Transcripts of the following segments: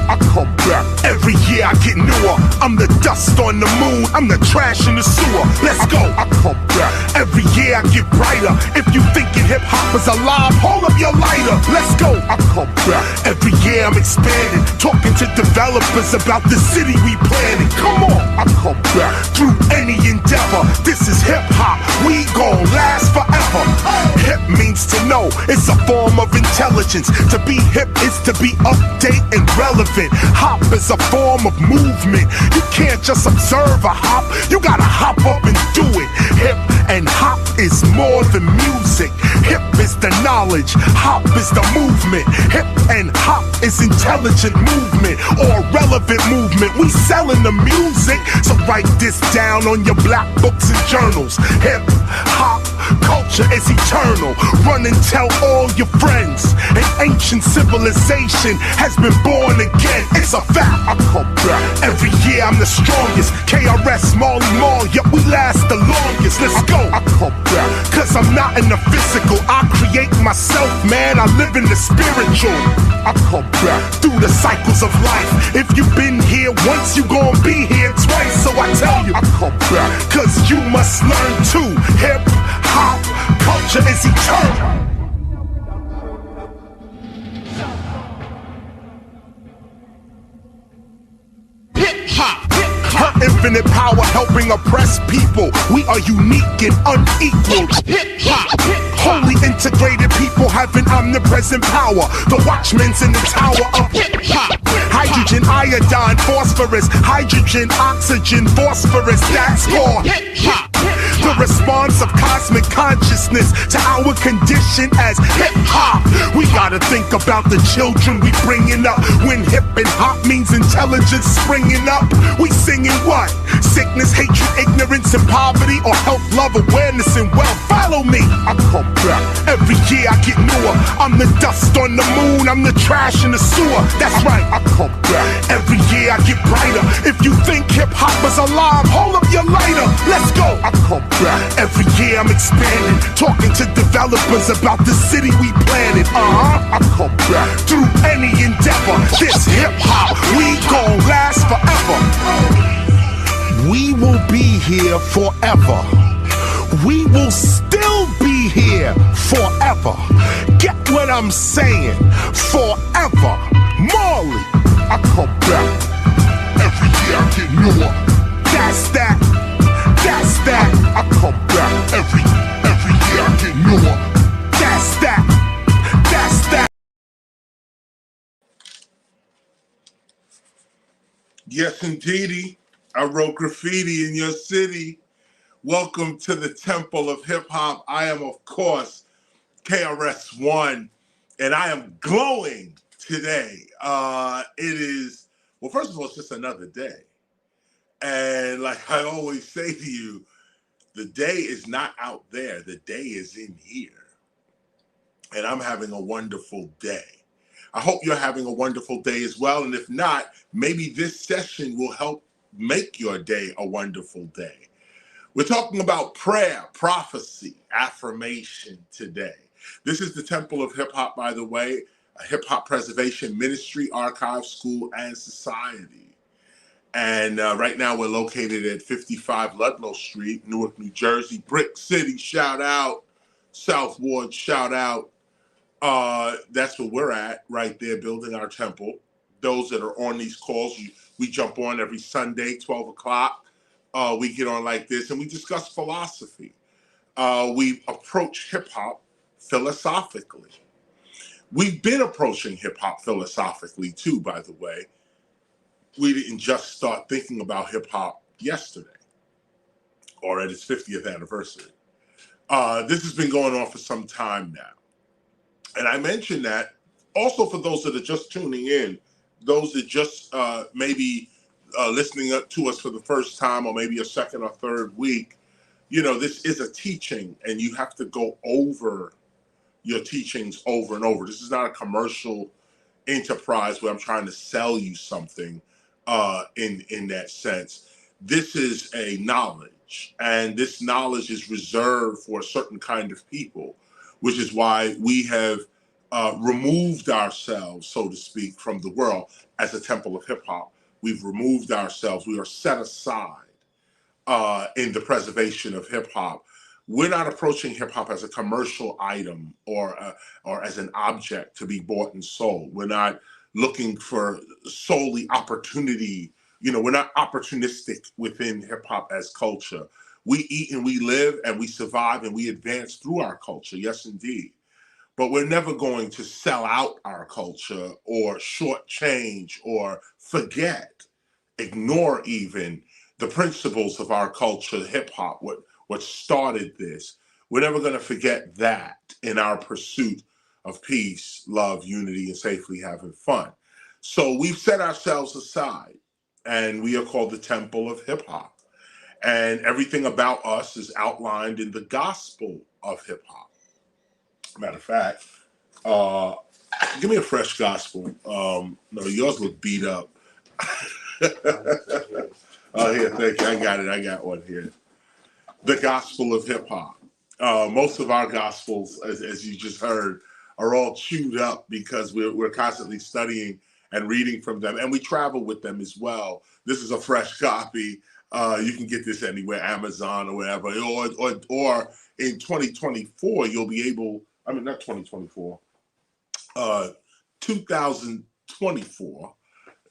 I come back. Every year I get newer. I'm the dust on the moon, I'm the trash in the sewer. Let's go. I come back. Every year I get brighter. If you thinking hip-hop is alive, hold up your lighter. Let's go. I come back. Every year I'm expanding, talking to developers about the city we planning. Come on. I come back. Through any endeavor, this is hip-hop, we gon' last forever. Hip means to know, it's a form of intelligence. To be hip is to be update and relevant. Hop is a form of movement. You can't just observe a hop, you gotta hop up and do it. Hip and hop is more than music. Hip is the knowledge, hop is the movement. Hip and hop is intelligent movement or relevant movement. We selling the music, so write this down on your black books and journals. Hip hop culture is eternal. Run and tell all your friends. An ancient civilization has been born again. It's a fact. I come back. Every year I'm the strongest. KRS, Marley Marl, yet we last the longest. Let's go. I come back. Cause I'm not in the physical, I create myself, man. I live in the spiritual. I come back through the cycles of life. If you've been here once, you gon' be here twice. So I tell you, I come back. Cause you must learn too. Hip hop culture is eternal. Infinite power helping oppress people. We are unique and unequal. Hip-hop, wholly integrated people having omnipresent power. The watchmen's in the tower of hip-hop. Hydrogen, iodine, phosphorus. Hydrogen, oxygen, phosphorus. That's called hip-hop. The response of cosmic consciousness to our condition as hip-hop. We gotta think about the children we bringing up. When hip and hop means intelligence springing up, we singing what? Sickness, hatred, ignorance, and poverty, or health, love, awareness, and wealth. Follow me. I come back. Every year I get newer. I'm the dust on the moon, I'm the trash in the sewer. That's right. I come back. Every year I get brighter. If you think hip-hop is alive, hold up your lighter. Let's go. I come back. Every year I'm expanding, talking to developers about the city we planning. I come back. Through any endeavor, this hip-hop, we gon' last forever. We will be here forever. We will still be here forever. Get what I'm saying? Forever. Marley, I come back. Every year I get newer. That's that. That's that. I come back. Every year I get newer. That's that. That's that. Yes, indeedy. I wrote graffiti in your city. Welcome to the Temple of Hip Hop. I am, of course, KRS-ONE, and I am glowing today. It is, well, first of all, it's just another day. And like I always say to you, the day is not out there. The day is in here. And I'm having a wonderful day. I hope you're having a wonderful day as well. And if not, maybe this session will help make your day a wonderful day. We're talking about prayer, prophecy, affirmation today. This is the Temple of Hip Hop, by the way, a hip hop preservation ministry, archive, school, and society. And right now we're located at 55 Ludlow Street, Newark, New Jersey. Brick City, shout out. South Ward, shout out. That's where we're at, right there, building our temple. Those that are on these calls, we jump on every Sunday, 12 o'clock. We get on like this and we discuss philosophy. We approach hip-hop philosophically. We've been approaching hip-hop philosophically too, by the way. We didn't just start thinking about hip-hop yesterday or at its 50th anniversary. This has been going on for some time now. And I mentioned that also for those that are just tuning in, those that just maybe listening to us for the first time or maybe a second or third week, you know, this is a teaching and you have to go over your teachings over and over. This is not a commercial enterprise where I'm trying to sell you something in that sense. This is a knowledge, and this knowledge is reserved for a certain kind of people, which is why we have removed ourselves, so to speak, from the world as a temple of hip hop. We've removed ourselves. We are set aside in the preservation of hip hop. We're not approaching hip hop as a commercial item or as an object to be bought and sold. We're not looking for solely opportunity. You know, we're not opportunistic within hip hop as culture. We eat and we live and we survive and we advance through our culture. Yes, indeed. But we're never going to sell out our culture or shortchange or forget, ignore even the principles of our culture, hip hop, what started this. We're never going to forget that in our pursuit of peace, love, unity, and safely having fun. So we've set ourselves aside, and we are called the Temple of Hip Hop. And everything about us is outlined in the gospel of hip hop. Matter of fact, give me a fresh gospel. No, yours look beat up. Oh, here, thank you. I got it. I got one here. The gospel of hip hop. Most of our gospels, as you just heard, are all chewed up because we're constantly studying and reading from them, and we travel with them as well. This is a fresh copy. You can get this anywhere, Amazon or wherever. Or in 2024, you'll be able. I mean, not 2024. 2024.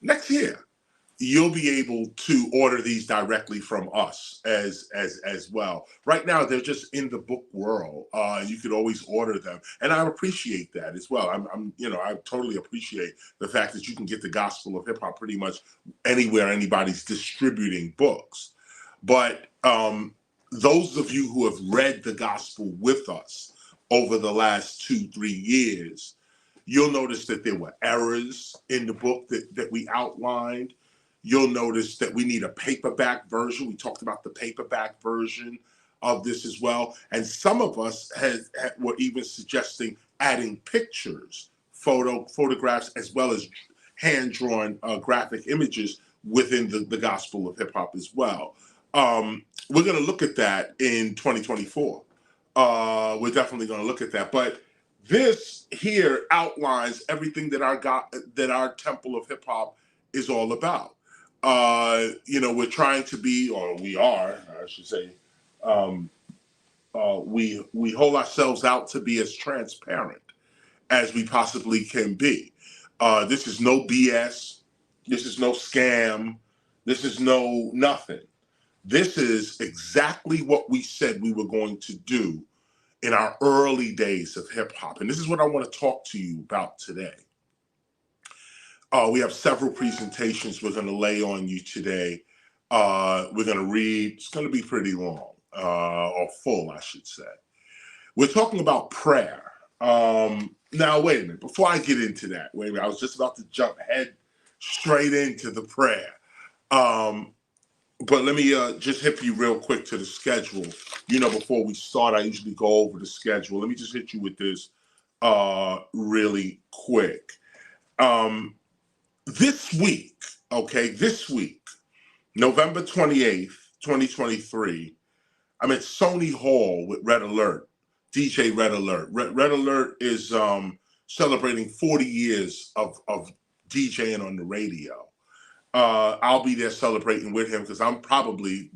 Next year, you'll be able to order these directly from us as well. Right now, they're just in the book world. You could always order them, and I appreciate that as well. I totally appreciate the fact that you can get the gospel of hip hop pretty much anywhere anybody's distributing books. But those of you who have read the gospel with us over the last 2-3 years, you'll notice that there were errors in the book that we outlined. You'll notice that we need a paperback version. We talked about the paperback version of this as well. And some of us were even suggesting adding pictures, photographs, as well as hand-drawn graphic images within the gospel of hip hop as well. We're going to look at that in 2024. We're definitely going to look at that. But this here outlines everything that our temple of hip hop is all about. We're trying to be, or we are, I should say, we hold ourselves out to be as transparent as we possibly can be. This is no BS. This is no scam. This is no nothing. This is exactly what we said we were going to do in our early days of hip hop. And this is what I want to talk to you about today. We have several presentations we're going to lay on you today. We're going to read. It's going to be pretty long, or full, I should say. We're talking about prayer. Now, wait a minute. Before I get into that, wait a minute. I was just about to jump head straight into the prayer. But let me just hit you real quick to the schedule. Before we start, I usually go over the schedule. Let me just hit you with this really quick. This week, November 28th, 2023, I'm at Sony Hall with Red Alert, DJ Red Alert. Red Alert is celebrating 40 years of DJing on the radio. I'll be there celebrating with him because I'm probably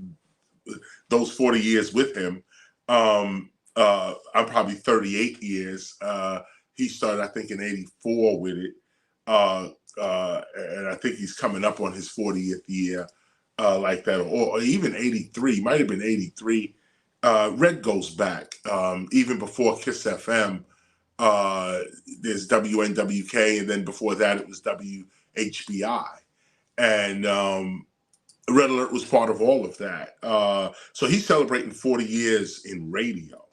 those 40 years with him. I'm probably 38 years. He started, I think, in 84 with it. And I think he's coming up on his 40th year like that, or even 83, might have been 83. Red goes back, even before KISS FM. There's WNWK, and then before that it was WHBI. And Red Alert was part of all of that. So he's celebrating 40 years in radio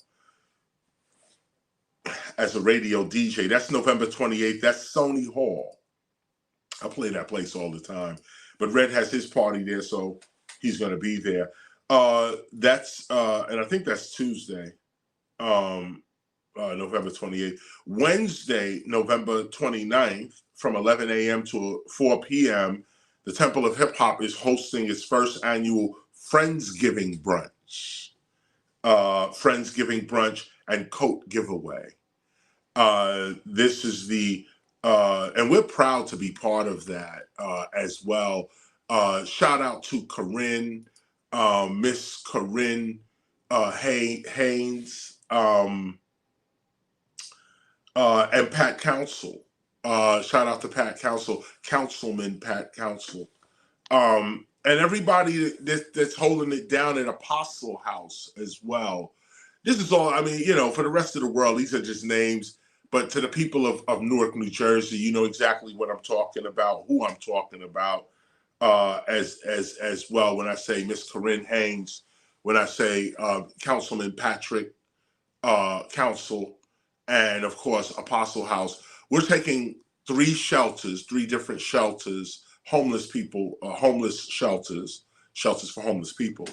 as a radio DJ. That's November 28th. That's Sony Hall. I play that place all the time. But Red has his party there, so he's going to be there. And I think that's Tuesday, November 28th. Wednesday, November 29th, from 11 a.m. to 4 p.m., the Temple of Hip Hop is hosting its first annual Friendsgiving brunch. Friendsgiving brunch and coat giveaway. This is and we're proud to be part of that as well. Shout out to Corinne, Miss Corinne Haynes, and Pat Council. Shout out to Pat Council, Councilman Pat Council, and everybody that's holding it down at Apostle House as well. This is all, I mean, for the rest of the world, these are just names. But to the people of Newark, New Jersey, you know exactly what I'm talking about, who I'm talking about, as well. When I say Miss Corinne Haynes, when I say Councilman Patrick Council, and of course Apostle House, we're taking three different shelters, homeless people, homeless shelters for homeless people,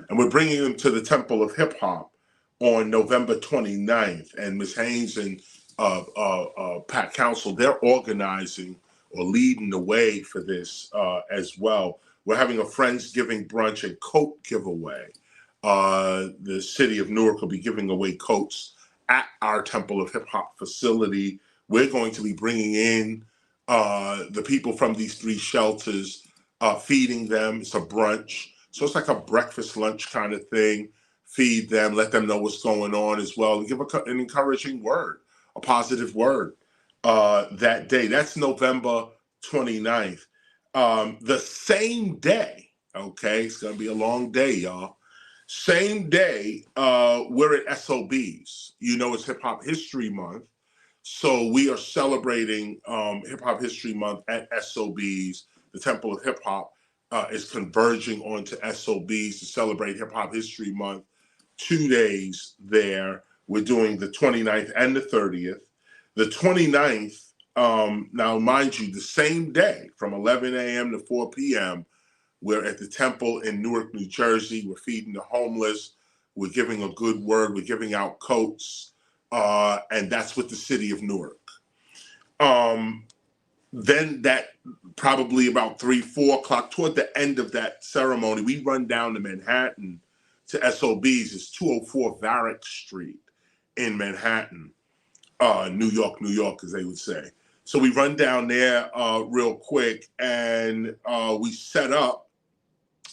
and we're bringing them to the Temple of Hip Hop on November 29th. And Ms. Haynes and Pat Council, they're organizing or leading the way for this as well. We're having a Friendsgiving brunch and coat giveaway. The city of Newark will be giving away coats at our Temple of Hip Hop facility. We're going to be bringing in the people from these three shelters, feeding them. It's a brunch. So it's like a breakfast, lunch kind of thing. Feed them, let them know what's going on as well, and give an encouraging word, a positive word that day. That's November 29th. The same day, okay, it's going to be a long day, y'all. Same day, we're at SOBs. It's Hip Hop History Month. So we are celebrating Hip Hop History Month at SOBs. The Temple of Hip Hop is converging onto SOBs to celebrate Hip Hop History Month. 2 days there. We're doing the 29th and the 30th. The 29th, now mind you, the same day from 11 a.m. to 4 p.m., we're at the Temple in Newark, New Jersey. We're feeding the homeless. We're giving a good word. We're giving out coats. And that's with the city of Newark. Then that probably about 3-4 o'clock, toward the end of that ceremony, we run down to Manhattan to SOBs. It's 204 Varick Street in Manhattan, New York, as they would say. So we run down there real quick, and we set up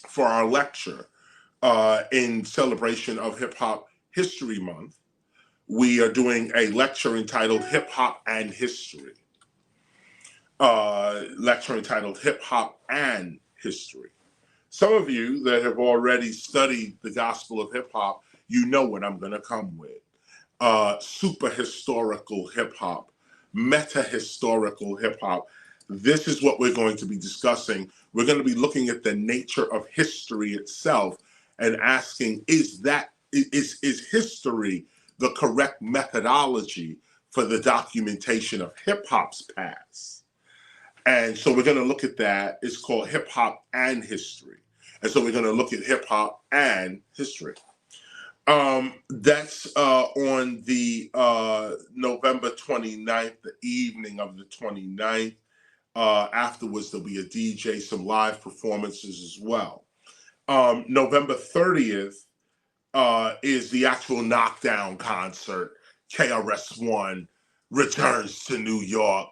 for our lecture in celebration of Hip Hop History Month. We are doing a lecture entitled Hip Hop and History. Lecture entitled Hip Hop and History. Some of you that have already studied the gospel of hip hop, you know what I'm going to come with. Super historical hip hop, meta historical hip hop. This is what we're going to be discussing. We're going to be looking at the nature of history itself and asking, is history the correct methodology for the documentation of hip hop's past? And so we're going to look at that. It's called Hip Hop and History. And so we're going to look at hip hop and history. That's on the November 29th, the evening of the 29th. Afterwards, there'll be a DJ, some live performances as well. November 30th is the actual knockdown concert. KRS-ONE returns to New York.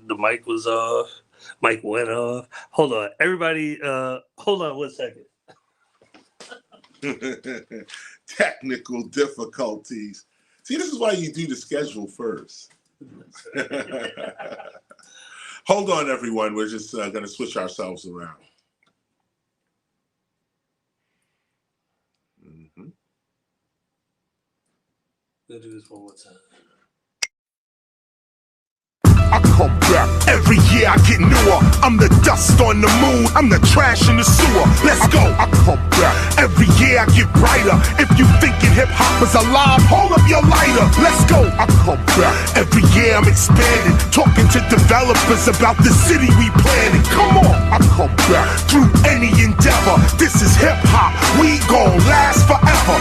The mic was off. Mic went off. Hold on, everybody. Hold on 1 second. Technical difficulties. See, this is why you do the schedule first. Hold on, everyone. We're just going to switch ourselves around. Let's do this one more time. I come back. Every year I get newer. I'm the dust on the moon. I'm the trash in the sewer. Let's go. I come back. Every year I get brighter. If you thinking hip hop is alive, hold up your lighter. Let's go. I come back. Every year I'm expanding. Talking to developers about the city we planning. Come on. I come back. Through any endeavor. This is hip hop. We gon' last forever.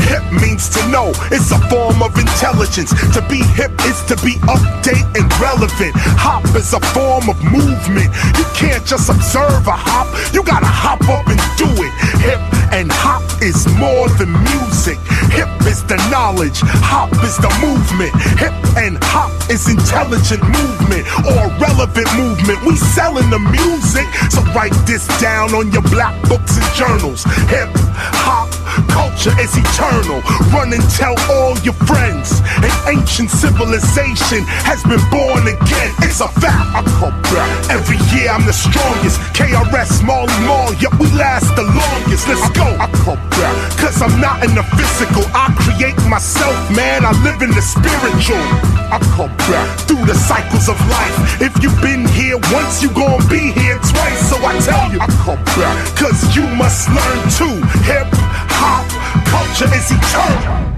Hip means to know. It's a form of intelligence. To be hip is to be update and relevant. Hop is a form of movement. You can't just observe a hop. You gotta hop up and do it. Hip and hop is more than music. Hip is the knowledge. Hop is the movement. Hip and hop is intelligent movement or relevant movement. We selling the music, so write this down on your black books and journals. Hip hop culture is eternal. Run and tell all your friends. An ancient civilization has been born again. It's a fact. I come back. Every year I'm the strongest. KRS, Marley Marl, yep, we last the longest. Let's go. I come back. Cause I'm not in the physical. I create myself, man. I live in the spiritual. I come back through the cycles of life. If you've been here once, you gon' be here twice. So I tell you, I come back. Cause you must learn too. Hip hop culture is eternal.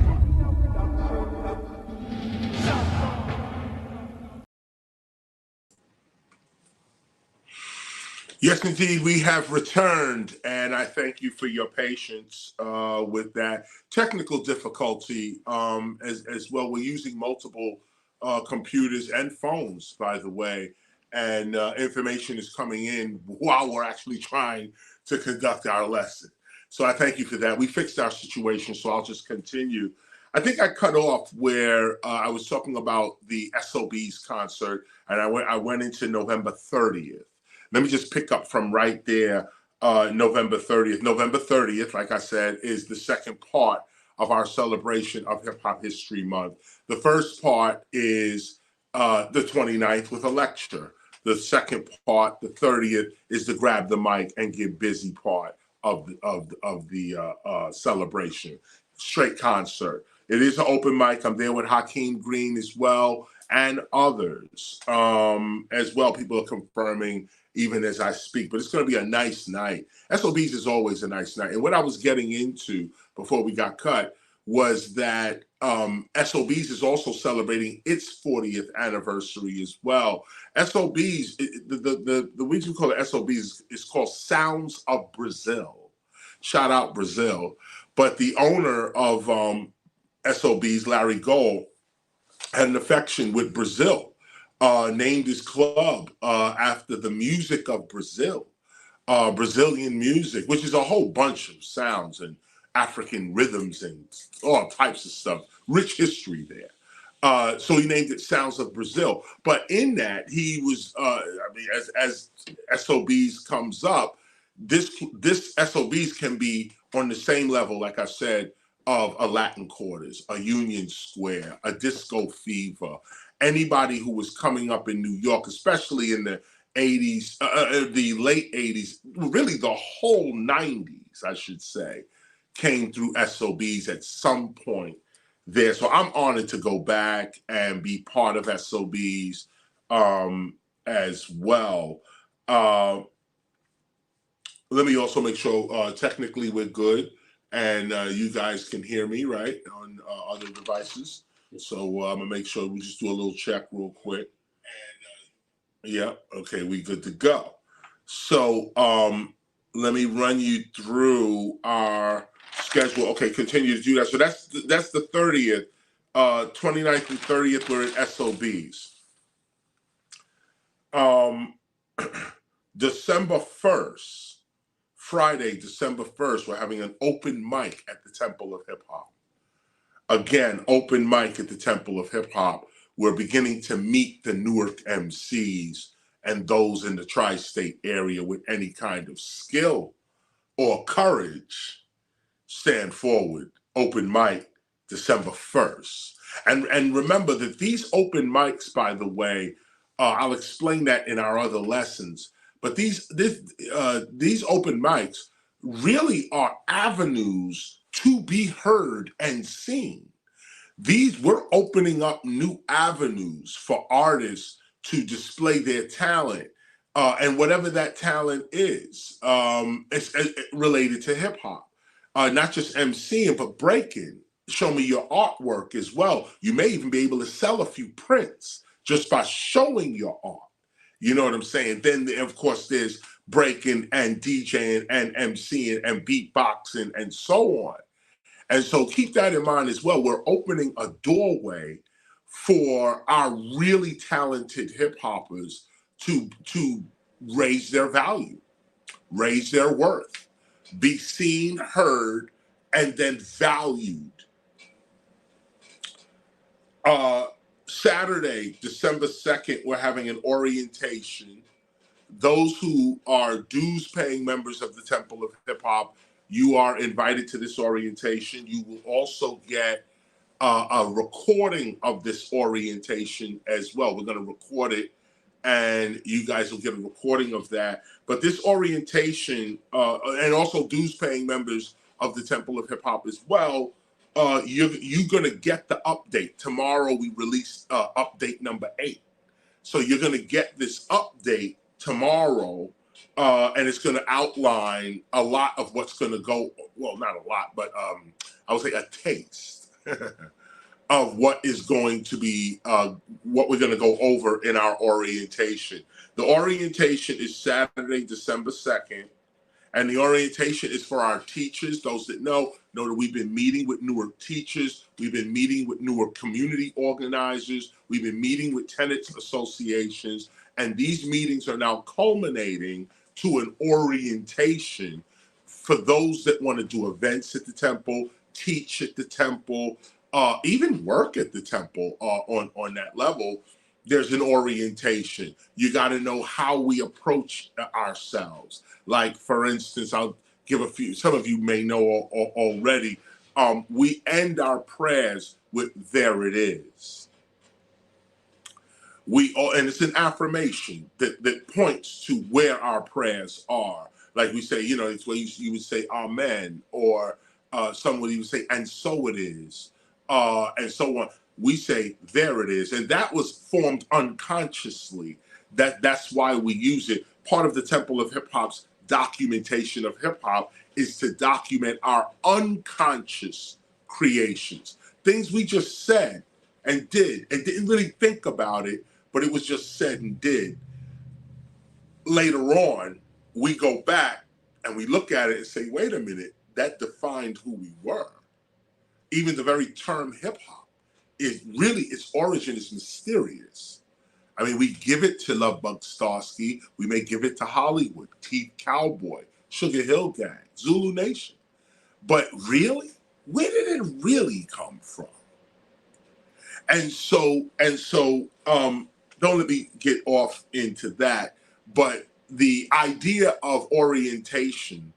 Yes, indeed, we have returned, and I thank you for your patience with that technical difficulty as well. We're using multiple computers and phones, by the way, and information is coming in while we're actually trying to conduct our lesson. So I thank you for that. We fixed our situation, so I'll just continue. I think I cut off where I was talking about the SOB's concert, and I went into November 30th. Let me just pick up from right there, November 30th. November 30th, like I said, is the second part of our celebration of Hip Hop History Month. The first part is the 29th with a lecture. The second part, the 30th, is the grab the mic and get busy part of the celebration. Straight concert. It is an open mic. I'm there with Hakeem Green as well and others as well. People are confirming even as I speak, but it's going to be a nice night. SOBs is always a nice night. And what I was getting into before we got cut was that SOBs is also celebrating its 40th anniversary as well. SOBs, the reason we call it SOBs is called Sounds of Brazil. Shout out Brazil. But the owner of SOBs, Larry Gold, had an affection with Brazil. Named his club after the music of Brazil, Brazilian music, which is a whole bunch of sounds and African rhythms and all types of stuff. Rich history there. So he named it Sounds of Brazil. But in that, he was, as SOBs comes up, this SOBs can be on the same level, like I said, of a Latin Quarters, a Union Square, a Disco Fever. Anybody who was coming up in New York, especially in the 80s, the late 80s, really the whole 90s, I should say, came through SOBs at some point there. So I'm honored to go back and be part of SOBs as well. Let me also make sure technically we're good and you guys can hear me, right, on other devices. So I'm gonna make sure we just do a little check real quick. And yeah, okay, we good to go. So let me run you through our schedule. Okay, continue to do that. So that's the 30th, 29th and 30th. We're at SOBs. December 1st, Friday, December 1st, we're having an open mic at the Temple of Hip Hop. Again, open mic at the Temple of Hip Hop we're beginning to meet the Newark MCs and those in the tri-state area with any kind of skill or courage. Stand forward. Open mic, December 1st. And remember that these open mics, by the way, I'll explain that in our other lessons, but these open mics really are avenues to be heard and seen. We're opening up new avenues for artists to display their talent, and whatever that talent is, it's related to hip hop, not just MCing, but breaking. Show me your artwork as well. You may even be able to sell a few prints just by showing your art. You know what I'm saying? Then, of course, there's breaking and DJing and MCing and beatboxing and so on. And so keep that in mind as well. We're opening a doorway for our really talented hip hoppers to raise their value, raise their worth, be seen, heard, and then valued. Saturday, December 2nd, we're having an orientation. Those who are dues-paying members of the Temple of Hip Hop, you are invited to this orientation. You will also get a recording of this orientation as well. We're going to record it, and you guys will get a recording of that. But this orientation, and also dues-paying members of the Temple of Hip Hop as well, you're going to get the update. Tomorrow we release update number 8. So you're going to get this update tomorrow, and it's going to outline a lot of what's going to go, well, not a lot, but I would say a taste of what is going to be, what we're going to go over in our orientation. The orientation is Saturday, December 2nd, and the orientation is for our teachers. Those that know that we've been meeting with Newark teachers. We've been meeting with Newark community organizers. We've been meeting with tenants associations. And these meetings are now culminating to an orientation for those that want to do events at the temple, teach at the temple, even work at the temple on that level. There's an orientation. You got to know how we approach ourselves. Like, for instance, I'll give a few, some of you may know already. We end our prayers with "There it is." And it's an affirmation that points to where our prayers are. Like we say, it's where you would say "Amen," or some would even say "and so it is," and so on. We say "There it is," and that was formed unconsciously. That's why we use it. Part of the Temple of Hip Hop's documentation of hip hop is to document our unconscious creations, things we just said and did and didn't really think about it, but it was just said and did. Later on, we go back and we look at it and say, wait a minute, that defined who we were. Even the very term hip hop is really, its origin is mysterious. I mean, we give it to Lovebug Starsky. We may give it to Hollywood, Teeth Cowboy, Sugar Hill Gang, Zulu Nation. But really, where did it really come from? And so, don't let me get off into that. But the idea of orientation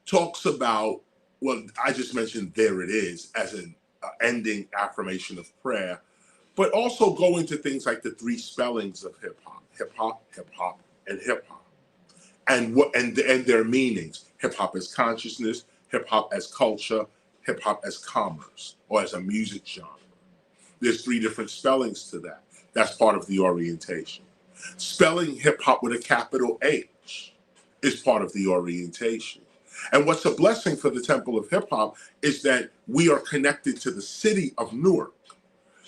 talks about, well, I just mentioned "There it is" as an ending affirmation of prayer, but also go into things like the 3 spellings of hip hop, and hip hop, and their meanings. Hip hop as consciousness, hip hop as culture, hip hop as commerce, or as a music genre. There's 3 different spellings to that. That's part of the orientation. Spelling hip hop with a capital H is part of the orientation. And what's a blessing for the Temple of Hip Hop is that we are connected to the city of Newark.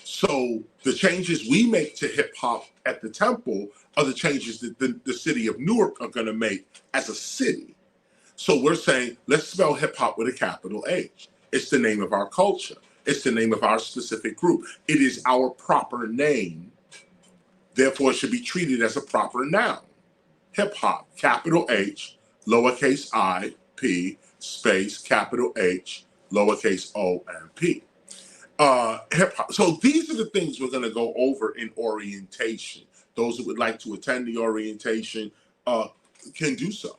So the changes we make to hip hop at the temple are the changes that the city of Newark are going to make as a city. So we're saying, let's spell hip hop with a capital H. It's the name of our culture. It's the name of our specific group. It is our proper name. Therefore, it should be treated as a proper noun. Hip hop, capital H, lowercase I, P, space, capital H, lowercase O, and P. hip hop. So these are the things we're going to go over in orientation. Those who would like to attend the orientation can do so.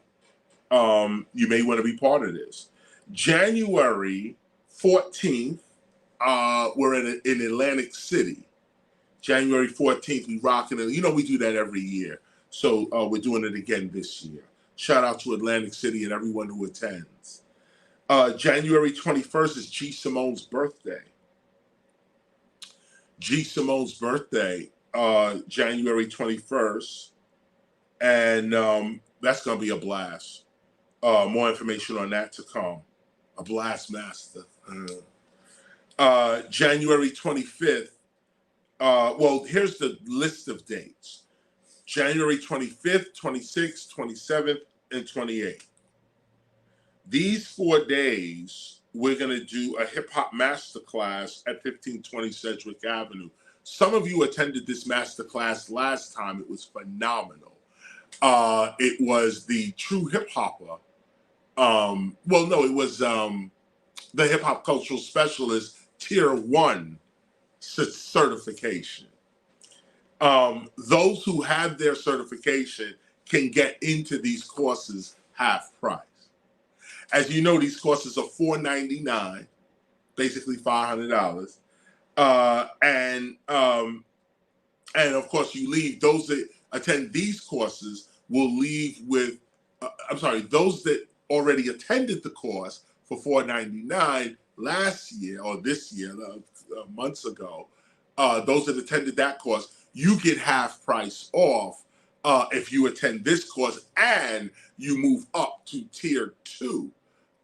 You may want to be part of this. January 14th, we're in Atlantic City. January 14th, we rocking it. You know, we do that every year. So we're doing it again this year. Shout out to Atlantic City and everyone who attends. January 21st is G. Simone's birthday. G. Simone's birthday, January 21st. And that's going to be a blast. More information on that to come. A blast master. January 25th. Well, here's the list of dates. January 25th, 26th, 27th, and 28th. These 4 days, we're going to do a hip-hop masterclass at 1520 Sedgwick Avenue. Some of you attended this masterclass last time. It was phenomenal. It was the true hip-hopper. It was the hip-hop cultural specialist Tier 1 certification. Those who have their certification can get into these courses half price. As you know, these courses are $499, basically $500. And of course, you leave. Those that attend these courses will leave with, those that already attended the course for $499 last year or this year, months ago, those that attended that course, you get half price off if you attend this course and you move up to Tier 2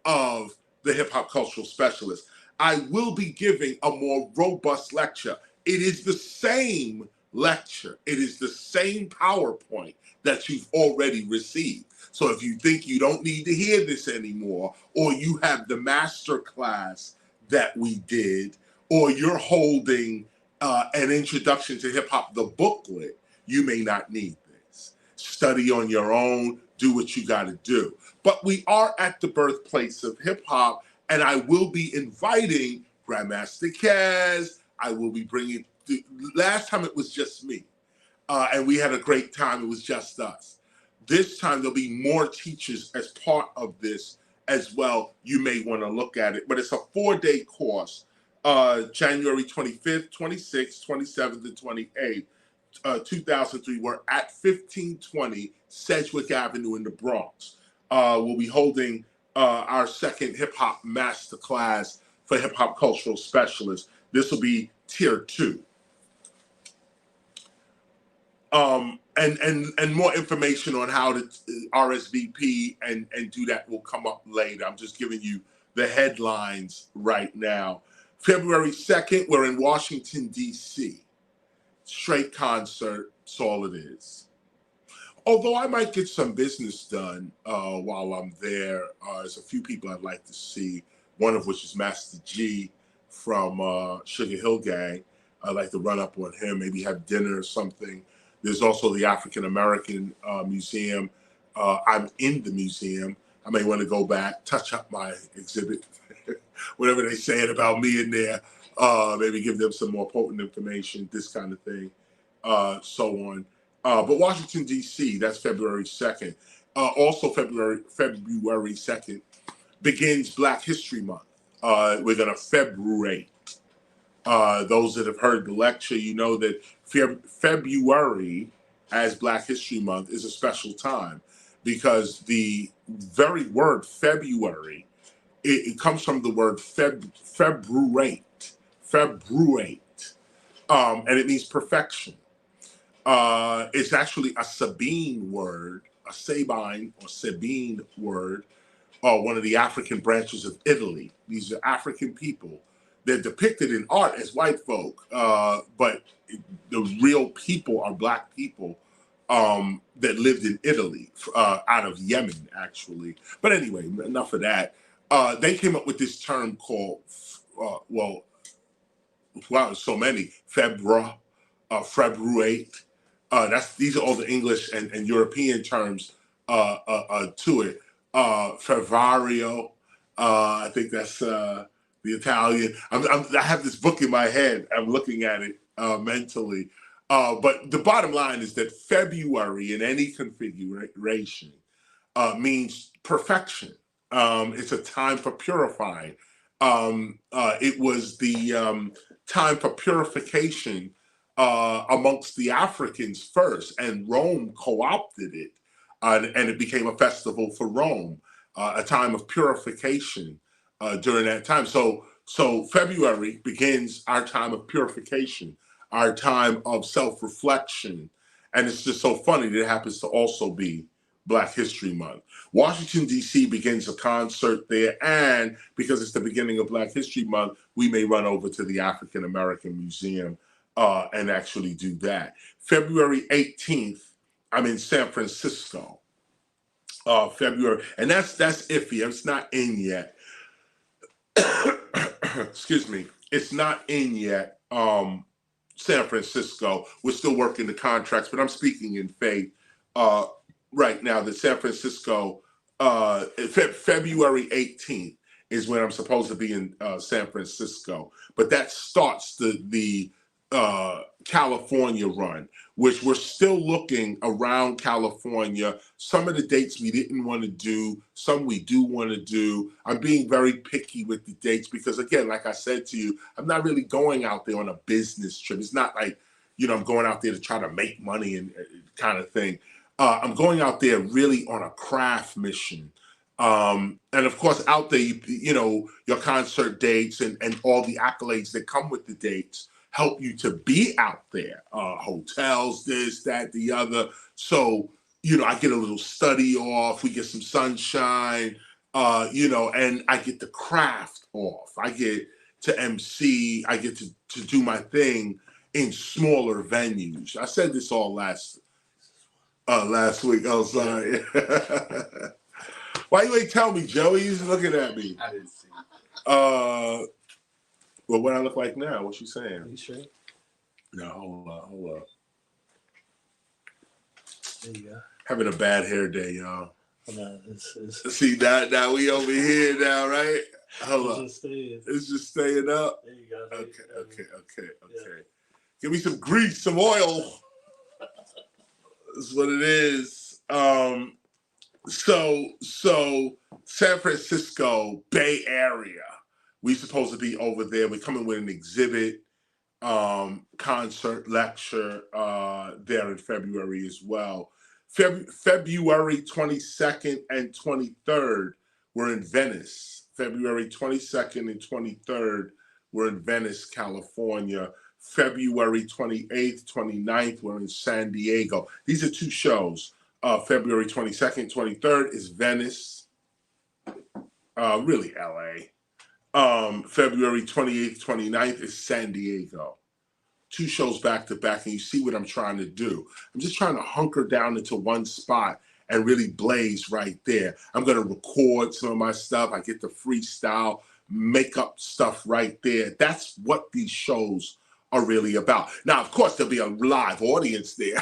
of the Hip Hop Cultural Specialist. I will be giving a more robust lecture. It is the same lecture. It is the same PowerPoint that you've already received. So if you think you don't need to hear this anymore, or you have the master class that we did, or you're holding an introduction to hip hop, the booklet, you may not need this. Study on your own, do what you got to do. But we are at the birthplace of hip hop, and I will be inviting Grandmaster Kaz. I will be bringing, last time it was just me, and we had a great time. It was just us. This time there'll be more teachers as part of this as well. You may want to look at it, but it's a 4-day course. January 25th, 26th, 27th, and 28th, 2003. We're at 1520 Sedgwick Avenue in the Bronx. We'll be holding our second hip hop master class for hip hop cultural specialists. This will be Tier 2. And more information on how to RSVP and do that will come up later. I'm just giving you the headlines right now. February 2nd, we're in Washington, D.C. Straight concert, that's all it is. Although I might get some business done while I'm there. There's a few people I'd like to see, one of which is Master G from Sugar Hill Gang. I'd like to run up on him, maybe have dinner or something. There's also the African American Museum. I'm in the museum. I may want to go back, touch up my exhibit, whatever they saying about me in there, maybe give them some more potent information, this kind of thing, so on. But Washington, D.C., that's February 2nd. Also February 2nd begins Black History Month. We're going to February. Those that have heard the lecture, you know that February as Black History Month is a special time because the very word February, it comes from the word februate, and it means perfection. It's actually a Sabine word, a Sabine or Sabine word, one of the African branches of Italy. These are African people. They're depicted in art as white folk, but the real people are Black people that lived in Italy, out of Yemen, actually. But anyway, enough of that. They came up with this term called, so many, februate. These are all the English and European terms to it. Fervario, I think that's The Italian. I have this book in my head. I'm looking at it mentally. But the bottom line is that February in any configuration means perfection. It's a time for purifying. It was the time for purification amongst the Africans first, and Rome co-opted it, and it became a festival for Rome, a time of purification during that time. So February begins our time of purification, our time of self-reflection, and it's just so funny that it happens to also be Black History Month. Washington, D.C. begins a concert there, and because it's the beginning of Black History Month, we may run over to the African American Museum and actually do that. February 18th, I'm in San Francisco. February, and that's iffy. It's not in yet. Excuse me. It's not in yet. San Francisco. We're still working the contracts, but I'm speaking in faith right now that San Francisco, February 18th is when I'm supposed to be in San Francisco. But that starts the California run, which we're still looking around California. Some of the dates we didn't want to do, some we do want to do. I'm being very picky with the dates because, again, like I said to you, I'm not really going out there on a business trip. It's not like, I'm going out there to try to make money and kind of thing. I'm going out there really on a craft mission. And of course, out there, your concert dates and all the accolades that come with the dates help you to be out there, hotels, this, that, the other. So, I get a little study off, we get some sunshine, and I get the craft off. I get to MC, I get to do my thing in smaller venues. I said this all last week. Oh, sorry. Why you ain't tell me, Joey? He's looking at me. I didn't see. Well, what I look like now? What you saying? Are you sure? No, hold up. There you go. Having a bad hair day, y'all. No, See, now we over here now, right? Hold up. It's just staying up. There you go. Okay. Yeah. Give me some grease, some oil. That's what it is. So San Francisco Bay Area. We're supposed to be over there. We're coming with an exhibit, concert, lecture there in February as well. February 22nd and 23rd, we're in Venice. February 22nd and 23rd, we're in Venice, California. February 28th, 29th, we're in San Diego. These are two shows. February 22nd, 23rd is Venice, really LA. February 28th, 29th is San Diego. Two shows back to back, and you see what I'm trying to do. I'm just trying to hunker down into one spot and really blaze right there. I'm going to record some of my stuff. I get to freestyle, make up stuff right there. That's what these shows are really about. Now, of course, there'll be a live audience there.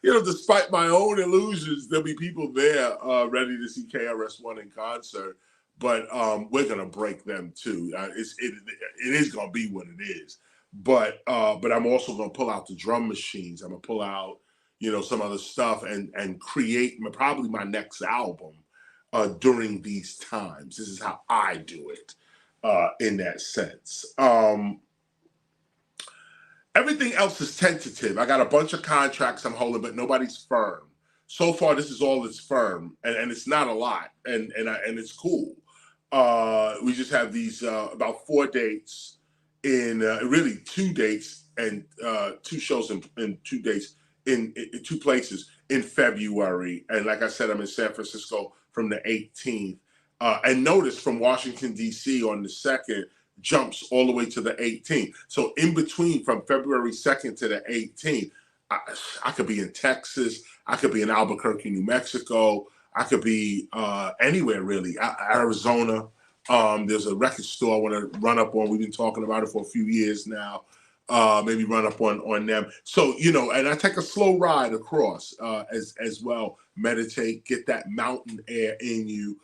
Despite my own illusions, there'll be people there ready to see KRS-ONE in concert. But we're going to break them too. It is going to be what it is. But I'm also going to pull out the drum machines. I'm going to pull out, some other stuff and create probably my next album during these times. This is how I do it in that sense. Everything else is tentative. I got a bunch of contracts I'm holding, but nobody's firm. So far, this is all that's firm, and it's not a lot, and it's cool. We just have these about 4 dates in really 2 dates and 2 shows in 2 dates in 2 places in February. And like I said, I'm in San Francisco from the 18th. And notice from Washington, D.C. on the 2nd jumps all the way to the 18th. So in between from February 2nd to the 18th, I could be in Texas. I could be in Albuquerque, New Mexico. I could be anywhere really. Arizona. There's a record store I want to run up on. We've been talking about it for a few years now. Maybe run up on them. So, and I take a slow ride across as well. Meditate, get that mountain air in you.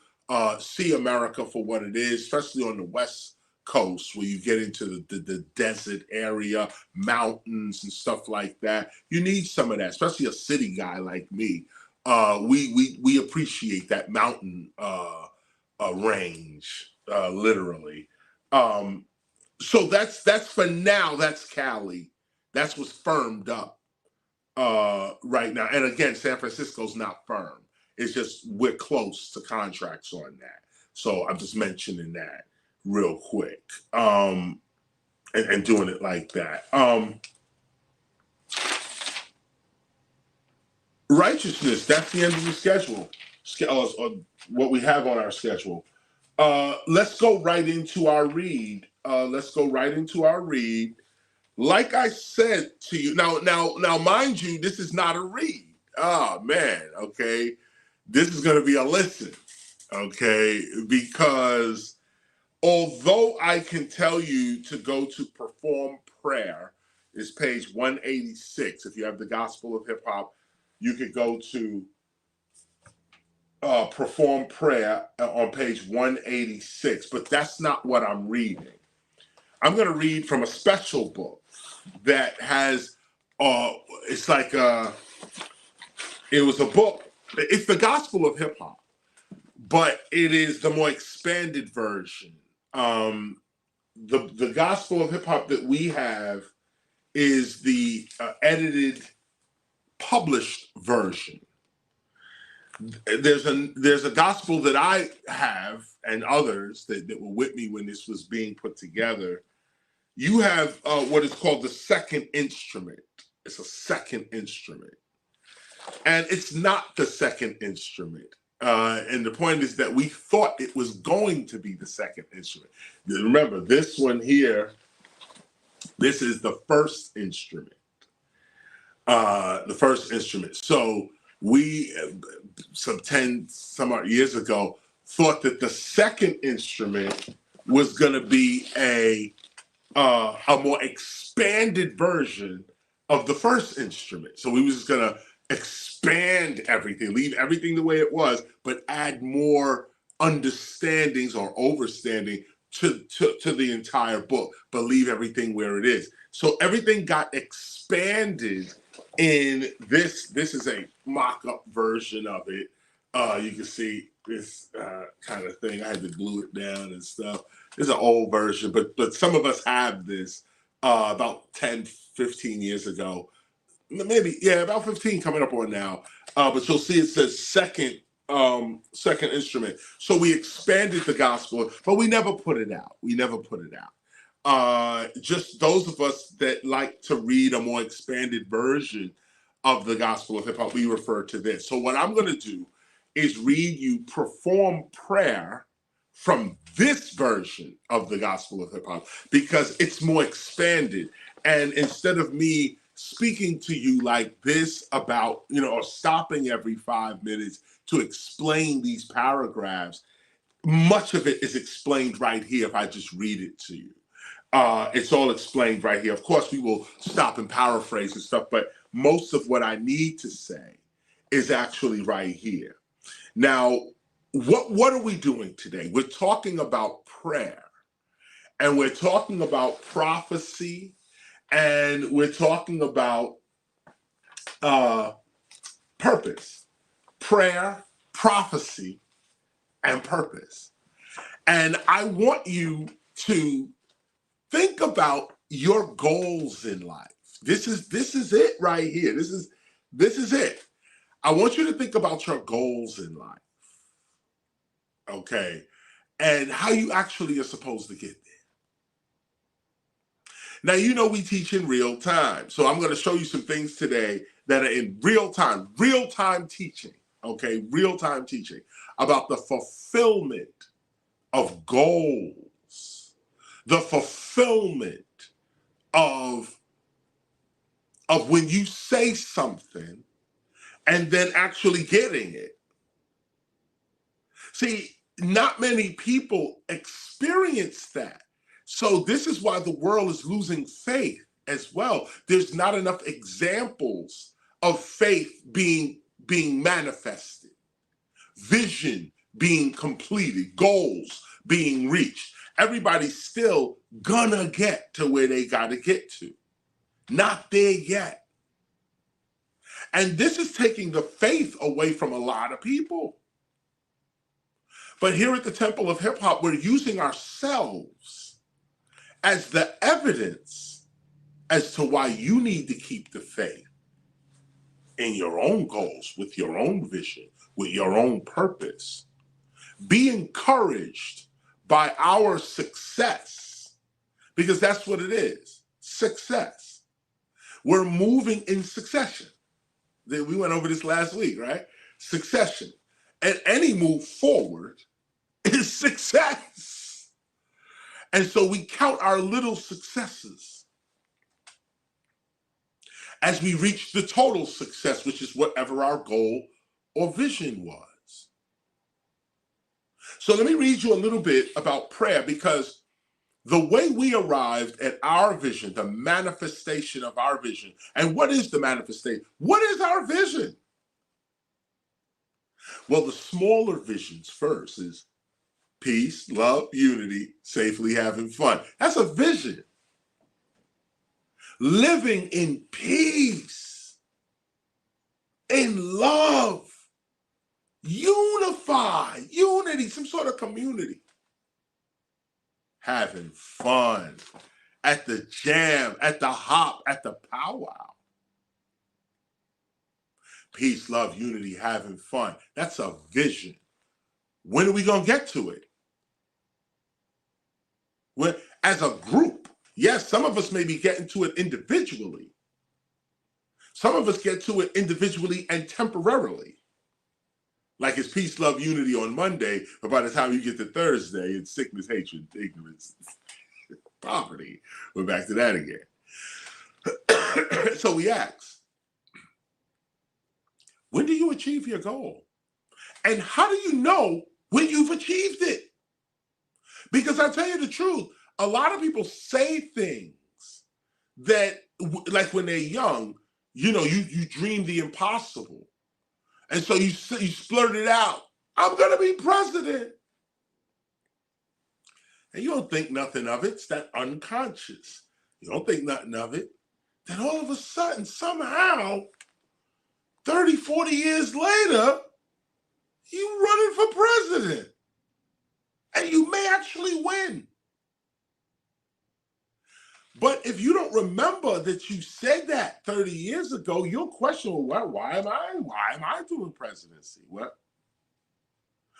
see America for what it is, especially on the West Coast where you get into the desert area, mountains and stuff like that. You need some of that, especially a city guy like me. We appreciate that mountain range, literally. So that's for now. That's Cali. That's what's firmed up right now. And again, San Francisco's not firm. It's just we're close to contracts on that. So I'm just mentioning that real quick, and doing it like that. Righteousness, that's the end of the schedule, or what we have on our schedule. Let's go right into our read. Like I said to you, now, mind you, this is not a read. Oh man, okay. This is going to be a listen, okay? Because although I can tell you to go to perform prayer, is page 186. If you have the Gospel of Hip Hop, you could go to perform prayer on page 186, but that's not what I'm reading. I'm going to read from a special book that has, it's like, it was a book, it's the Gospel of Hip Hop, but it is the more expanded version. The Gospel of Hip Hop that we have is the edited, published version. There's a gospel that I have and others that were with me when this was being put together. You have what is called the second instrument. It's a second instrument. And it's not the second instrument. And the point is that we thought it was going to be the second instrument. Remember, this one here, this is the first instrument. The first instrument. So we, some odd years ago, thought that the second instrument was going to be a more expanded version of the first instrument. So we was just going to expand everything, leave everything the way it was, but add more understandings or overstanding to the entire book, but leave everything where it is. So everything got expanded in this. This is a mock-up version of it. You can see this kind of thing. I had to glue it down and stuff. It's an old version, but some of us have this about 10, 15 years ago. Maybe, yeah, about 15 coming up on now. But you'll see it says second instrument. So we expanded the gospel, but we never put it out. Just those of us that like to read a more expanded version of the Gospel of Hip Hop, we refer to this. So what I'm going to do is read you perform prayer from this version of the Gospel of Hip Hop because it's more expanded. And instead of me speaking to you like this about, or stopping every 5 minutes to explain these paragraphs, much of it is explained right here if I just read it to you. It's all explained right here. Of course, we will stop and paraphrase and stuff, but most of what I need to say is actually right here. Now, what are we doing today? We're talking about prayer, and we're talking about prophecy, and we're talking about purpose. Prayer, prophecy, and purpose. And I want you to think about your goals in life. This is it right here. This is it. I want you to think about your goals in life. Okay. And how you actually are supposed to get there. Now, we teach in real time. So I'm going to show you some things today that are in real time teaching. Okay. Real time teaching about the fulfillment of goals, the fulfillment of when you say something and then actually getting it. See, not many people experience that. So this is why the world is losing faith as well. There's not enough examples of faith being manifested, vision being completed, goals being reached. Everybody's still gonna get to where they gotta get to. Not there yet. And this is taking the faith away from a lot of people. But here at the Temple of Hip Hop, we're using ourselves as the evidence as to why you need to keep the faith in your own goals, with your own vision, with your own purpose. Be encouraged by our success, because that's what it is, success. We're moving in succession. We went over this last week, right? Succession. And any move forward is success. And so we count our little successes as we reach the total success, which is whatever our goal or vision was. So let me read you a little bit about prayer, because the way we arrived at our vision, the manifestation of our vision, and what is the manifestation? What is our vision? Well, the smaller visions first is peace, love, unity, safely having fun. That's a vision. Living in peace, in love, unified, unity, some sort of community. Having fun at the jam, at the hop, at the powwow. Peace, love, unity, having fun. That's a vision. When are we going to get to it? When, as a group, yes, some of us may be getting to it individually. Some of us get to it individually and temporarily. Like it's peace, love, unity on Monday, but by the time you get to Thursday, it's sickness, hatred, ignorance, poverty. We're back to that again. So we ask, when do you achieve your goal? And how do you know when you've achieved it? Because I tell you the truth, a lot of people say things that, like when they're young, you dream the impossible. And so you splurt it out, I'm going to be president. And you don't think nothing of it. It's that unconscious. You don't think nothing of it. Then all of a sudden, somehow, 30, 40 years later, you running for president. And you may actually win. But if you don't remember that you said that 30 years ago, you'll question, well, why am I doing presidency?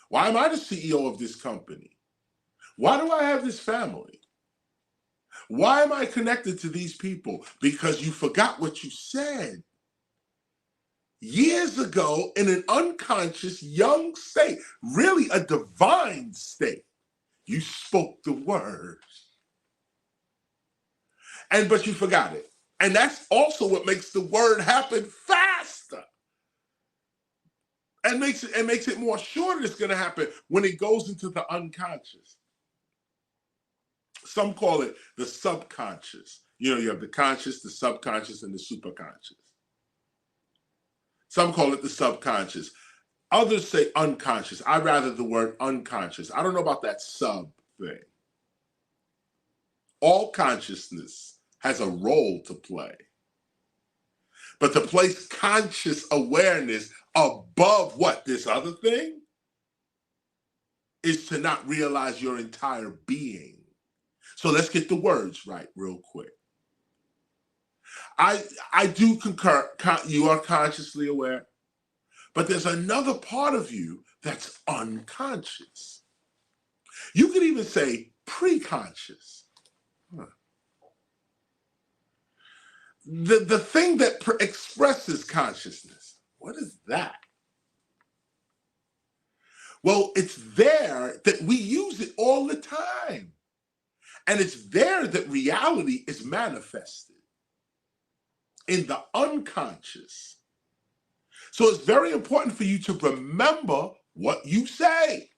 Why am I the CEO of this company? Why do I have this family? Why am I connected to these people? Because you forgot what you said years ago in an unconscious young state, really a divine state. You spoke the word. But you forgot it. And that's also what makes the word happen faster. And makes it more sure that it's going to happen when it goes into the unconscious. Some call it the subconscious. You have the conscious, the subconscious, and the superconscious. Some call it the subconscious. Others say unconscious. I rather the word unconscious. I don't know about that sub thing. All consciousness has a role to play. But to place conscious awareness above what, this other thing, is to not realize your entire being. So let's get the words right real quick. I do concur, you are consciously aware, but there's another part of you that's unconscious. You could even say preconscious. The thing that expresses consciousness, what is that? Well, it's there that we use it all the time. And it's there that reality is manifested in the unconscious. So it's very important for you to remember what you say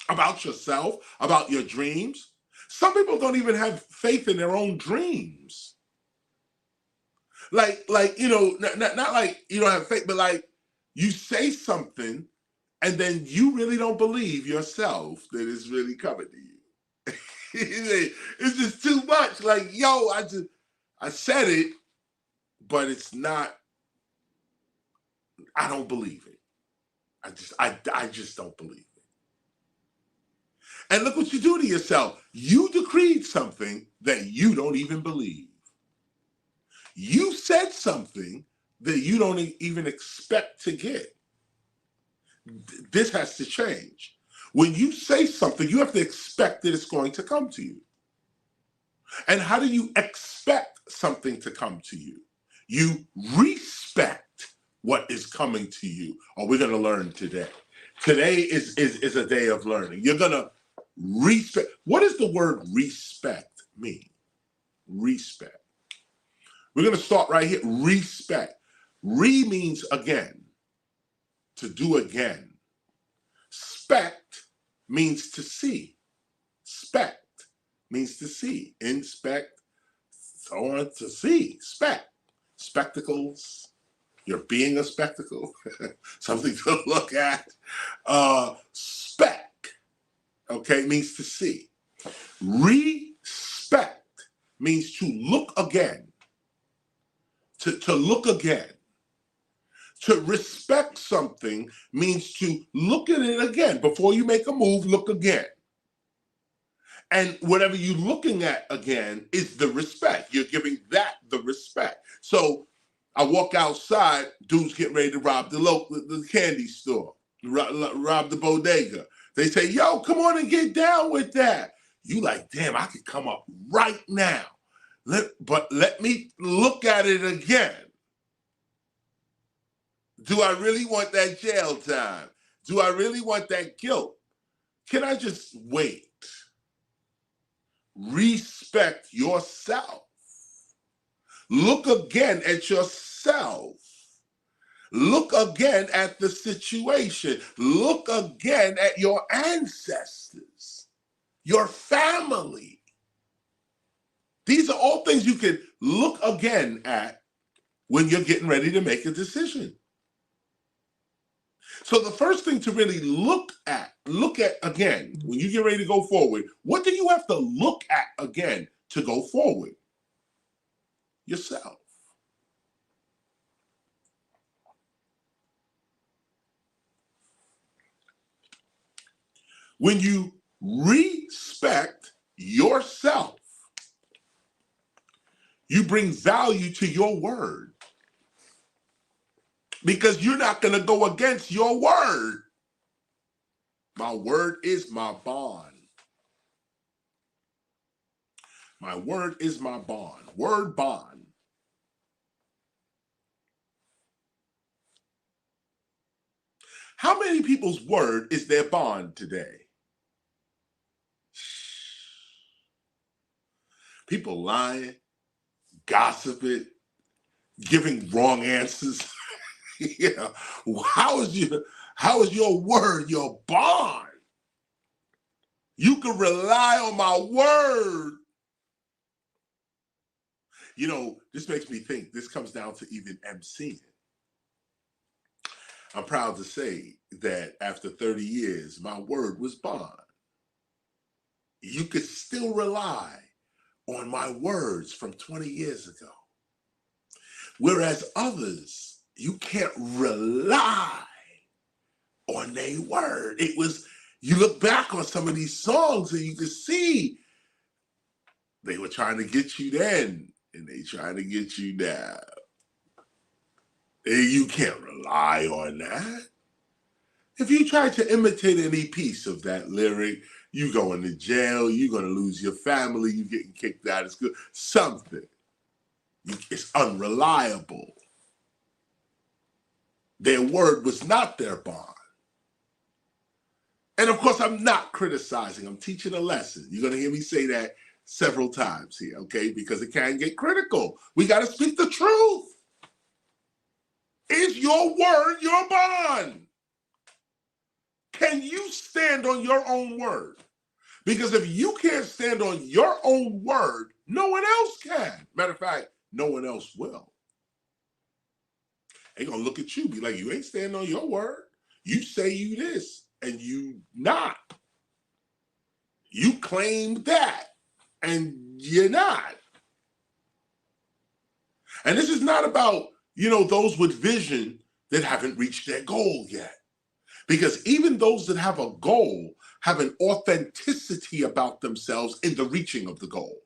about yourself, about your dreams. Some people don't even have faith in their own dreams. Like not like you don't have faith, but like you say something And then you really don't believe yourself that it's really coming to you. It's just too much. Like, yo, I said it, but it's not, I don't believe it. I just don't believe it. And look what you do to yourself. You decreed something that you don't even believe. You said something that you don't even expect to get. This has to change. When you say something, you have to expect that it's going to come to you. And how do you expect something to come to you? You respect what is coming to you. Or we're going to learn today. Today is a day of learning. You're going to respect. What does the word respect mean? Respect. We're going to start right here. Respect. Re means again. To do again. Spect means to see. Spect means to see. Inspect, so on, to see. Spect. Spectacles. You're being a spectacle. Something to look at. Spec, okay, means to see. Respect means to look again. To look again. To respect something means to look at it again. Before you make a move, look again. And whatever you're looking at again is the respect. You're giving that the respect. So I walk outside, dude's getting ready to rob the candy store, rob the bodega. They say, yo, come on and get down with that. You like, damn, I could come up right now. But let me look at it again. Do I really want that jail time? Do I really want that guilt? Can I just wait? Respect yourself. Look again at yourself. Look again at the situation. Look again at your ancestors, your family. These are all things you can look again at when you're getting ready to make a decision. So the first thing to really look at again, when you get ready to go forward, what do you have to look at again to go forward? Yourself. When you respect yourself, you bring value to your word. Because you're not going to go against your word. My word is my bond. My word is my bond. Word bond. How many people's word is their bond today? People lying, gossiping, giving wrong answers. Yeah. How is your word your bond? You can rely on my word. You know, this makes me think this comes down to even emceeing. I'm proud to say that after 30 years, my word was bond. You could still rely on my words from 20 years ago. Whereas others, you can't rely on their word. It was, you look back on some of these songs and you can see they were trying to get you then and they trying to get you now. And you can't rely on that. If you try to imitate any piece of that lyric, you going to jail, you're going to lose your family, you're getting kicked out of school, something. It's unreliable. Their word was not their bond. And of course, I'm not criticizing. I'm teaching a lesson. You're going to hear me say that several times here, okay? Because it can get critical. We got to speak the truth. Is your word your bond? Can you stand on your own word? Because if you can't stand on your own word, no one else can. Matter of fact, no one else will. They're going to look at you, be like, you ain't standing on your word. You say you this and you not. You claim that and you're not. And this is not about, those with vision that haven't reached their goal yet. Because even those that have a goal have an authenticity about themselves in the reaching of the goal.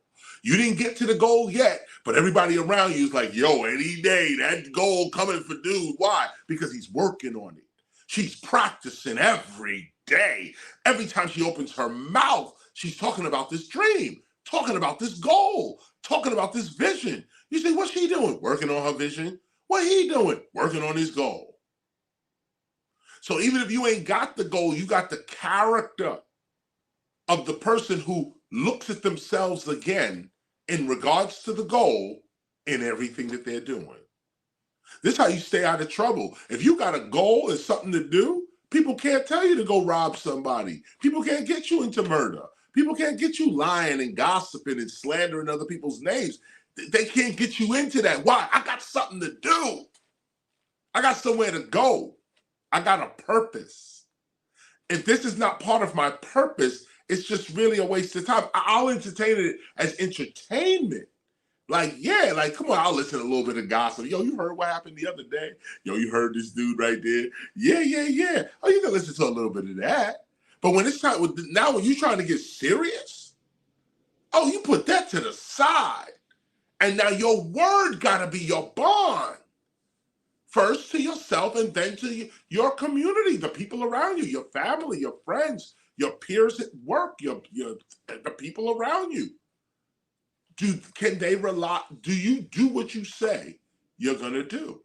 You didn't get to the goal yet, but everybody around you is like, yo, any day that goal coming for dude. Why? Because he's working on it. She's practicing every day. Every time she opens her mouth, she's talking about this dream, talking about this goal, talking about this vision. You say, what's she doing? Working on her vision. What he doing? Working on his goal. So even if you ain't got the goal, you got the character of the person who looks at themselves again in regards to the goal in everything that they're doing. This is how you stay out of trouble. If you got a goal and something to do, people can't tell you to go rob somebody. People can't get you into murder. People can't get you lying and gossiping and slandering other people's names. They can't get you into that. Why? I got something to do. I got somewhere to go. I got a purpose. If this is not part of my purpose, it's just really a waste of time. I'll entertain it as entertainment. Come on, I'll listen to a little bit of gossip. Yo, you heard what happened the other day? Yo, you heard this dude right there? Yeah. Oh, you can listen to a little bit of that. But when it's time, now when you're trying to get serious, oh, you put that to the side. And now your word gotta be your bond. First to yourself and then to your community, the people around you, your family, your friends, your peers at work, the people around you. Can they rely? Do you do what you say you're gonna do?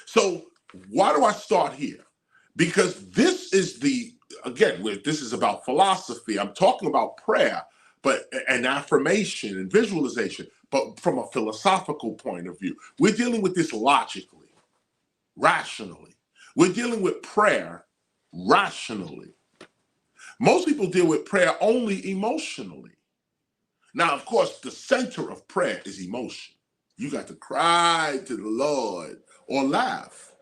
So why do I start here? Because this is this is about philosophy. I'm talking about prayer, and affirmation and visualization, but from a philosophical point of view. We're dealing with this logically, rationally. We're dealing with prayer rationally. Most people deal with prayer only emotionally. Now, of course, the center of prayer is emotion. You got to cry to the Lord or laugh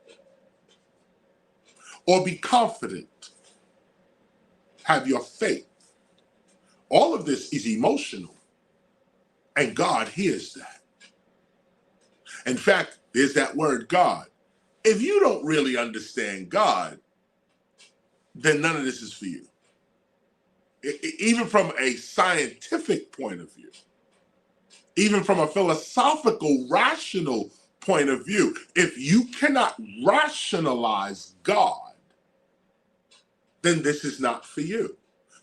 or be confident, have your faith. All of this is emotional, and God hears that. In fact, there's that word God. If you don't really understand God, then none of this is for you. Even from a scientific point of view, even from a philosophical, rational point of view, if you cannot rationalize God, then this is not for you.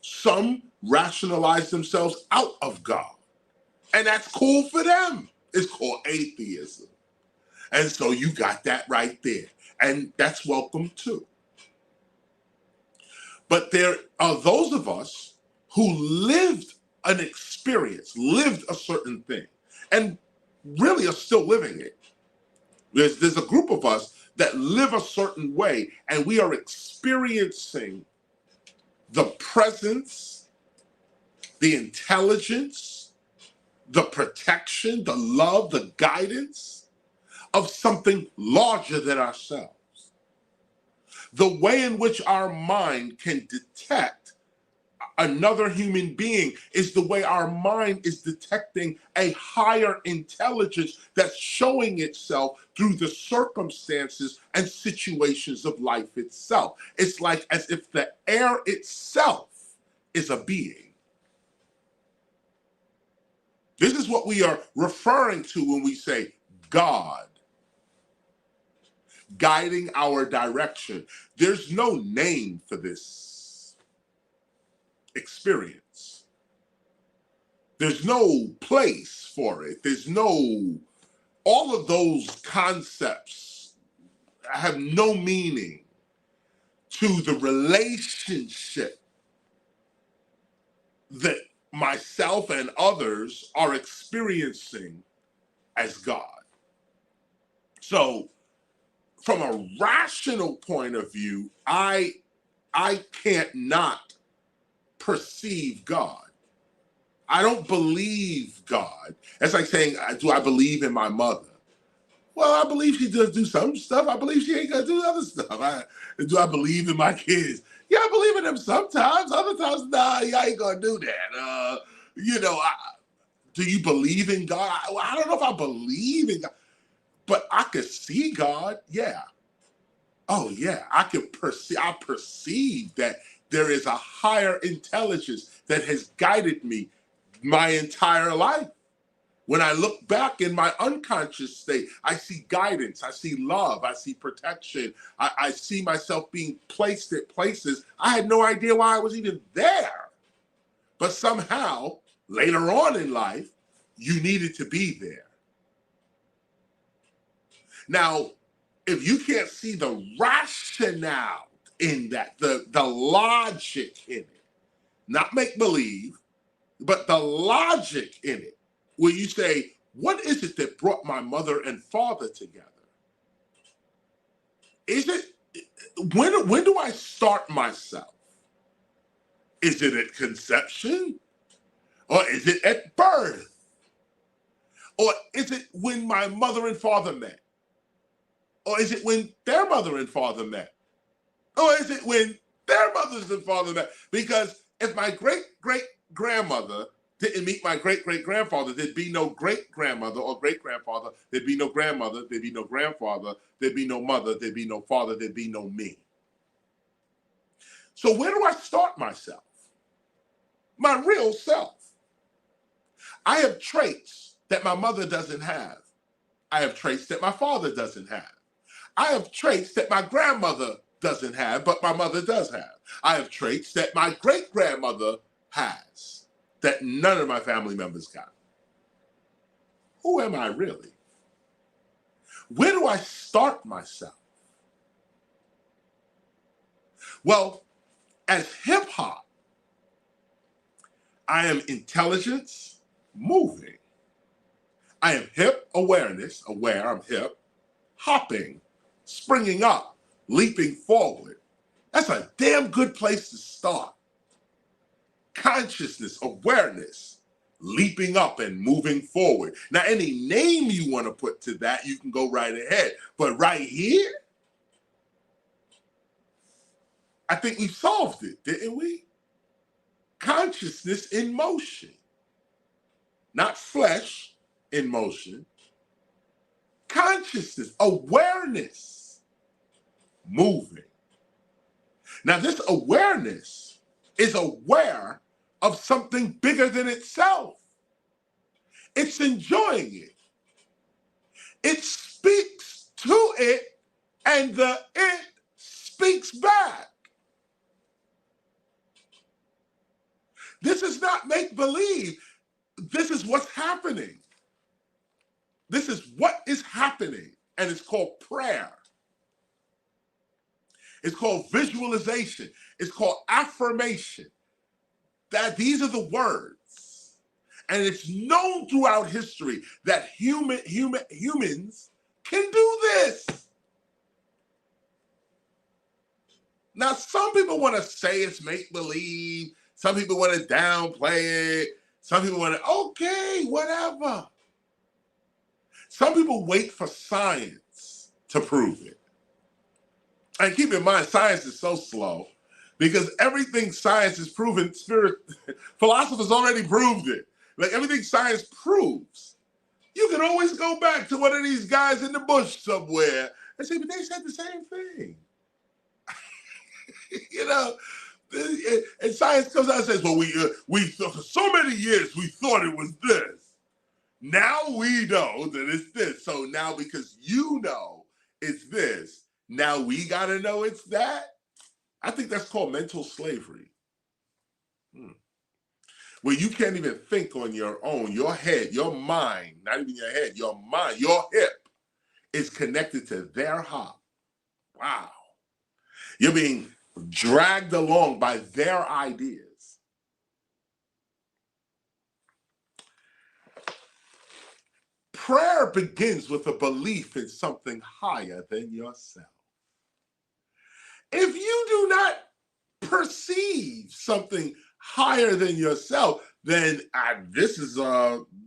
Some rationalize themselves out of God, and that's cool for them. It's called atheism. And so you got that right there, and that's welcome too. But there are those of us who lived an experience, lived a certain thing, and really are still living it. There's a group of us that live a certain way, and we are experiencing the presence, the intelligence, the protection, the love, the guidance of something larger than ourselves. The way in which our mind can detect another human being is the way our mind is detecting a higher intelligence that's showing itself through the circumstances and situations of life itself. It's like as if the air itself is a being. This is what we are referring to when we say God guiding our direction. There's no name for this experience. There's no place for it. All of those concepts have no meaning to the relationship that myself and others are experiencing as God. So from a rational point of view, I can't not perceive God. I don't believe God. That's like saying, do I believe in my mother? Well, I believe she does do some stuff. I believe she ain't gonna do other stuff. Do I believe in my kids? Yeah, I believe in them sometimes. Other times, nah, I ain't gonna do that. Do you believe in God? I don't know if I believe in God, but I could see God. Yeah. Oh yeah, I perceive that there is a higher intelligence that has guided me my entire life. When I look back in my unconscious state, I see guidance, I see love, I see protection. I see myself being placed at places I had no idea why I was even there. But somehow, later on in life, you needed to be there. Now, if you can't see the rationale in that, the logic in it, not make believe, but the logic in it, where you say, what is it that brought my mother and father together? Is it, when do I start myself? Is it at conception? Or is it at birth? Or is it when my mother and father met? Or is it when their mother and father met? Or is it when their mothers and father met? Because if my great-great-grandmother didn't meet my great-great-grandfather, there'd be no great-grandmother or great-grandfather, there'd be no grandmother, there'd be no grandfather, there'd be no mother, there'd be no father, there'd be no me. So where do I start myself? My real self. I have traits that my mother doesn't have. I have traits that my father doesn't have. I have traits that my grandmother doesn't have, but my mother does have. I have traits that my great-grandmother has, that none of my family members got. Who am I really? Where do I start myself? Well, as hip hop, I am intelligence moving. I am hip awareness, aware, I'm hip, hopping, springing up, leaping forward. That's a damn good place to start. Consciousness, awareness, leaping up and moving forward. Now, any name you want to put to that, you can go right ahead. But right here, I think we solved it, didn't we? Consciousness in motion. Not flesh in motion. Consciousness, awareness, moving. Now, this awareness is aware of something bigger than itself. It's enjoying it. It speaks to it, and the it speaks back. This is not make-believe. This is what's happening. This is what is happening, and it's called prayer. It's called visualization. It's called affirmation. That these are the words. And it's known throughout history that humans can do this. Now, some people want to say it's make-believe. Some people want to downplay it. Some people want to, okay, whatever. Some people wait for science to prove it. And keep in mind, science is so slow because everything science is proven, philosophers already proved it. Like everything science proves, you can always go back to one of these guys in the bush somewhere and say, but they said the same thing. You know, and science comes out and says, well, we for so many years, we thought it was this. Now we know that it's this. So now because you know it's this, now we got to know it's that. I think that's called mental slavery. Where you can't even think on your own. Your head, your mind, not even your head, your mind, your hip is connected to their hop. Wow. You're being dragged along by their ideas. Prayer begins with a belief in something higher than yourself. If you do not perceive something higher than yourself, then this is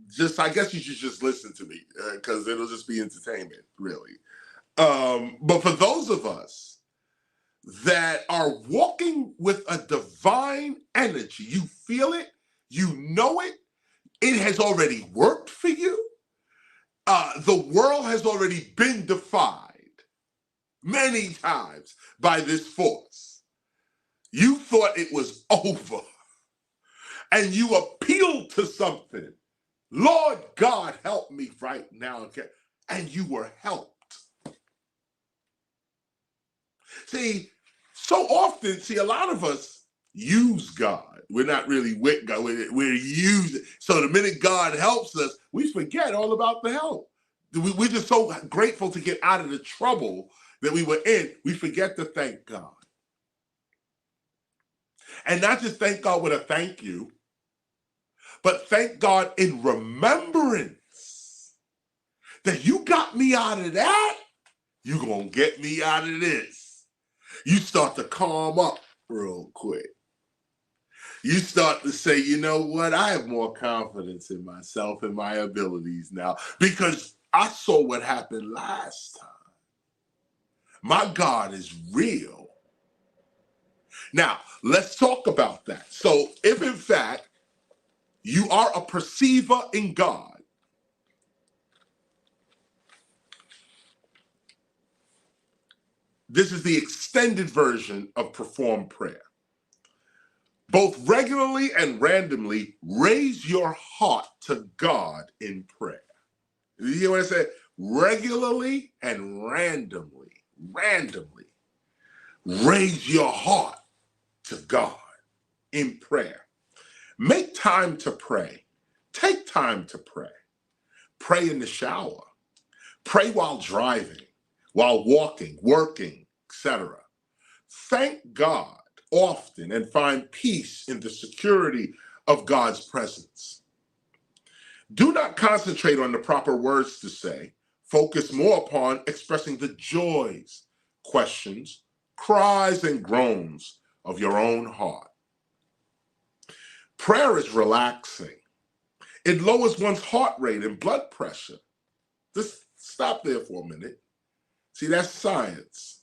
just, I guess you should just listen to me because it'll just be entertainment, really. But for those of us that are walking with a divine energy, you feel it, you know it, it has already worked for you. The world has already been defied many times by this force. You thought it was over, and you appealed to something. Lord God, help me right now. Okay? And you were helped. See, so often, a lot of us use God. We're not really with God. We're using. So the minute God helps us, we forget all about the help. We're just so grateful to get out of the trouble that we were in. We forget to thank God. And not just thank God with a thank you, but thank God in remembrance that you got me out of that, you're going to get me out of this. You start to calm up real quick. You start to say, you know what? I have more confidence in myself and my abilities now because I saw what happened last time. My God is real. Now, let's talk about that. So if in fact you are a perceiver in God, this is the extended version of perform prayer. Both regularly and randomly, raise your heart to God in prayer. You hear what I said? Regularly and randomly, raise your heart to God in prayer. Make time to pray. Take time to pray. Pray in the shower. Pray while driving, while walking, working, etc. Thank God often and find peace in the security of God's presence. Do not concentrate on the proper words to say. Focus more upon expressing the joys, questions, cries, and groans of your own heart. Prayer is relaxing. It lowers one's heart rate and blood pressure. Just stop there for a minute. See, that's science.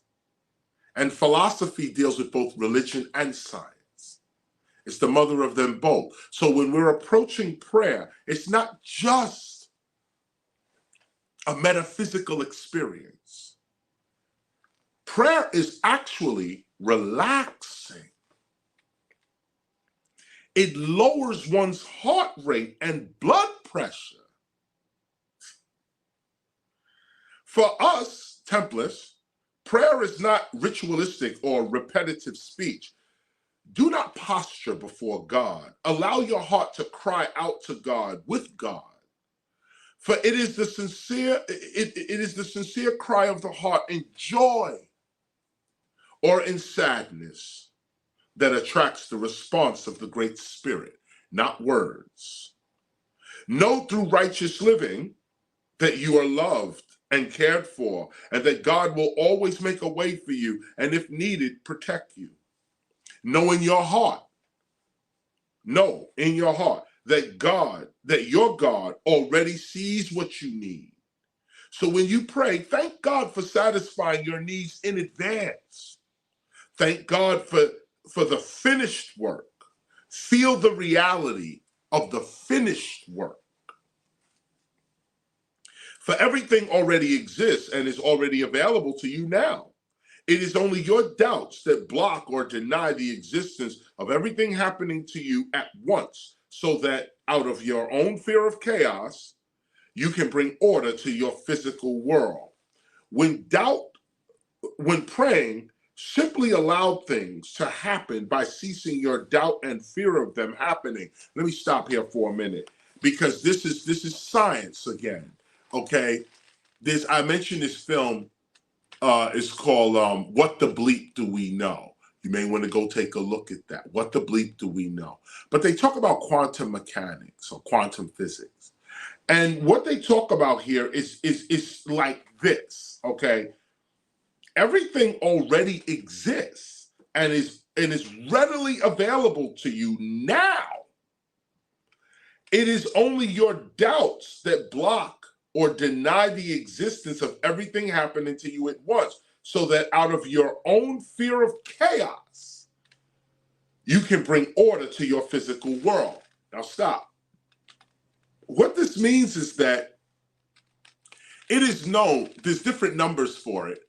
And philosophy deals with both religion and science. It's the mother of them both. So when we're approaching prayer, it's not just a metaphysical experience. Prayer is actually relaxing. It lowers one's heart rate and blood pressure. For us, Templars, prayer is not ritualistic or repetitive speech. Do not posture before God. Allow your heart to cry out to God with God. For it is the sincere cry of the heart in joy or in sadness that attracts the response of the Great Spirit, not words. Know through righteous living that you are loved and cared for, and that God will always make a way for you, and if needed, protect you. Know in your heart that your God already sees what you need. So when you pray, thank God for satisfying your needs in advance. Thank God for the finished work. Feel the reality of the finished work. For everything already exists and is already available to you now. It is only your doubts that block or deny the existence of everything happening to you at once, so that out of your own fear of chaos, you can bring order to your physical world. When praying, simply allow things to happen by ceasing your doubt and fear of them happening. Let me stop here for a minute, because this is science again. Okay, I mentioned this film. It's called What the Bleep Do We Know? You may want to go take a look at that. What the bleep do we know? But they talk about quantum mechanics or quantum physics. And what they talk about here is like this, okay? Everything already exists and is readily available to you now. It is only your doubts that block or deny the existence of everything happening to you at once, so that out of your own fear of chaos, you can bring order to your physical world. Now stop. What this means is that it is known, there's different numbers for it,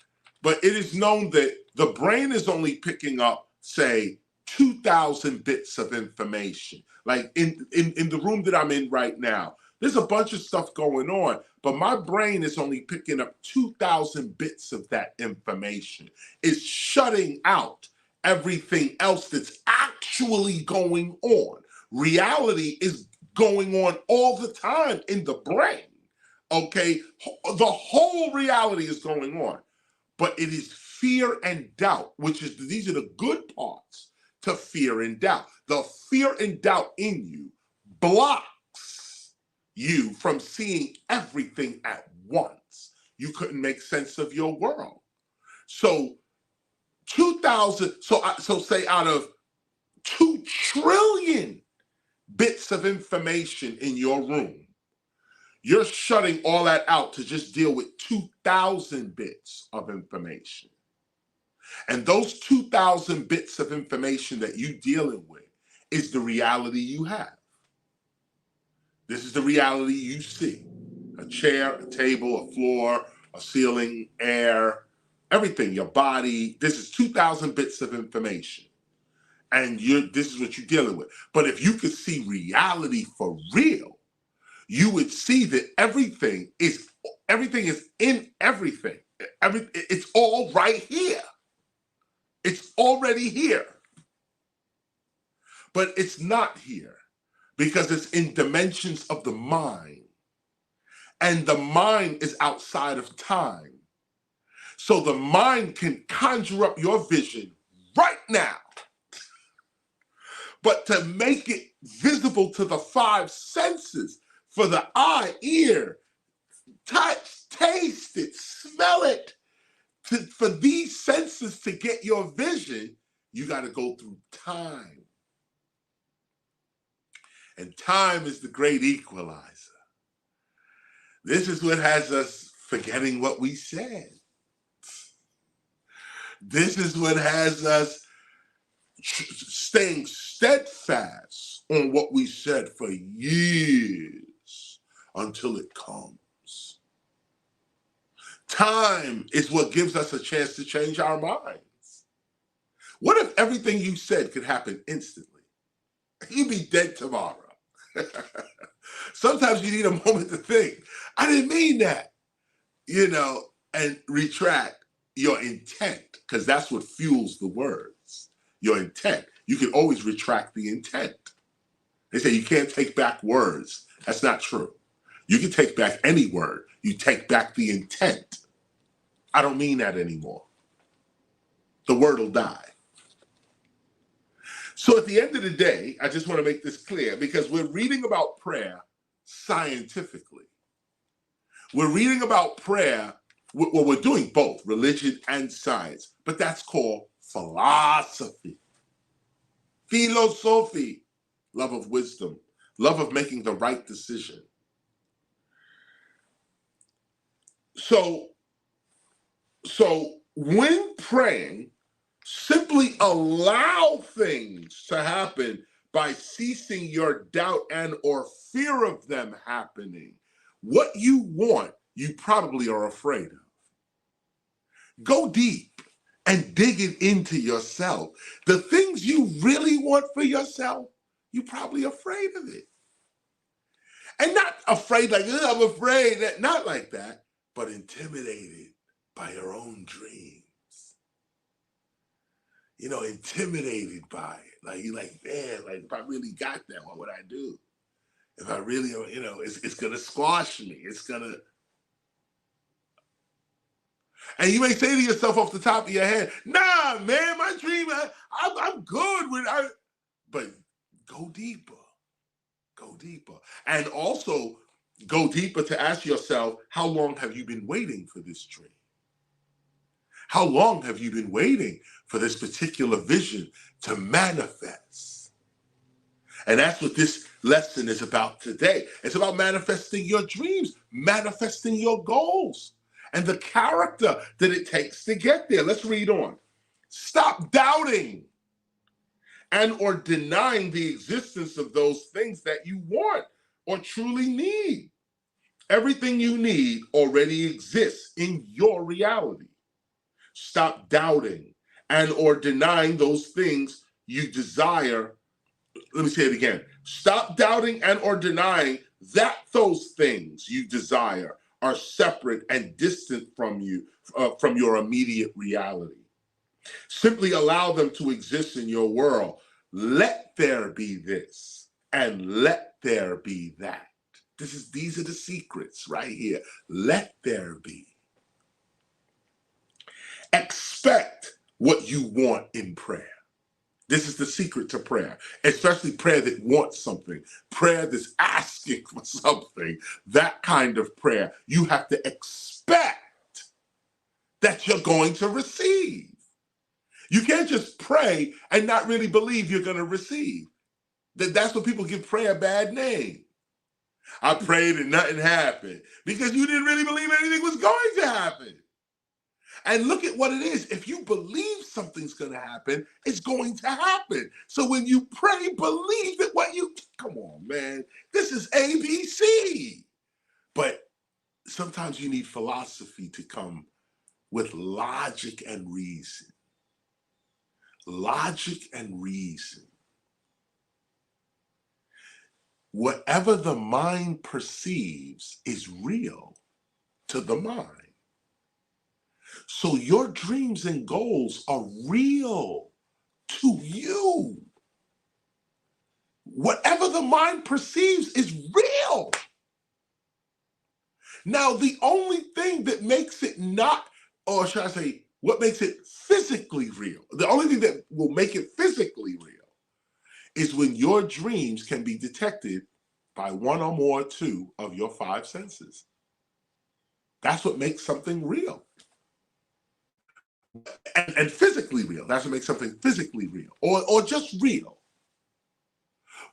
but it is known that the brain is only picking up, say, 2,000 bits of information. Like in the room that I'm in right now, there's a bunch of stuff going on, but my brain is only picking up 2,000 bits of that information. It's shutting out everything else that's actually going on. Reality is going on all the time in the brain, okay? The whole reality is going on, but it is fear and doubt, these are the good parts to fear and doubt. The fear and doubt in you blocks you from seeing everything at once. You couldn't make sense of your world. So 2,000, so say out of 2 trillion bits of information in your room, you're shutting all that out to just deal with 2,000 bits of information. And those 2,000 bits of information that you're dealing with is the reality you have. This is the reality you see. A chair, a table, a floor, a ceiling, air, everything, your body. This is 2,000 bits of information. And this is what you're dealing with. But if you could see reality for real, you would see that everything is in everything. It's all right here. It's already here. But it's not here because it's in dimensions of the mind. And the mind is outside of time. So the mind can conjure up your vision right now. But to make it visible to the 5 senses, for the eye, ear, touch, taste it, smell it, for these senses to get your vision, you got to go through time. And time is the great equalizer. This is what has us forgetting what we said. This is what has us staying steadfast on what we said for years until it comes. Time is what gives us a chance to change our minds. What if everything you said could happen instantly? You'd be dead tomorrow. Sometimes you need a moment to think, I didn't mean that, and retract your intent, because that's what fuels the words, your intent. You can always retract the intent. They say you can't take back words. That's not true. You can take back any word. You take back the intent. I don't mean that anymore. The word will die. So at the end of the day, I just want to make this clear, because we're reading about prayer scientifically. We're reading about prayer, well, we're doing both religion and science, but that's called philosophy. Philosophy, love of wisdom, love of making the right decision. So when praying, simply allow things to happen by ceasing your doubt and or fear of them happening. What you want, you probably are afraid of. Go deep and dig it into yourself. The things you really want for yourself, you're probably afraid of it. And not afraid like, I'm afraid, not like that, but intimidated by your own dreams. Intimidated by it. Like, you're like, man, like, if I really got that, what would I do? If I really, it's going to squash me. It's going to. And you may say to yourself off the top of your head, nah, man, my dream, I'm good with it. But go deeper. Go deeper. And also go deeper to ask yourself, how long have you been waiting for this dream? How long have you been waiting for this particular vision to manifest? And that's what this lesson is about today. It's about manifesting your dreams, manifesting your goals, and the character that it takes to get there. Let's read on. Stop doubting and or denying the existence of those things that you want or truly need. Everything you need already exists in your reality. Stop doubting and or denying those things you desire. Let me say it again. Stop doubting and or denying that those things you desire are separate and distant from you, from your immediate reality. Simply allow them to exist in your world. Let there be this and let there be that. These are the secrets right here. Let there be. Expect what you want in prayer. This is the secret to prayer, especially prayer that wants something, prayer that's asking for something, that kind of prayer. You have to expect that you're going to receive. You can't just pray and not really believe you're going to receive. That's what people give prayer a bad name. I prayed and nothing happened because you didn't really believe anything was going to happen. And look at what it is. If you believe something's going to happen, it's going to happen. So when you pray, believe that come on, man, this is ABC. But sometimes you need philosophy to come with logic and reason. Logic and reason. Whatever the mind perceives is real to the mind. So your dreams and goals are real to you. Whatever the mind perceives is real. Now, the only thing that makes it not, or should I say, what makes it physically real, the only thing that will make it physically real is when your dreams can be detected by one or more, two of your five senses. That's what makes something real. And physically real. That's what makes something physically real or just real.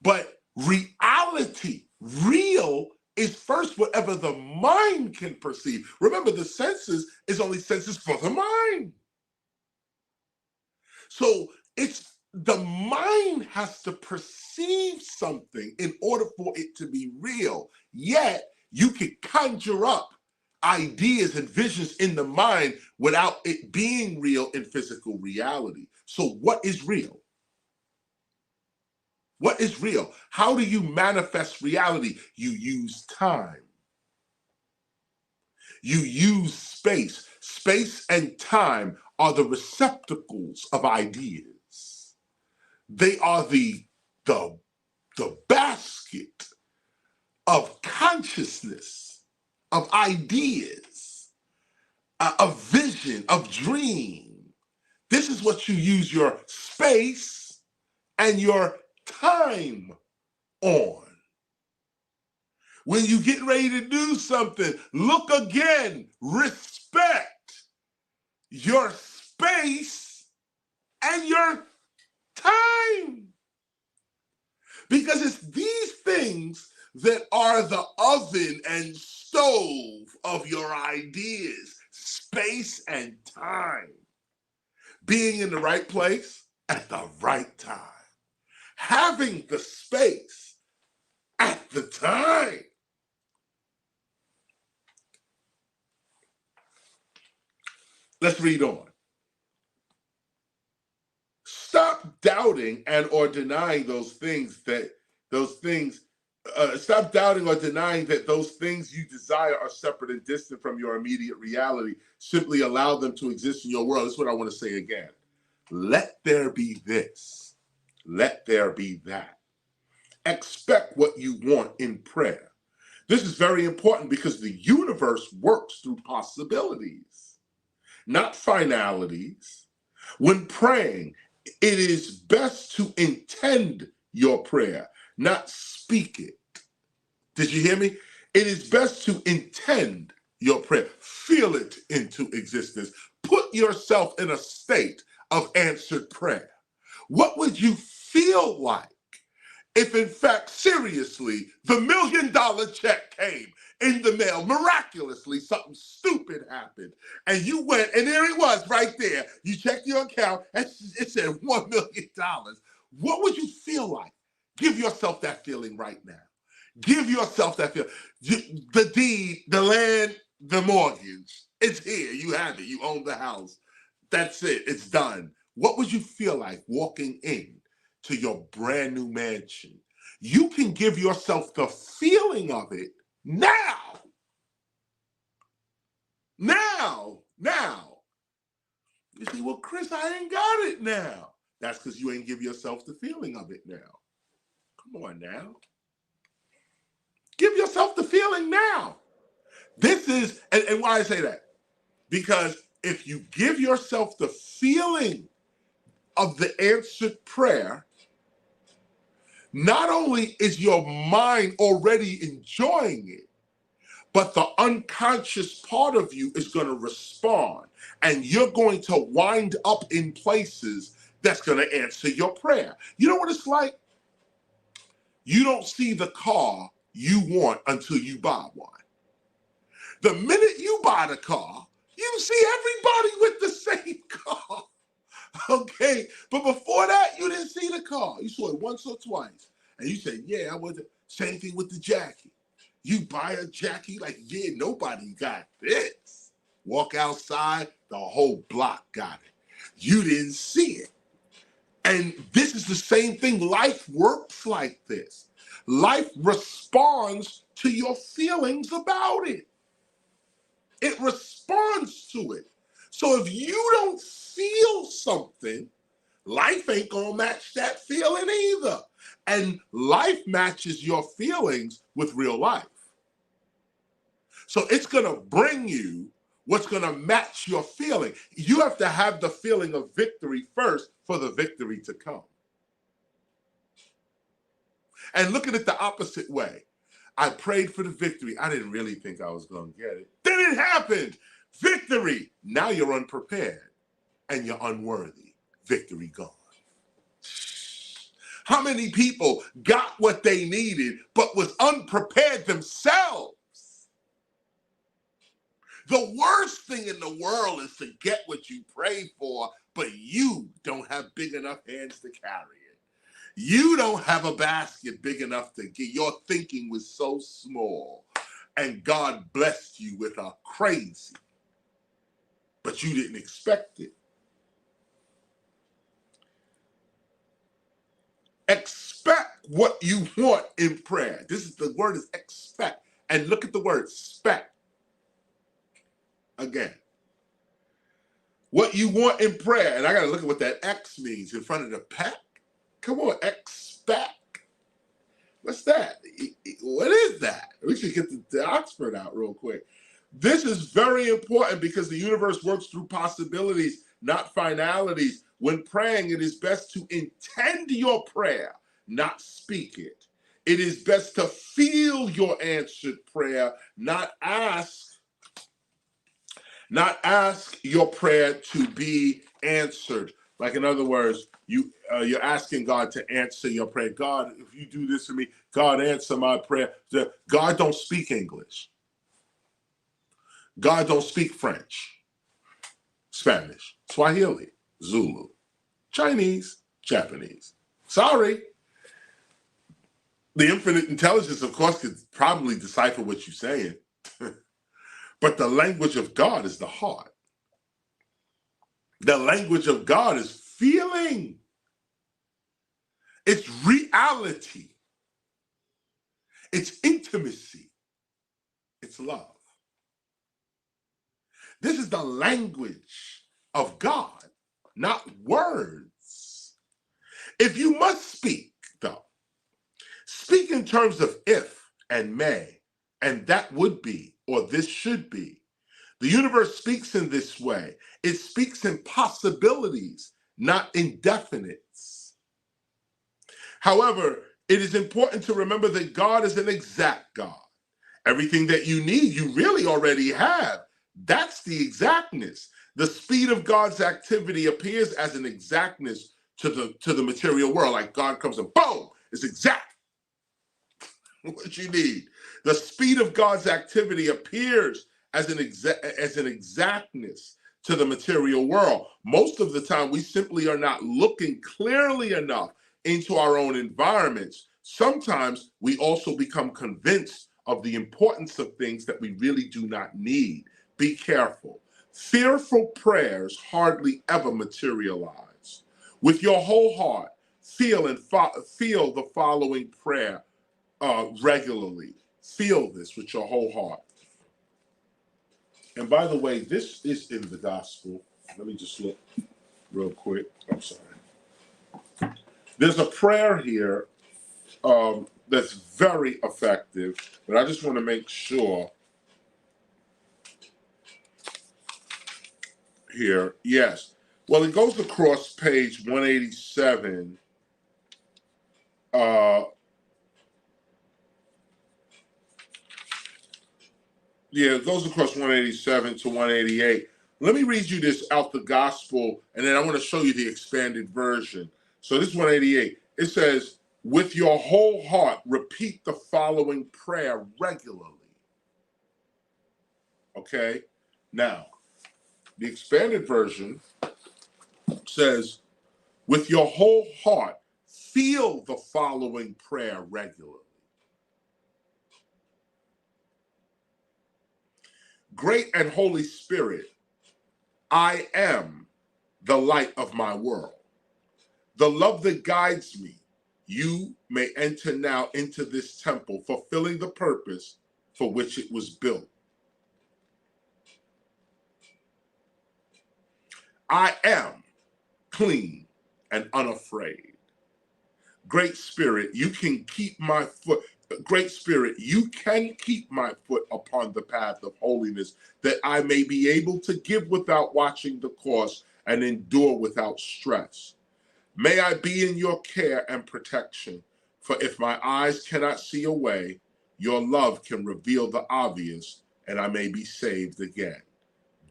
But reality, real, is first whatever the mind can perceive. Remember, the senses is only senses for the mind. So it's the mind has to perceive something in order for it to be real. Yet you can conjure up ideas and visions in the mind without it being real in physical reality. So what is real? What is real? How do you manifest reality? You use time. You use space. Space and time are the receptacles of ideas. They are the basket of consciousness, of ideas, of vision, of dream. This is what you use your space and your time on. When you get ready to do something, look again, respect your space and your time. Because it's these things that are the oven and stove of your ideas, space and time. Being in the right place at the right time. Having the space at the time. Let's read on. Stop doubting and or denying stop doubting or denying that those things you desire are separate and distant from your immediate reality. Simply allow them to exist in your world. That's what I want to say again. Let there be this. Let there be that. Expect what you want in prayer. This is very important because the universe works through possibilities, not finalities. When praying, it is best to intend your prayer, not speak it. Did you hear me? It is best to intend your prayer. Feel it into existence. Put yourself in a state of answered prayer. What would you feel like if in fact, seriously, the $1 million check came in the mail, miraculously, something stupid happened, and you went, and there it was right there. You checked your account, and it said $1 million. What would you feel like? Give yourself that feeling right now. Give yourself that feeling. The deed, the land, the mortgage, it's here. You have it. You own the house. That's it. It's done. What would you feel like walking in to your brand new mansion? You can give yourself the feeling of it now. Now. You say, well, Chris, I ain't got it now. That's because you ain't give yourself the feeling of it now. Come on now. Give yourself the feeling now. This is, and why I say that? Because if you give yourself the feeling of the answered prayer, not only is your mind already enjoying it, but the unconscious part of you is going to respond, and you're going to wind up in places that's going to answer your prayer. You know what it's like? You don't see the car you want until you buy one. The minute you buy the car, you see everybody with the same car. Okay, but before that, you didn't see the car. You saw it once or twice, and you said, yeah, I was. Same thing with the jacket. You buy a jacket, like, yeah, nobody got this. Walk outside, the whole block got it. You didn't see it. And this is the same thing. Life works like this. Life responds to your feelings about it. It responds to it. So if you don't feel something, life ain't gonna match that feeling either. And life matches your feelings with real life. So it's gonna bring you what's gonna match your feeling. You have to have the feeling of victory first for the victory to come. And look at it the opposite way. I prayed for the victory. I didn't really think I was gonna get it. Then it happened. Victory. Now you're unprepared and you're unworthy. Victory gone. How many people got what they needed but was unprepared themselves? The worst thing in the world is to get what you prayed for, but you don't have big enough hands to carry it. You don't have a basket big enough to get. Your thinking was so small, and God blessed you with a crazy, but you didn't expect it. Expect what you want in prayer. This is the word is expect. And look at the word expect. Again. What you want in prayer, and I got to look at what that X means in front of the pack. Come on, expect. What's that? What is that? We should get the Oxford out real quick. This is very important because the universe works through possibilities, not finalities. When praying, it is best to intend your prayer, not speak it. It is best to feel your answered prayer, not ask your prayer to be answered. Like, in other words, you're asking God to answer your prayer. God, if you do this for me, God, answer my prayer. God don't speak English. God don't speak French, Spanish, Swahili, Zulu, Chinese, Japanese. Sorry. The infinite intelligence, of course, could probably decipher what you're saying. But the language of God is the heart. The language of God is feeling. It's reality. It's intimacy. It's love. This is the language of God, not words. If you must speak, though, speak in terms of if and may, and that would be, or this should be. The universe speaks in this way. It speaks in possibilities, not indefinites. However, it is important to remember that God is an exact God. Everything that you need, you really already have. That's the exactness. The speed of God's activity appears as an exactness to the material world. Like God comes and boom, is exact what you need. The speed of God's activity appears as an exactness to the material world. Most of the time, we simply are not looking clearly enough into our own environments. Sometimes we also become convinced of the importance of things that we really do not need. Be careful. Fearful prayers hardly ever materialize. With your whole heart, feel the following prayer regularly. Feel this with your whole heart. And by the way, this is in the gospel. Let me just look real quick. I'm sorry. There's a prayer here that's very effective, but I just want to make sure here. Yes. Well, it goes across page 187. Yeah, it goes across 187 to 188. Let me read you this out the gospel, and then I want to show you the expanded version. So this is 188. It says, with your whole heart, repeat the following prayer regularly. Okay? Now, the expanded version says, with your whole heart, feel the following prayer regularly. Great and Holy Spirit, I am the light of my world. The love that guides me, you may enter now into this temple, fulfilling the purpose for which it was built. I am clean and unafraid. Great Spirit, you can keep my foot. Great Spirit, you can keep my foot upon the path of holiness, that I may be able to give without watching the cost and endure without stress. May I be in your care and protection, for if my eyes cannot see a way, your love can reveal the obvious, and I may be saved again.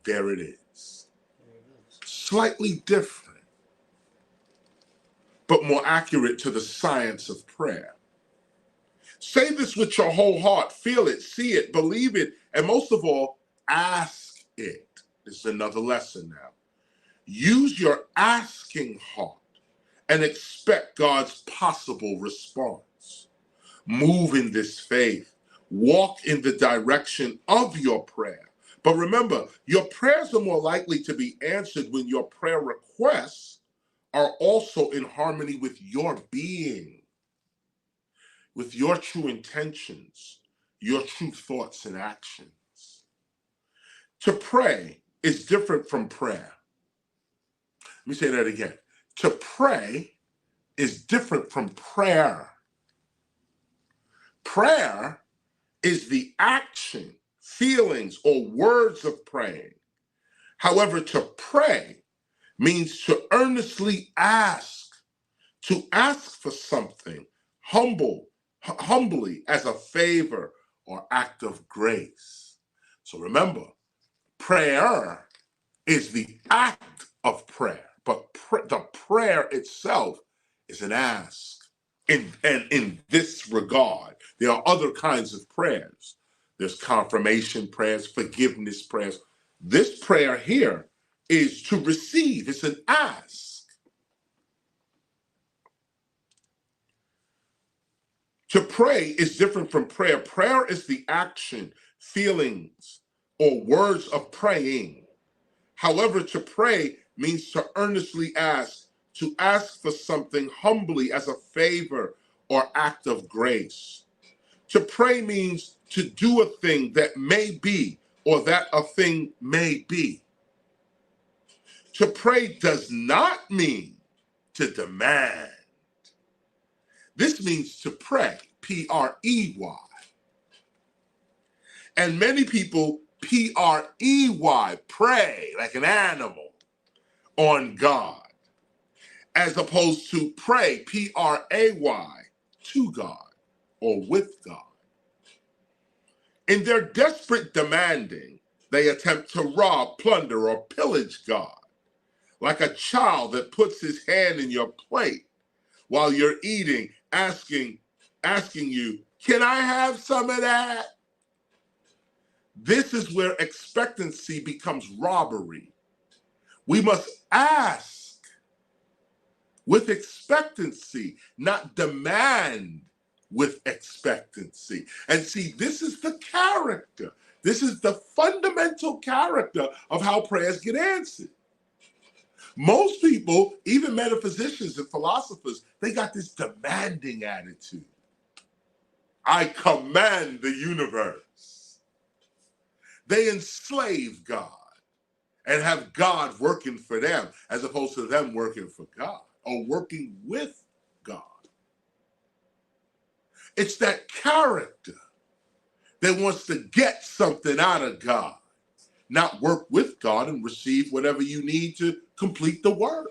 There it is. Slightly different, but more accurate to the science of prayer. Say this with your whole heart. Feel it, see it, believe it, and most of all, ask it. This is another lesson now. Use your asking heart and expect God's possible response. Move in this faith. Walk in the direction of your prayer. But remember, your prayers are more likely to be answered when your prayer requests are also in harmony with your being, with your true intentions, your true thoughts and actions. To pray is different from prayer. Let me say that again. To pray is different from prayer. Prayer is the action, feelings, or words of praying. However, to pray means to earnestly ask, to ask for something humbly as a favor or act of grace. So remember, prayer is the act of prayer, but the prayer itself is an ask. And in this regard, there are other kinds of prayers. There's confirmation prayers, forgiveness prayers. This prayer here is to receive. It's an ask. To pray is different from prayer. Prayer is the action, feelings, or words of praying. However, to pray means to earnestly ask, to ask for something humbly as a favor or act of grace. To pray means to do a thing that may be or that a thing may be. To pray does not mean to demand. This means to pray, P-R-E-Y. And many people P-R-E-Y, pray like an animal on God, as opposed to pray, P-R-A-Y, to God or with God. In their desperate demanding, they attempt to rob, plunder, or pillage God, like a child that puts his hand in your plate while you're eating, asking you, can I have some of that? This is where expectancy becomes robbery. We must ask with expectancy, not demand with expectancy. And see, this is the character. This is the fundamental character of how prayers get answered. Most people, even metaphysicians and philosophers, they got this demanding attitude. I command the universe. They enslave God and have God working for them as opposed to them working for God or working with God. It's that character that wants to get something out of God, not work with God and receive whatever you need to complete the work.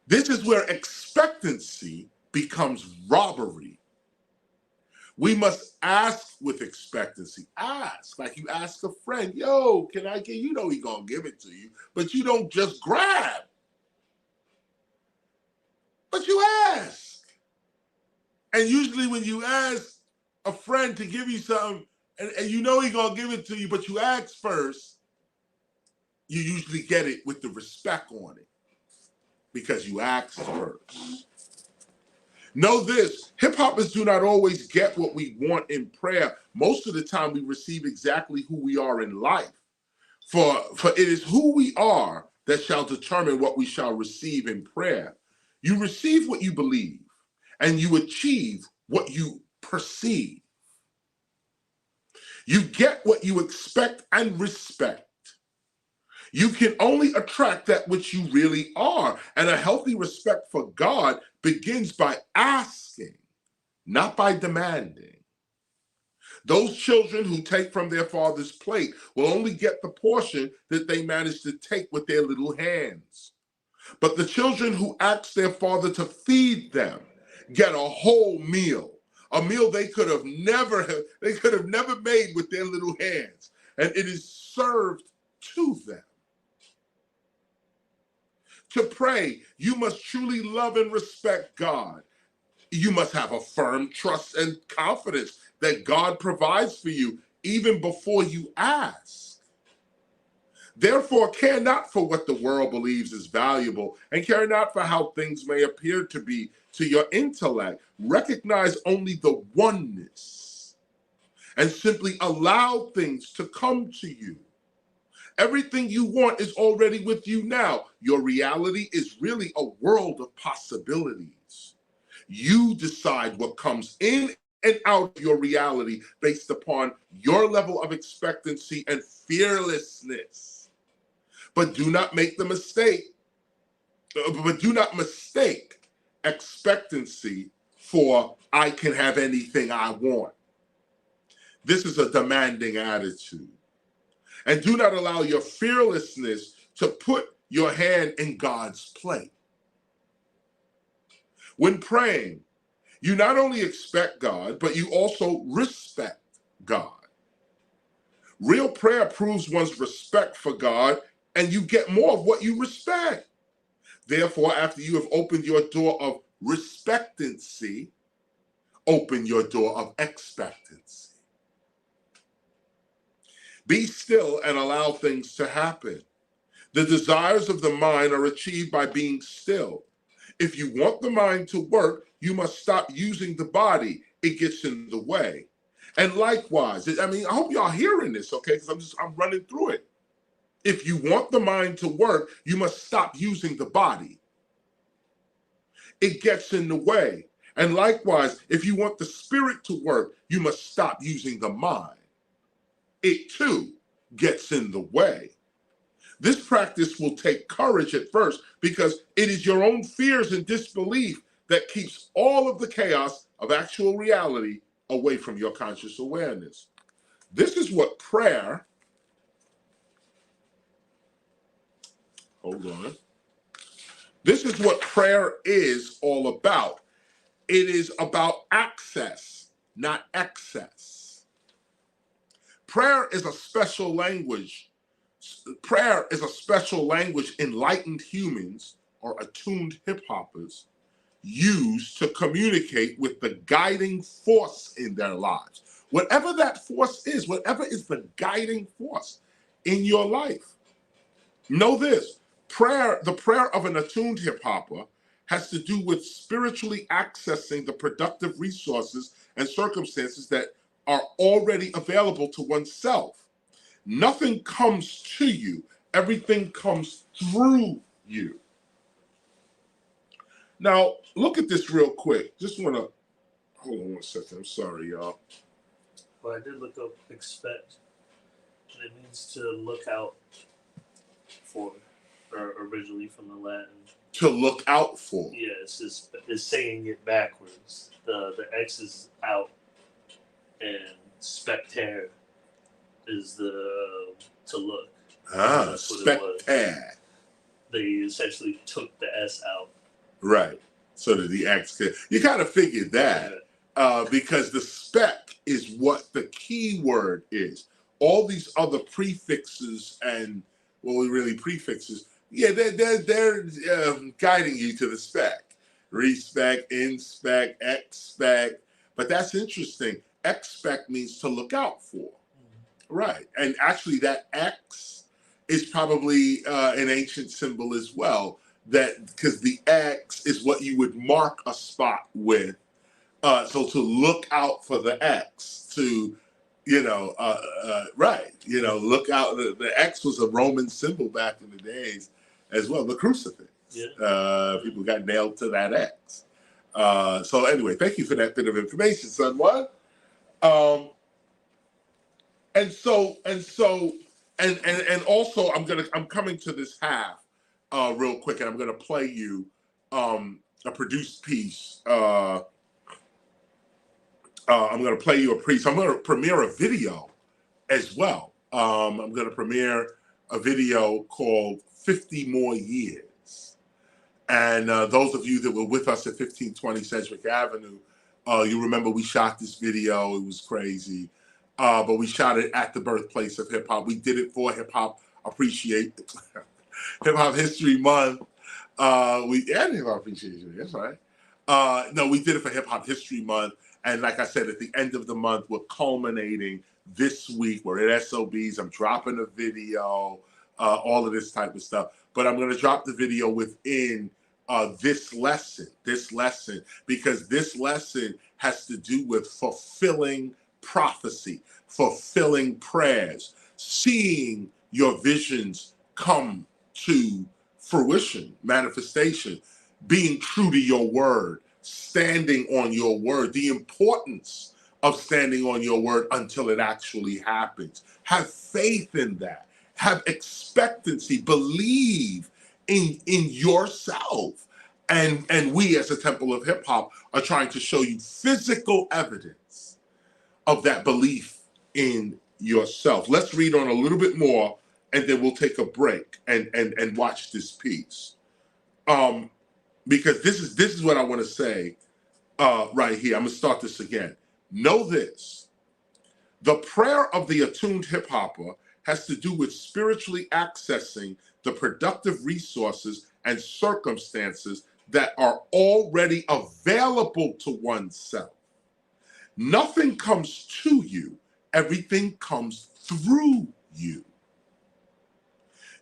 This is where expectancy becomes robbery. We must ask with expectancy. Ask, like you ask a friend, yo, can I get, you know he gonna give it to you, but you don't just grab. But you ask. And usually when you ask a friend to give you something, and you know he gonna give it to you, but you ask first, you usually get it with the respect on it because you asked first. Know this, hip-hoppers do not always get what we want in prayer. Most of the time we receive exactly who we are in life. For it is who we are that shall determine what we shall receive in prayer. You receive what you believe, and you achieve what you perceive. You get what you expect and respect. You can only attract that which you really are. And a healthy respect for God begins by asking, not by demanding. Those children who take from their father's plate will only get the portion that they manage to take with their little hands. But the children who ask their father to feed them get a whole meal, a meal they could have never made with their little hands, and it is served to them. To pray, you must truly love and respect God. You must have a firm trust and confidence that God provides for you even before you ask. Therefore, care not for what the world believes is valuable, and care not for how things may appear to be to your intellect. Recognize only the oneness and simply allow things to come to you. Everything you want is already with you now. Your reality is really a world of possibilities. You decide what comes in and out of your reality based upon your level of expectancy and fearlessness. But do not make the mistake, expectancy for I can have anything I want. This is a demanding attitude. And do not allow your fearlessness to put your hand in God's plate. When praying, you not only expect God, but you also respect God. Real prayer proves one's respect for God, and you get more of what you respect. Therefore, after you have opened your door of respectancy, open your door of expectancy. Be still and allow things to happen. The desires of the mind are achieved by being still. If you want the mind to work, you must stop using the body. It gets in the way. And likewise, I hope y'all hearing this, okay? Because I'm running through it. If you want the mind to work, you must stop using the body. It gets in the way. And likewise, if you want the spirit to work, you must stop using the mind. It too gets in the way. This practice will take courage at first because it is your own fears and disbelief that keeps all of the chaos of actual reality away from your conscious awareness. This is what prayer, this is what prayer is all about. It is about access, not excess. Prayer is a special language Prayer is a special language enlightened humans or attuned hip-hoppers use to communicate with the guiding force in their lives. Whatever that force is, whatever is the guiding force in your life. Know this, the prayer of an attuned hip-hopper has to do with spiritually accessing the productive resources and circumstances that are already available to oneself. Nothing comes to you, everything comes through you. Now, look at this real quick. Just want to, hold on one second. I'm sorry, y'all. Well, I did look up expect. And it means to look out for, or originally from the Latin. To look out for. Yeah, it's saying it backwards. The X is out, and spectare is the to look. Spectare. They essentially took the S out. Right. So that the X could. You kind of figured that. Because the spec is what the key word is. All these other prefixes and, well, really prefixes, yeah, they're guiding you to the spec. Respec, inspec, expect. But that's interesting. Expect means to look out for. Right. And actually that X is probably an ancient symbol as well. That because the X is what you would mark a spot with. So to look out for the X, to, right, look out. The X was a Roman symbol back in the days as well, the crucifix. Yeah. People got nailed to that X. So anyway, thank you for that bit of information, son. What? And also I'm coming to this half real quick, and I'm gonna play you a produced piece. I'm going to play you a piece. I'm going to premiere a video as well. I'm going to premiere a video called 50 More Years. And those of you that were with us at 1520 Sedgwick Avenue, you remember we shot this video. It was crazy. But we shot it at the birthplace of hip hop. We did it for Hip Hop Hip Hop History Month. And Hip Hop Appreciation, that's right. No, we did it for Hip Hop History Month. And like I said, at the end of the month, we're culminating this week. We're at SOBs. I'm dropping a video, all of this type of stuff. But I'm going to drop the video within this lesson, because this lesson has to do with fulfilling prophecy, fulfilling prayers, seeing your visions come to fruition, manifestation, being true to your word, standing on your word, the importance of standing on your word until it actually happens. Have faith in that. Have expectancy. Believe in yourself. And we as a Temple of Hip Hop are trying to show you physical evidence of that belief in yourself. Let's read on a little bit more, and then we'll take a break and watch this piece. Because this is what I want to say right here. I'm going to start this again. Know this. The prayer of the attuned hip hopper has to do with spiritually accessing the productive resources and circumstances that are already available to oneself. Nothing comes to you. Everything comes through you.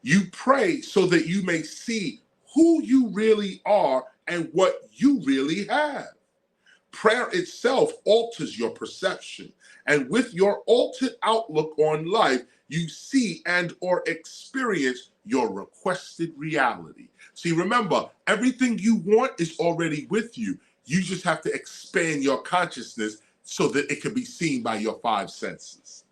You pray so that you may see who you really are and what you really have. Prayer itself alters your perception, and with your altered outlook on life, you see and or experience your requested reality. See, remember, everything you want is already with you. You just have to expand your consciousness so that it can be seen by your five senses.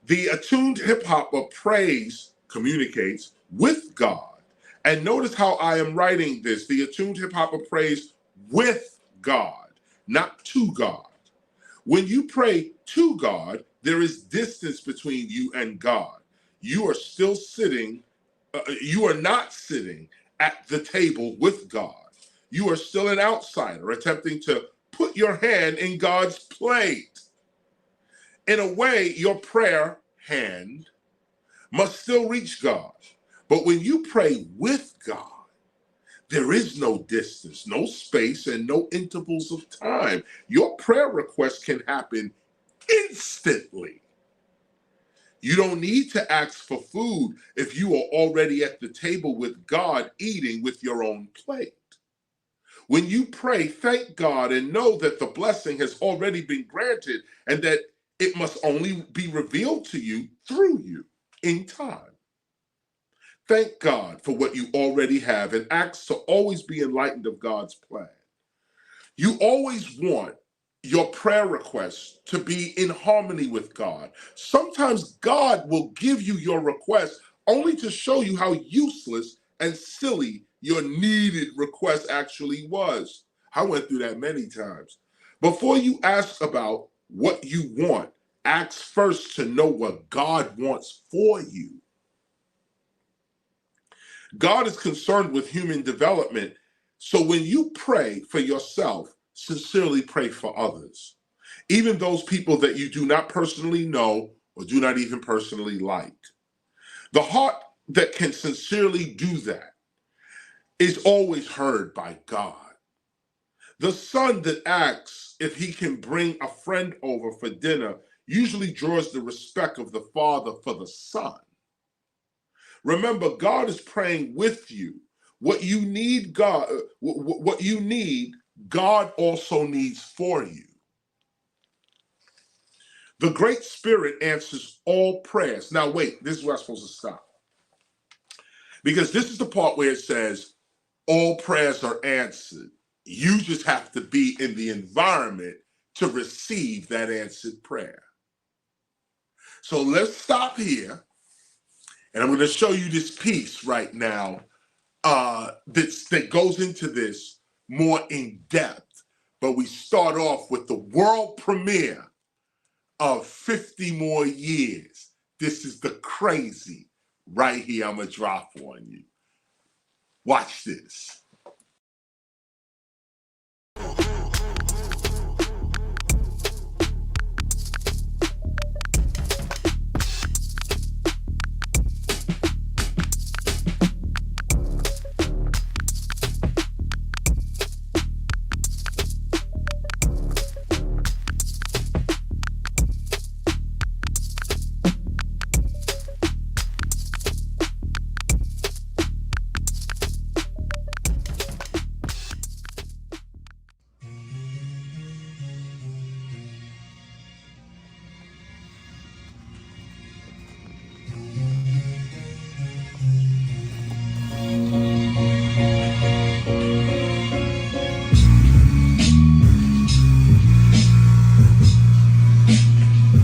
The attuned hip hopper prays, communicates with God. And notice how I am writing this. The attuned hip hopper prays with God, not to God. When you pray to God, there is distance between you and God. You are still sitting, you are not sitting at the table with God. You are still an outsider attempting to put your hand in God's plate. In a way, your prayer hand must still reach God. But when you pray with God, there is no distance, no space, and no intervals of time. Your prayer request can happen instantly. You don't need to ask for food if you are already at the table with God eating with your own plate. When you pray, thank God and know that the blessing has already been granted and that it must only be revealed to you through you in time. Thank God for what you already have and ask to always be enlightened of God's plan. You always want your prayer requests to be in harmony with God. Sometimes God will give you your request only to show you how useless and silly your needed request actually was. I went through that many times. Before you ask about what you want, ask first to know what God wants for you. God is concerned with human development. So when you pray for yourself, sincerely pray for others, even those people that you do not personally know or do not even personally like. The heart that can sincerely do that is always heard by God. The son that asks if he can bring a friend over for dinner usually draws the respect of the father for the son. Remember, God is praying with you. What you need, God also needs for you. The Great Spirit answers all prayers. Now, wait, this is where I'm supposed to stop. Because this is the part where it says, all prayers are answered. You just have to be in the environment to receive that answered prayer. So let's stop here. And I'm going to show you this piece right now that goes into this more in depth. But we start off with the world premiere of 50 More Years. This is the crazy right here I'm going to drop on you. Watch this.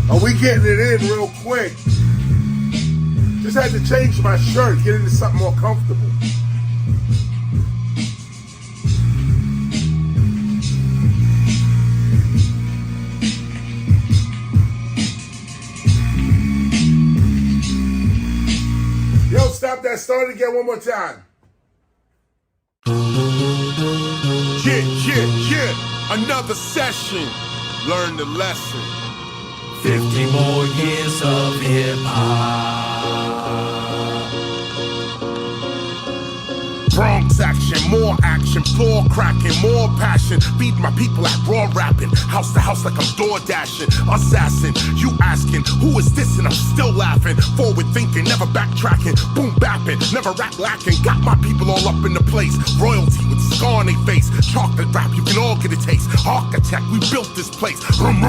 Are we getting it in real quick? Just had to change my shirt, get into something more comfortable. Yo, stop that. Start it again one more time. Yeah. Another session. Learn the lesson. 50 more years of hip-hop. Bronx action, more action, floor cracking, more passion. Feed my people at raw rapping, house to house like I'm door dashing. Assassin, you asking, who is this? And I'm still laughing. Forward thinking, never backtracking. Boom bapping, never rap lacking. Got my people all up in the place. Royalty with scar on their face. Chocolate rap, you can all get a taste. Architect, we built this place. Room.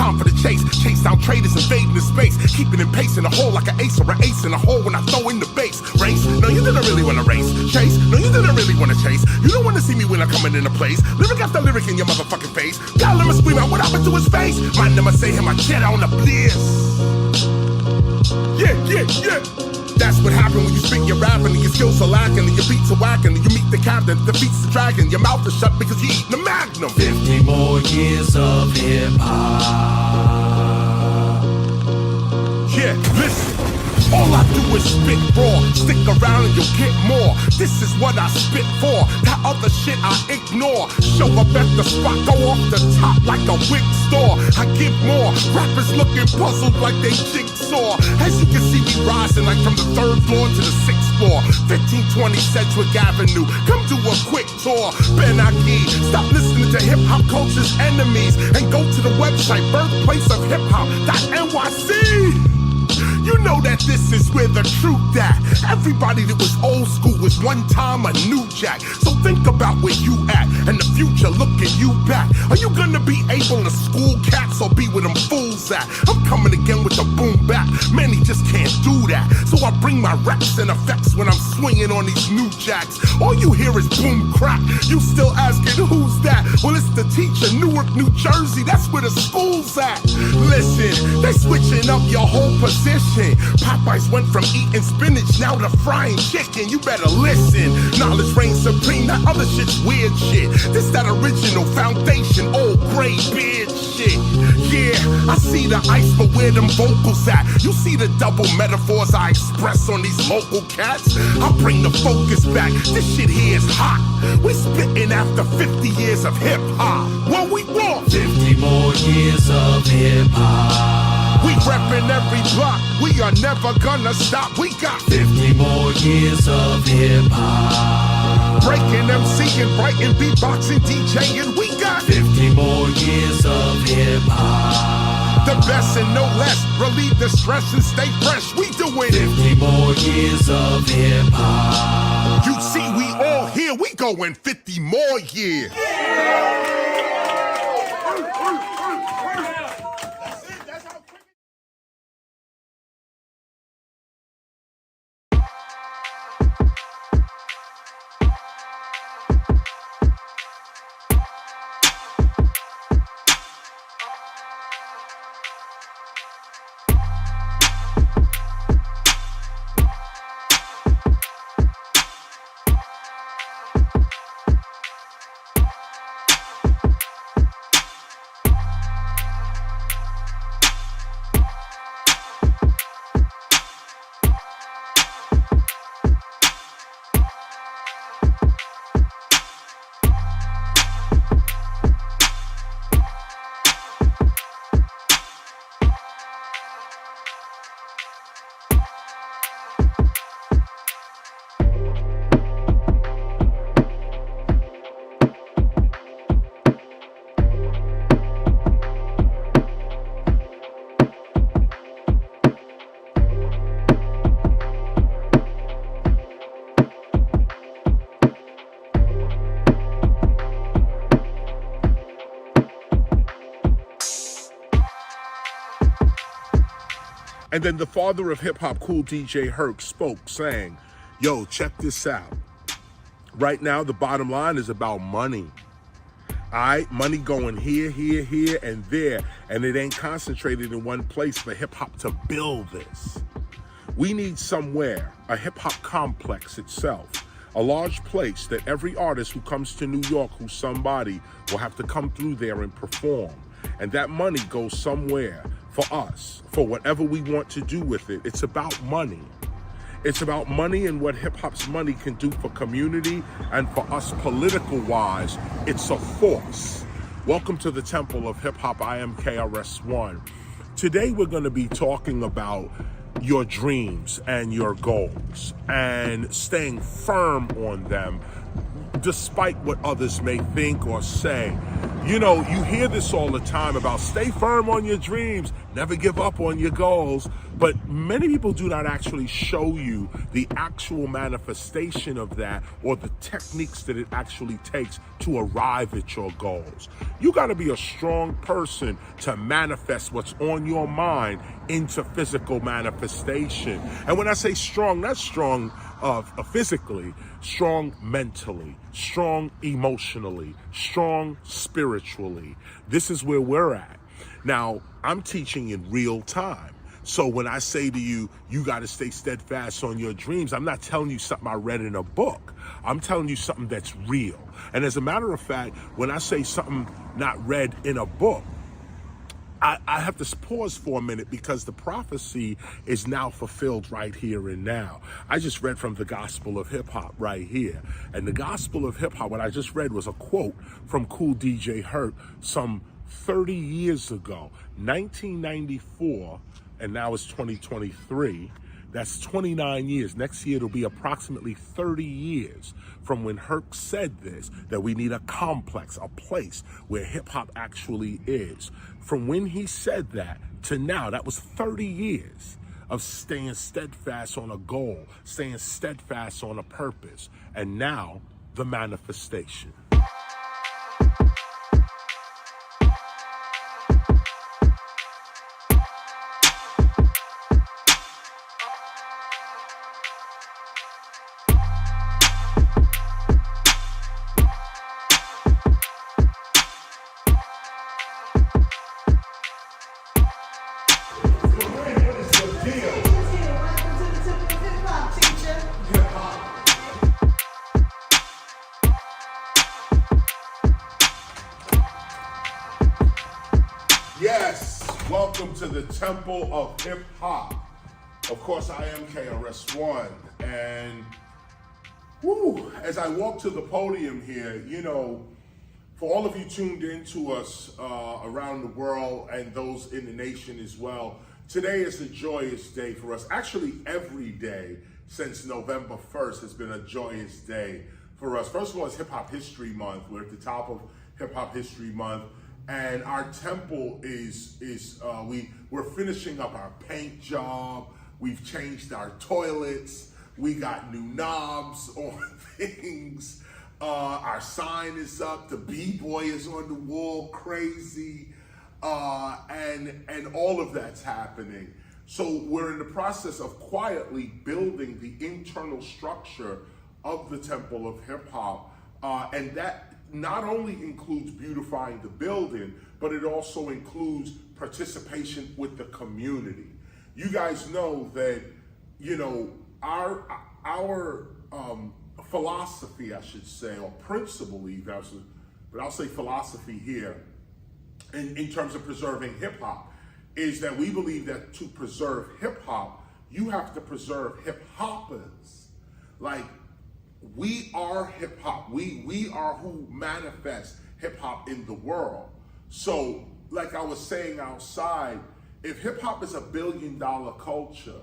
Time for the chase. Chase down traitors, invading the space. Keeping in pace in a hole like an ace or an ace in a hole when I throw in the base. Race? No, you didn't really want to race. Chase? No, you didn't really want to chase. You don't want to see me when I'm coming into place. Lyric after lyric in your motherfucking face. Y'all let me scream out what happened to his face. My name say him, I jet on the bliss. Yeah. That's what happened when you spit your rapping and your skills are lacking and your beats are whacking and you meet the captain, defeats the dragon. Your mouth is shut because you eating the magnum. 50 more years of hip-hop. Yeah, listen. All I do is spit raw. Stick around and you'll get more. This is what I spit for. That other shit I ignore. Show up at the spot, go off the top like a wig store. I give more. Rappers looking puzzled like they jigsaw. As you can see me rising like from the 3rd floor to the 6th floor. 1520 Sedgwick Avenue. Come do a quick tour. Ben Aki. Stop listening to hip hop culture's enemies and go to the website birthplaceofhiphop.nyc. You know that this is where the truth at. Everybody that was old school was one time a new jack. So think about where you at and the future looking you back. Are you gonna be able to school cats or be where them fools at? I'm coming again with the boom bap. Many just can't do that. So I bring my raps and effects when I'm swinging on these new jacks. All you hear is boom crack. You still asking who's that? Well, it's the teacher, Newark, New Jersey. That's where the school's at. Listen, they switching up your whole position. Popeyes went from eating spinach now to frying chicken. You better listen. Knowledge reigns supreme. That other shit's weird shit. This that original foundation, old gray beard shit. Yeah, I see the ice, but where them vocals at? You see the double metaphors I express on these local cats? I bring the focus back. This shit here is hot. We spitting after 50 years of hip hop. What we want? 50 more years of hip hop. We reppin' every block, we are never gonna stop. We got 50 more years of hip hop. breaking MCing, writing, beatboxing, DJing. We got 50 more years of hip hop. the best and no less. Relieve the stress and stay fresh. We doing 50 more years of hip hop. You see, we all here. We going 50 more years. And then the father of hip-hop, Cool DJ Herc, spoke saying, yo, check this out. Right now, the bottom line is about money. All right, money going here, here, here, and there. And it ain't concentrated in one place for hip-hop to build this. We need somewhere, a hip-hop complex itself, a large place that every artist who comes to New York who's somebody will have to come through there and perform. And that money goes somewhere for us, for whatever we want to do with it. It's about money. It's about money and what hip-hop's money can do for community and for us political-wise. It's a force. Welcome to the Temple of Hip-Hop. I am KRS-ONE. Today we're going to be talking about your dreams and your goals and staying firm on them despite what others may think or say. You know, you hear this all the time about stay firm on your dreams, never give up on your goals, but many people do not actually show you the actual manifestation of that or the techniques that it actually takes to arrive at your goals. You got to be a strong person to manifest what's on your mind into physical manifestation. And when I say strong, not strong physically, strong mentally, strong emotionally, strong spiritually. This is where we're at. Now, I'm teaching in real time. So when I say to you, you got to stay steadfast on your dreams, I'm not telling you something I read in a book. I'm telling you something that's real. And as a matter of fact, when I say something not read in a book, I have to pause for a minute because the prophecy is now fulfilled right here and now. I just read from the Gospel of Hip Hop right here. And the Gospel of Hip Hop, what I just read was a quote from Cool DJ Herc some 30 years ago, 1994, and now it's 2023. That's 29 years. Next year, it'll be approximately 30 years from when Herc said this, that we need a complex, a place where hip hop actually is. From when he said that to now, that was 30 years of staying steadfast on a goal, staying steadfast on a purpose, and now the manifestation. Yes, welcome to the Temple of Hip Hop. Of course, I am KRS-ONE, and as I walk to the podium here, for all of you tuned in to us around the world and those in the nation as well, today is a joyous day for us. Actually, every day since November 1st has been a joyous day for us. First of all, it's Hip Hop History Month. We're at the top of Hip Hop History Month. And our temple we're finishing up our paint job. We've changed our toilets. We got new knobs on things. Our sign is up. The B-boy is on the wall, crazy. And all of that's happening. So we're in the process of quietly building the internal structure of the Temple of Hip Hop. And that not only includes beautifying the building, but it also includes participation with the community. You guys know that, our philosophy, I should say, or principle even, but I'll say philosophy here, in terms of preserving hip hop, is that we believe that to preserve hip hop, you have to preserve hip hoppers. Like, we are hip hop. We are who manifest hip hop in the world. So, like I was saying outside, if hip hop is $1 billion culture,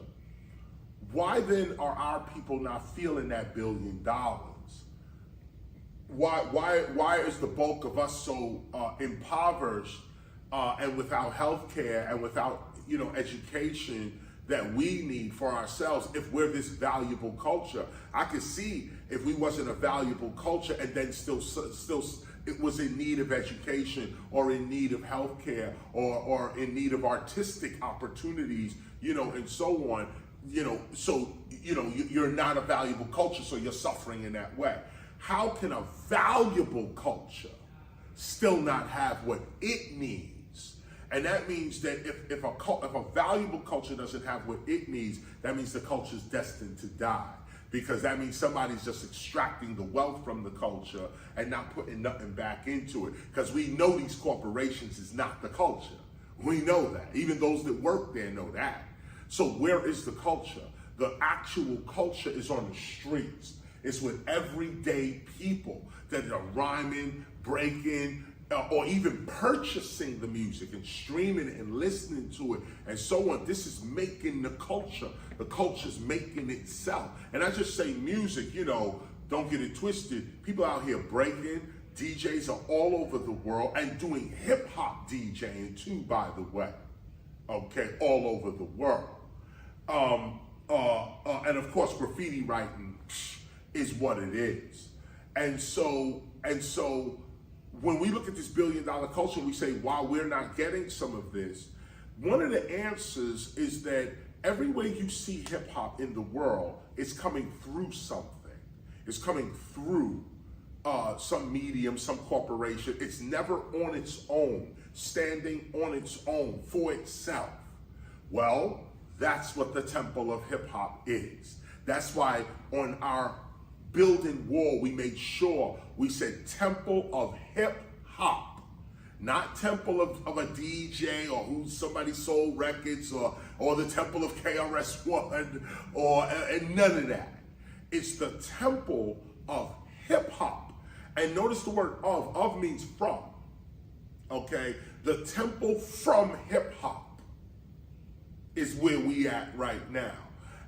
why then are our people not feeling that $1 billion? Why is the bulk of us so impoverished and without health care and without education that we need for ourselves if we're this valuable culture? I could see if we wasn't a valuable culture and then still it was in need of education or in need of health care or in need of artistic opportunities, and so on, so you're not a valuable culture, so you're suffering in that way. How can a valuable culture still not have what it needs? And that means that if a valuable culture doesn't have what it needs, that means the culture's destined to die. Because that means somebody's just extracting the wealth from the culture and not putting nothing back into it. Because we know these corporations is not the culture. We know that. Even those that work there know that. So where is the culture? The actual culture is on the streets. It's with everyday people that are rhyming, breaking, or even purchasing the music and streaming it and listening to it and so on. This is making the culture. The culture's making itself. And I just say music, don't get it twisted. People out here breaking, DJs are all over the world and doing hip hop DJing too, by the way. Okay, all over the world. And of course, graffiti writing is what it is. And so when we look at this $1 billion culture, we say, wow, we're not getting some of this. One of the answers is that every way you see hip hop in the world, it's coming through something. It's coming through some medium, some corporation. It's never on its own, standing on its own for itself. Well, that's what the Temple of Hip Hop is. That's why on our building wall, we made sure we said Temple of Hip Hop. Not temple of a DJ or who somebody sold records or the temple of KRS-ONE and none of that. It's the temple of hip hop. And notice the word of. Of means from. Okay? The temple from hip hop is where we at right now.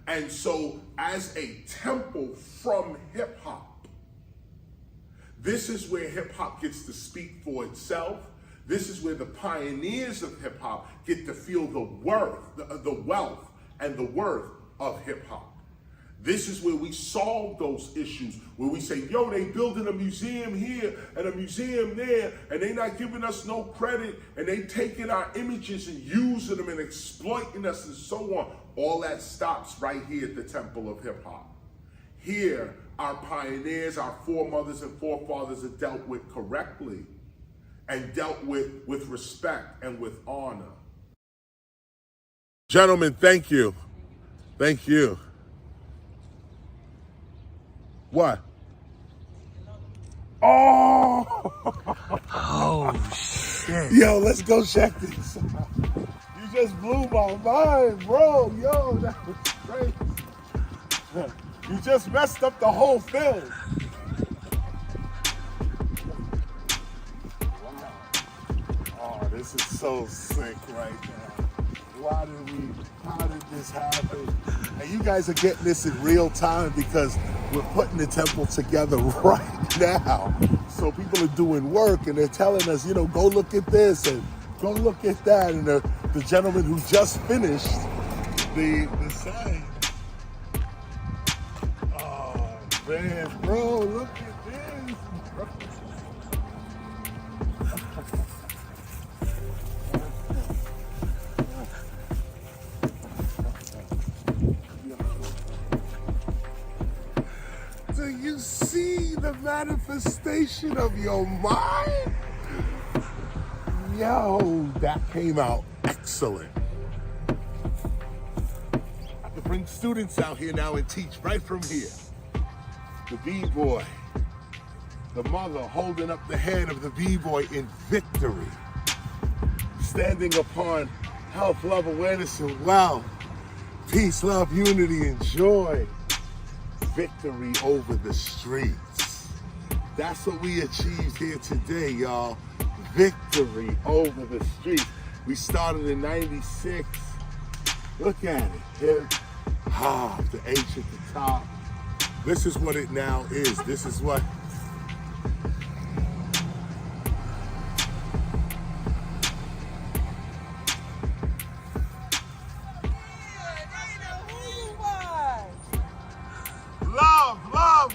And so as a temple from hip hop, this is where hip hop gets to speak for itself. This is where the pioneers of hip hop get to feel the wealth and the worth of hip hop. This is where we solve those issues, where we say, yo, they building a museum here and a museum there, and they not giving us no credit, and they taking our images and using them and exploiting us and so on. All that stops right here at the temple of hip hop. Here, our pioneers, our foremothers and forefathers are dealt with correctly and dealt with respect and with honor. Gentlemen, thank you. Thank you. What? Oh! Oh, shit. Yo, let's go check this out. You just blew my mind, bro. Yo, that was crazy. You just messed up the whole film. Oh, this is so sick right now. How did this happen? And you guys are getting this in real time because we're putting the temple together right now. So people are doing work and they're telling us, you know, go look at this and go look at that. And the gentleman who just finished the sign. Oh, man, bro, look at this, bro. Do you see the manifestation of your mind? Yo, that came out excellent. I have to bring students out here now and teach right from here. The B-boy, the mother holding up the hand of the B-boy in victory, standing upon health, love, awareness, and wealth, peace, love, unity, and joy. Victory over the streets. That's what we achieved here today, y'all. Victory over the streets. We started in '96. Look at it. Hip hop, the H at the top. This is what it now is. This is what.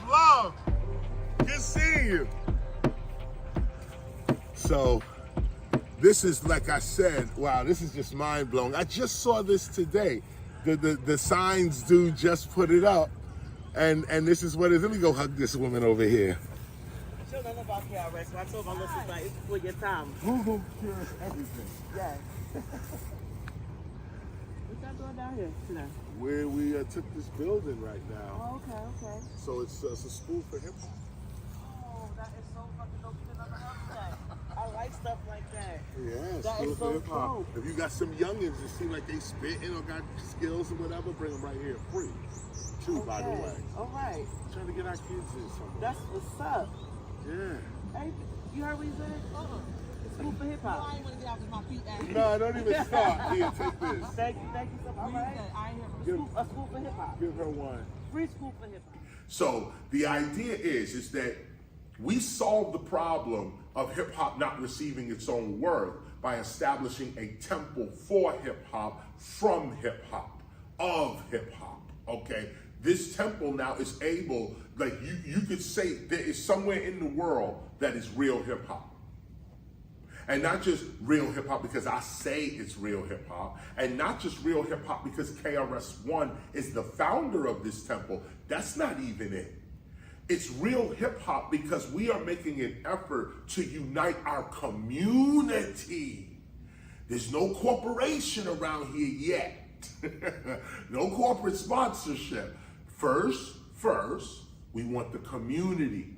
Love. Good seeing you. So, this is, like I said, wow, this is just mind-blowing. I just saw this today. The signs dude just put it up, and this is what it is. Let me go hug this woman over here. I told them about KRS. I told my little sister, it's for your time. Google cures everything. Yes. What y'all doing down here tonight? Where we took this building right now. Oh, okay. So it's a school for hip hop. Oh, that is so fucking dope. You never heard that. I like stuff like that. Yeah, That school is for so hip hop. cool. If you got some youngins that seem like they spitting or got skills or whatever, bring them right here free. Too, by the way. All right. Trying to get our kids in somewhere. That's what's up. Yeah. Hey, you heard what he said? School for hip hop. I ain't want to get out because my feet ass. No, don't even stop. Here, take this. Thank you so much. All right. I ain't here for A school for hip hop. Give her one. Free school for hip hop. So the idea is that we solve the problem of hip hop not receiving its own worth by establishing a temple for hip hop, from hip hop, of hip hop. Okay, this temple now is able, like you could say, there is somewhere in the world that is real hip hop. And not just real hip hop because I say it's real hip hop, and not just real hip hop because KRS-ONE is the founder of this temple. That's not even it. It's real hip hop because we are making an effort to unite our community. There's no corporation around here yet. No corporate sponsorship. First, we want the community.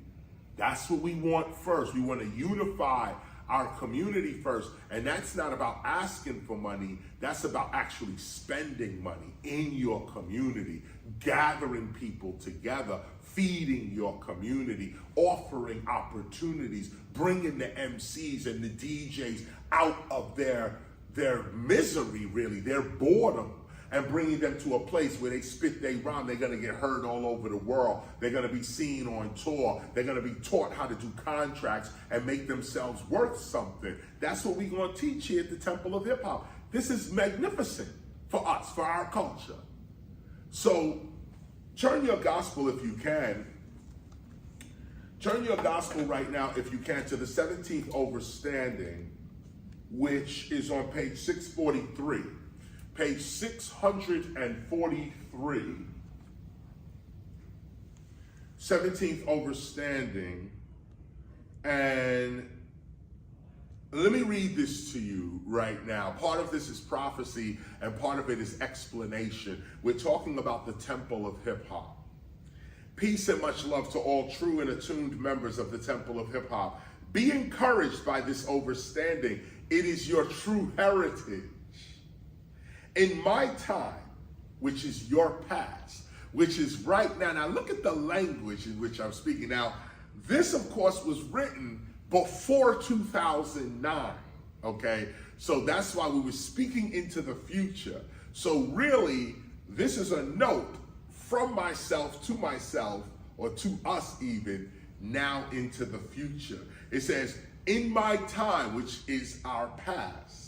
That's what we want first. We want to unify our community first. And that's not about asking for money. That's about actually spending money in your community, gathering people together, feeding your community, offering opportunities, bringing the MCs and the DJs out of their misery, really, their boredom, and bringing them to a place where they spit their rhyme. They're gonna get heard all over the world. They're gonna be seen on tour. They're gonna be taught how to do contracts and make themselves worth something. That's what we're gonna teach here at the Temple of Hip Hop. This is magnificent for us, for our culture. So turn your gospel if you can. Turn your gospel right now, if you can, to the 17th overstanding, which is on page 643. Page 643, 17th overstanding, and let me read this to you right now. Part of this is prophecy, and part of it is explanation. We're talking about the Temple of Hip Hop. Peace and much love to all true and attuned members of the Temple of Hip Hop. Be encouraged by this overstanding. It is your true heritage. In my time, which is your past, which is right now. Now look at the language in which I'm speaking. Now, this of course was written before 2009, okay? So that's why we were speaking into the future. So really, this is a note from myself to myself, or to us even, now into the future. It says, in my time, which is our past,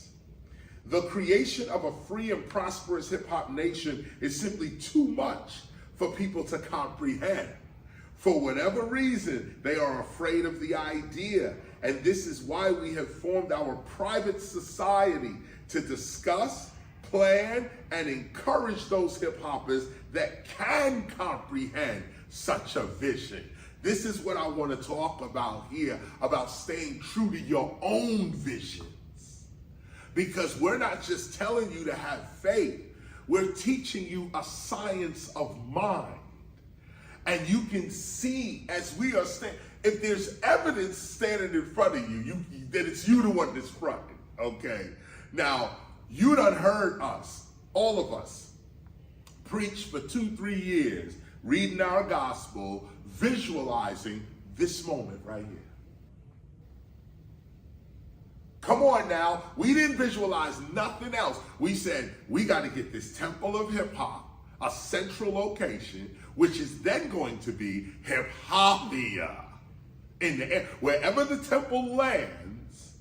the creation of a free and prosperous hip-hop nation is simply too much for people to comprehend. For whatever reason, they are afraid of the idea. And this is why we have formed our private society to discuss, plan, and encourage those hip-hoppers that can comprehend such a vision. This is what I want to talk about here, about staying true to your own vision. Because we're not just telling you to have faith, we're teaching you a science of mind. And you can see as we are if there's evidence standing in front of you, that it's you the one that's fronting, okay? Now, you done heard us, all of us, preach for 2-3 years, reading our gospel, visualizing this moment right here. Come on now, we didn't visualize nothing else. We said, we got to get this Temple of Hip Hop, a central location, which is then going to be Hip-Hopia. In the air, wherever the temple lands,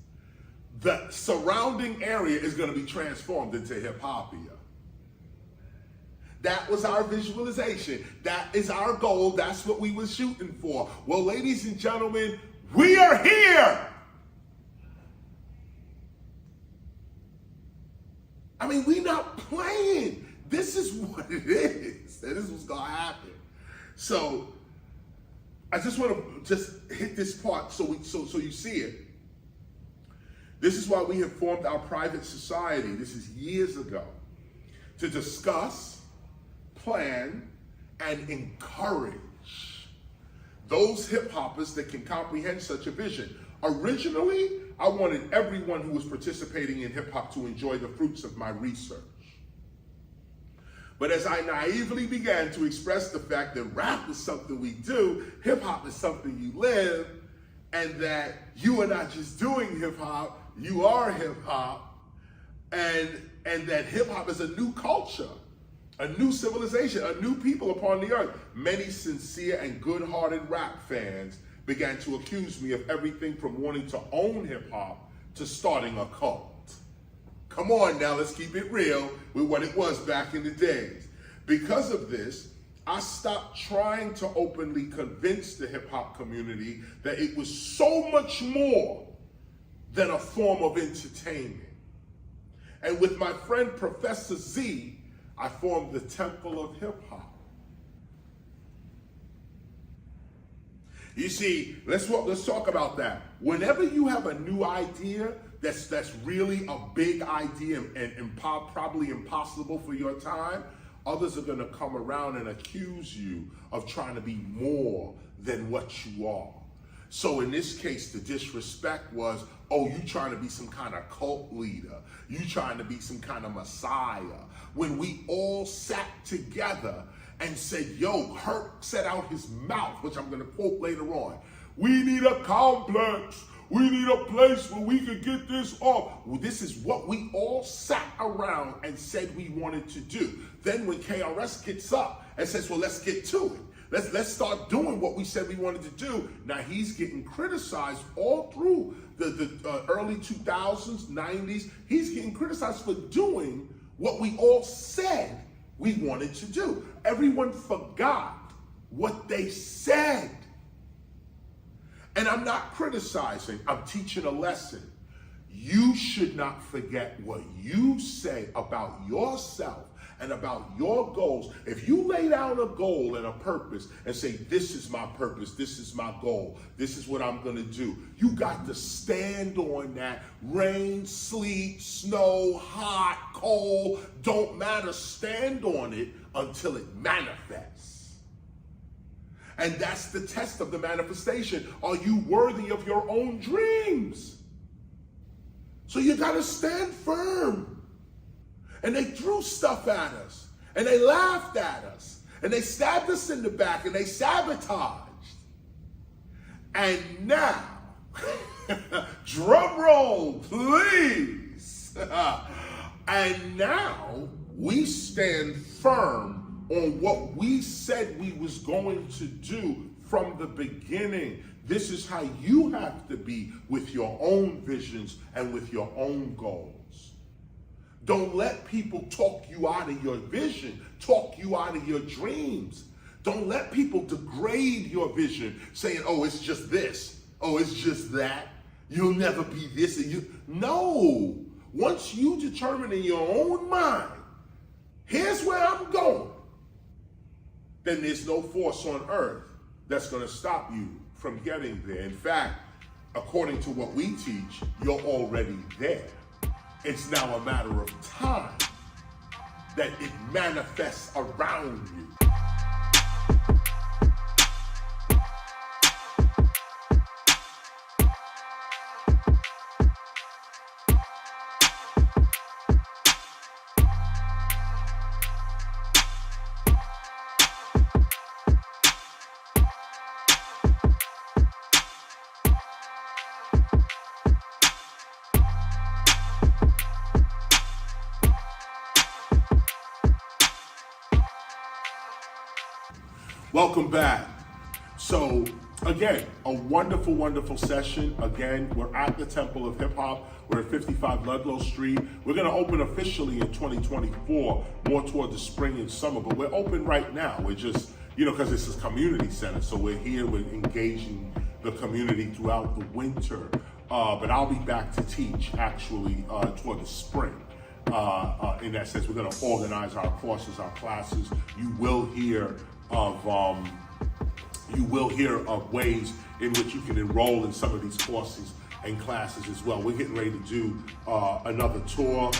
the surrounding area is going to be transformed into Hip-Hopia. That was our visualization. That is our goal. That's what we were shooting for. Well, ladies and gentlemen, we are here. I mean, we're not playing. This is what it is. This is what's going to happen. So I just want to just hit this part so you see it. This is why we have formed our private society. This is years ago, to discuss, plan, and encourage those hip hoppers that can comprehend such a vision. Originally, I wanted everyone who was participating in hip hop to enjoy the fruits of my research. But as I naively began to express the fact that rap is something we do, hip hop is something you live, and that you are not just doing hip hop, you are hip hop, and that hip hop is a new culture, a new civilization, a new people upon the earth. Many sincere and good-hearted rap fans began to accuse me of everything from wanting to own hip hop to starting a cult. Come on now, let's keep it real with what it was back in the days. Because of this, I stopped trying to openly convince the hip hop community that it was so much more than a form of entertainment. And with my friend Professor Z, I formed the Temple of Hip Hop. You see, let's talk about that. Whenever you have a new idea that's really a big idea and probably impossible for your time, others are going to come around and accuse you of trying to be more than what you are. So in this case, the disrespect was, oh, you trying to be some kind of cult leader. You trying to be some kind of messiah. When we all sat together and said, yo, Herc set out his mouth, which I'm going to quote later on. We need a complex. We need a place where we could get this off. Well, this is what we all sat around and said we wanted to do. Then when KRS gets up and says, well, let's get to it. Let's start doing what we said we wanted to do. Now he's getting criticized all through the early 2000s, 90s. He's getting criticized for doing what we all said we wanted to do. Everyone forgot what they said. And I'm not criticizing, I'm teaching a lesson. You should not forget what you say about yourself and about your goals. If you lay down a goal and a purpose and say, this is my purpose, this is my goal, this is what I'm gonna do, you got to stand on that. Rain, sleet, snow, hot, cold, don't matter. Stand on it until it manifests. And that's the test of the manifestation. Are you worthy of your own dreams? So you gotta stand firm. And they threw stuff at us, and they laughed at us, and they stabbed us in the back, and they sabotaged. And now, drum roll, please. And now we stand firm on what we said we was going to do from the beginning. This is how you have to be with your own visions and with your own goals. Don't let people talk you out of your vision, talk you out of your dreams. Don't let people degrade your vision, saying, oh, it's just this. Oh, it's just that. You'll never be this. And you. No. Once you determine in your own mind, here's where I'm going, then there's no force on earth that's going to stop you from getting there. In fact, according to what we teach, you're already there. It's now a matter of time that it manifests around you. Welcome back. So again, a wonderful, wonderful session. Again, we're at the Temple of Hip Hop. We're at 55 Ludlow Street. We're going to open officially in 2024, more toward the spring and summer, but we're open right now. We're just, because this is a community center, so we're here, we're engaging the community throughout the winter. But I'll be back to teach actually toward the spring. In that sense, we're going to organize our courses, our classes. You will hear of ways in which you can enroll in some of these courses and classes as well. We're getting ready to do another tour.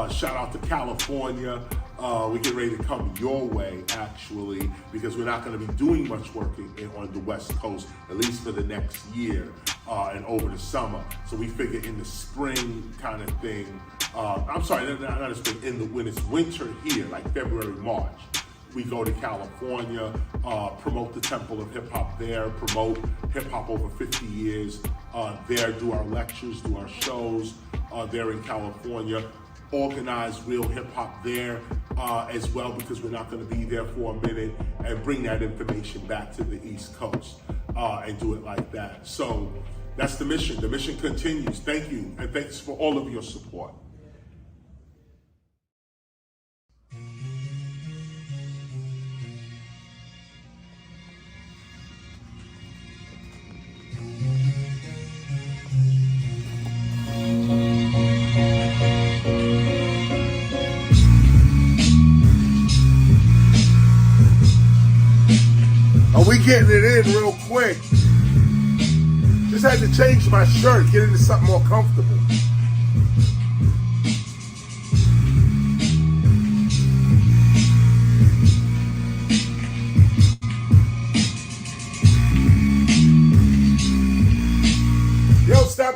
Shout out to California. We're getting ready to come your way, actually, because we're not going to be doing much work on the West Coast, at least for the next year and over the summer. So we figure in the spring kind of thing, I'm sorry, not the spring, when it's winter here, like February, March, we go to California, promote the Temple of Hip Hop there, promote hip hop over 50 years there, do our lectures, do our shows there in California, organize real hip hop there as well, because we're not going to be there for a minute, and bring that information back to the East Coast and do it like that. So that's the mission. The mission continues. Thank you, and thanks for all of your support. We getting it in real quick. Just had to change my shirt, get into something more comfortable.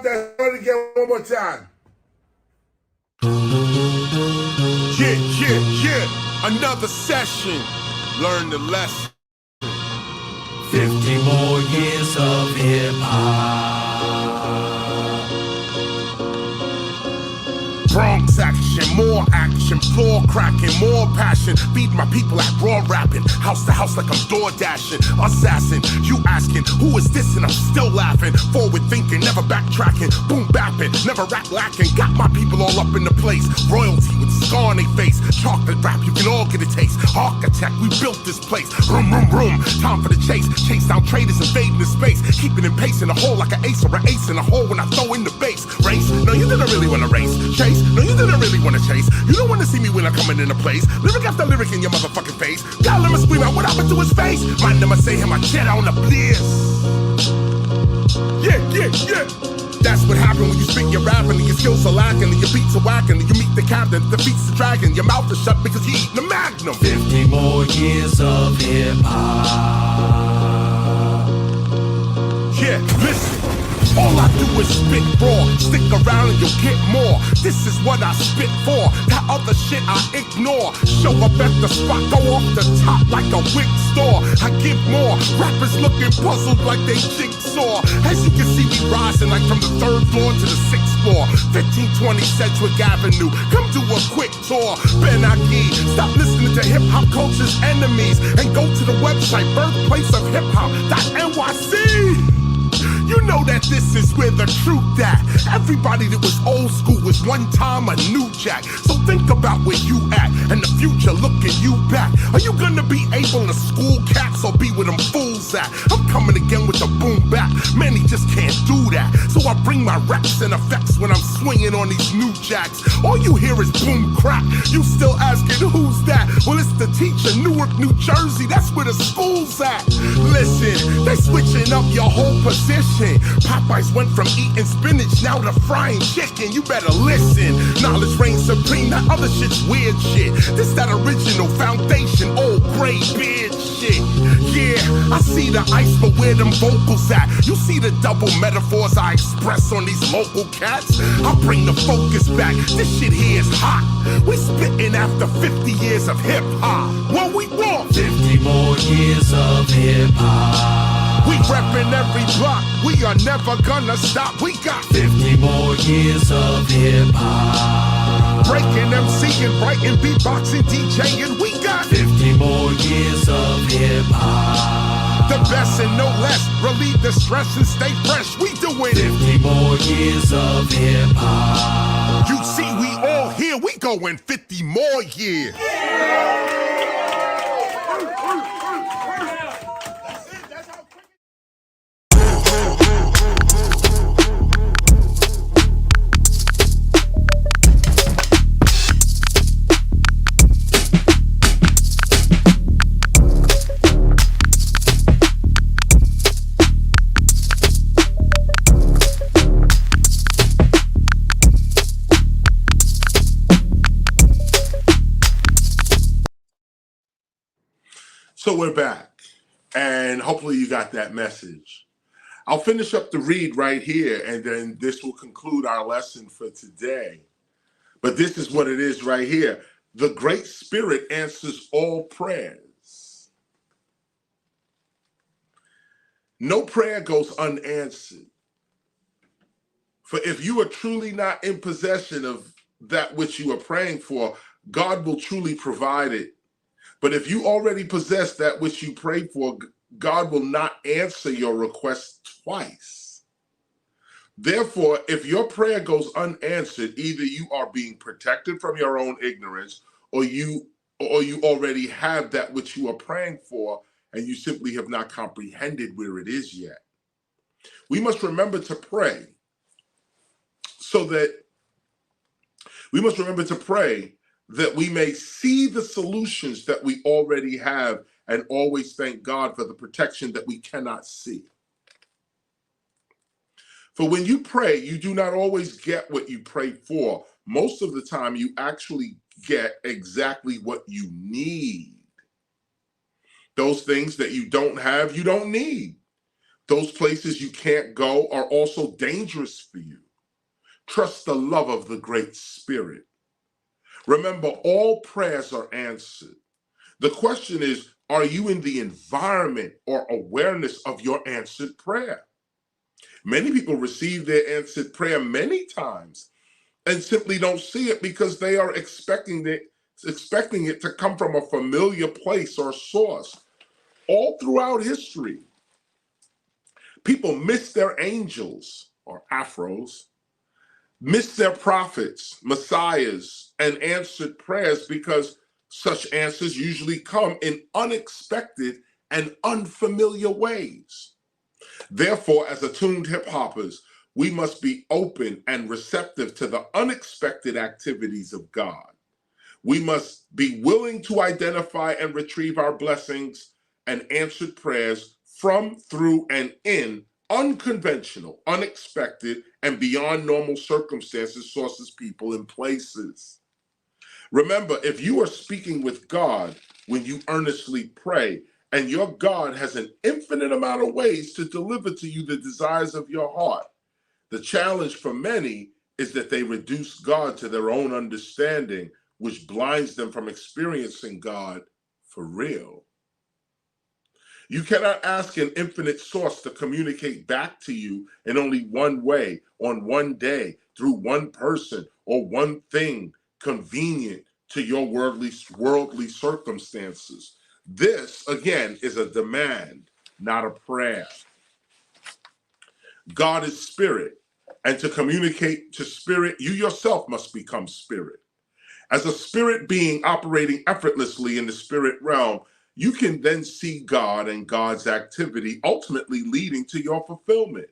that again one more time. Yeah. Another session. Learn the lesson. 50 more years of hip-hop. Bronx action, more action, floor cracking, more passion. Feed my people at raw rapping, house to house like I'm door dashing. Assassin, you asking, who is this? And I'm still laughing. Forward thinking, never backtracking. Boom bapping, never rap lacking. Got my people all up in the place. Royalty with scar on their face. Chocolate rap, you can all get a taste. Architect, we built this place. Room. Time for the chase. Chase down traitors, invading the space. Keeping in pace in a hole like an ace or an ace in a hole when I throw in the base. Race? No, you didn't really want to race. Chase? No, you didn't really want to chase. You don't want to see me when I'm coming into place. Lyric after lyric in your motherfucking face. God, let me scream out what happened to his face. Mind them, I say him, I jet on the bliss. Yeah. That's what happened when you spit your rapping and your skills are lacking and your beats are whacking and you meet the captain, defeats the dragon. Your mouth is shut because he eating the magnum. 50 more years of hip-hop. Yeah, listen. All I do is spit raw. Stick around and you'll get more. This is what I spit for. That other shit I ignore. Show up at the spot, go off the top like a wig store. I give more. Rappers looking puzzled like they jigsaw. As you can see me rising like from the 3rd floor to the 6th floor. 1520 Sedgwick Avenue. Come do a quick tour. Ben Aki, stop listening to hip hop culture's enemies and go to the website birthplaceofhiphop.nyc. You know that this is where the truth at. Everybody that was old school was one time a new jack. So think about where you at and the future looking you back. Are you gonna be able to school cats or be where them fools at? I'm coming again with the boom bap. Many just can't do that. So I bring my raps and effects when I'm swinging on these new jacks. All you hear is boom crap. You still asking who's that? Well, it's the teacher, Newark, New Jersey. That's where the school's at. Listen, they switching up your whole position. Popeyes went from eating spinach now to frying chicken. You better listen. Knowledge reigns supreme. That other shit's weird shit. This that original foundation, old gray beard shit. Yeah, I see the ice, but where them vocals at? You see the double metaphors I express on these local cats? I bring the focus back. This shit here is hot. We spitting after 50 years of hip hop. What we want? 50 more years of hip-hop. We reppin' every block, we are never gonna stop. We got 50 more years of hip-hop. breaking, MCing, writing, beatboxing, DJing. We got 50 more years of hip-hop. the best and no less. Relieve the stress and stay fresh. We doing 50 more years of hip-hop. You see, we all here. We going 50 more years. So we're back, and hopefully you got that message. I'll finish up the read right here, and then this will conclude our lesson for today. But this is what it is right here. The Great Spirit answers all prayers. No prayer goes unanswered. For if you are truly not in possession of that which you are praying for, God will truly provide it. But if you already possess that which you pray for, God will not answer your request twice. Therefore, if your prayer goes unanswered, either you are being protected from your own ignorance, or you already have that which you are praying for, and you simply have not comprehended where it is yet. We must remember to pray that we may see the solutions that we already have and always thank God for the protection that we cannot see. For when you pray, you do not always get what you pray for. Most of the time, you actually get exactly what you need. Those things that you don't have, you don't need. Those places you can't go are also dangerous for you. Trust the love of the Great Spirit. Remember, all prayers are answered. The question is, are you in the environment or awareness of your answered prayer? Many people receive their answered prayer many times and simply don't see it because they are expecting it to come from a familiar place or source. All throughout history, people miss their angels or afros, miss their prophets, messiahs, and answered prayers because such answers usually come in unexpected and unfamiliar ways. Therefore, as attuned hip hoppers, we must be open and receptive to the unexpected activities of God. We must be willing to identify and retrieve our blessings and answered prayers from, through, and in unconventional, unexpected, and beyond normal circumstances, sources, people, and places. Remember, if you are speaking with God when you earnestly pray, and your God has an infinite amount of ways to deliver to you the desires of your heart, the challenge for many is that they reduce God to their own understanding, which blinds them from experiencing God for real. You cannot ask an infinite source to communicate back to you in only one way, on one day, through one person, or one thing convenient to your worldly circumstances. This, again, is a demand, not a prayer. God is spirit, and to communicate to spirit, you yourself must become spirit. As a spirit being operating effortlessly in the spirit realm, you can then see God and God's activity ultimately leading to your fulfillment.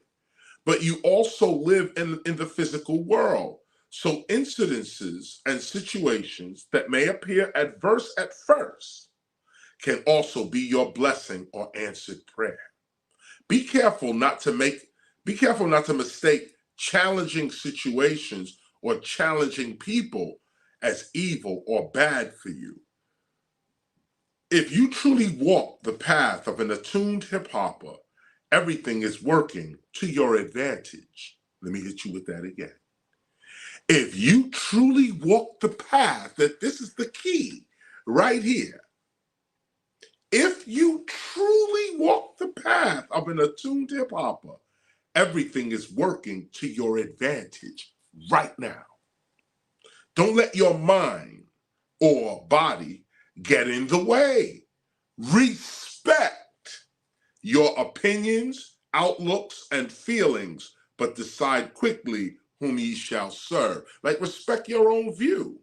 But you also live in the physical world. So incidences and situations that may appear adverse at first can also be your blessing or answered prayer. Be careful not to mistake challenging situations or challenging people as evil or bad for you. If you truly walk the path of an attuned hip hopper, everything is working to your advantage. Let me hit you with that again. If you truly walk the path, that this is the key right here. If you truly walk the path of an attuned hip hopper, everything is working to your advantage right now. Don't let your mind or body get in the way. Respect your opinions, outlooks, and feelings, but decide quickly whom ye shall serve. Like, respect your own view.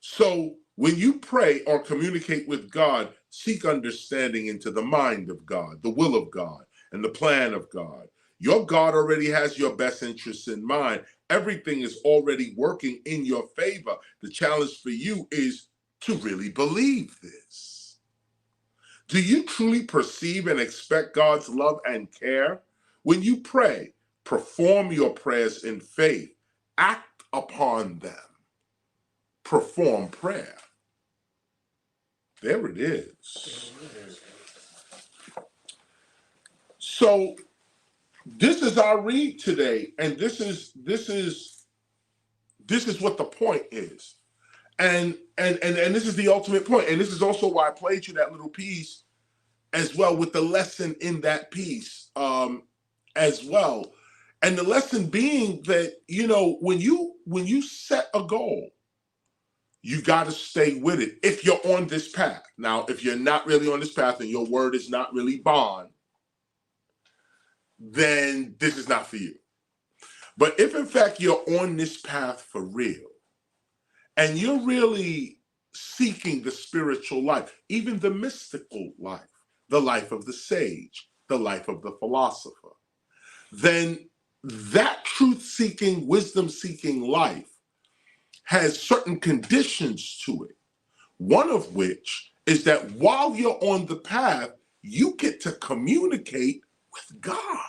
So when you pray or communicate with God, seek understanding into the mind of God, the will of God, and the plan of God. Your God already has your best interests in mind. Everything is already working in your favor. The challenge for you is to really believe this. Do you truly perceive and expect God's love and care? When you pray, perform your prayers in faith. Act upon them. Perform prayer. There it is. So this is our read today, and this is what the point is. And this is the ultimate point. And this is also why I played you that little piece as well, with the lesson in that piece as well. And the lesson being that, you know, when you set a goal, you got to stay with it if you're on this path. Now, if you're not really on this path and your word is not really bond, then this is not for you. But if in fact you're on this path for real, and you're really seeking the spiritual life, even the mystical life, the life of the sage, the life of the philosopher, then that truth-seeking, wisdom-seeking life has certain conditions to it. One of which is that while you're on the path, you get to communicate with God.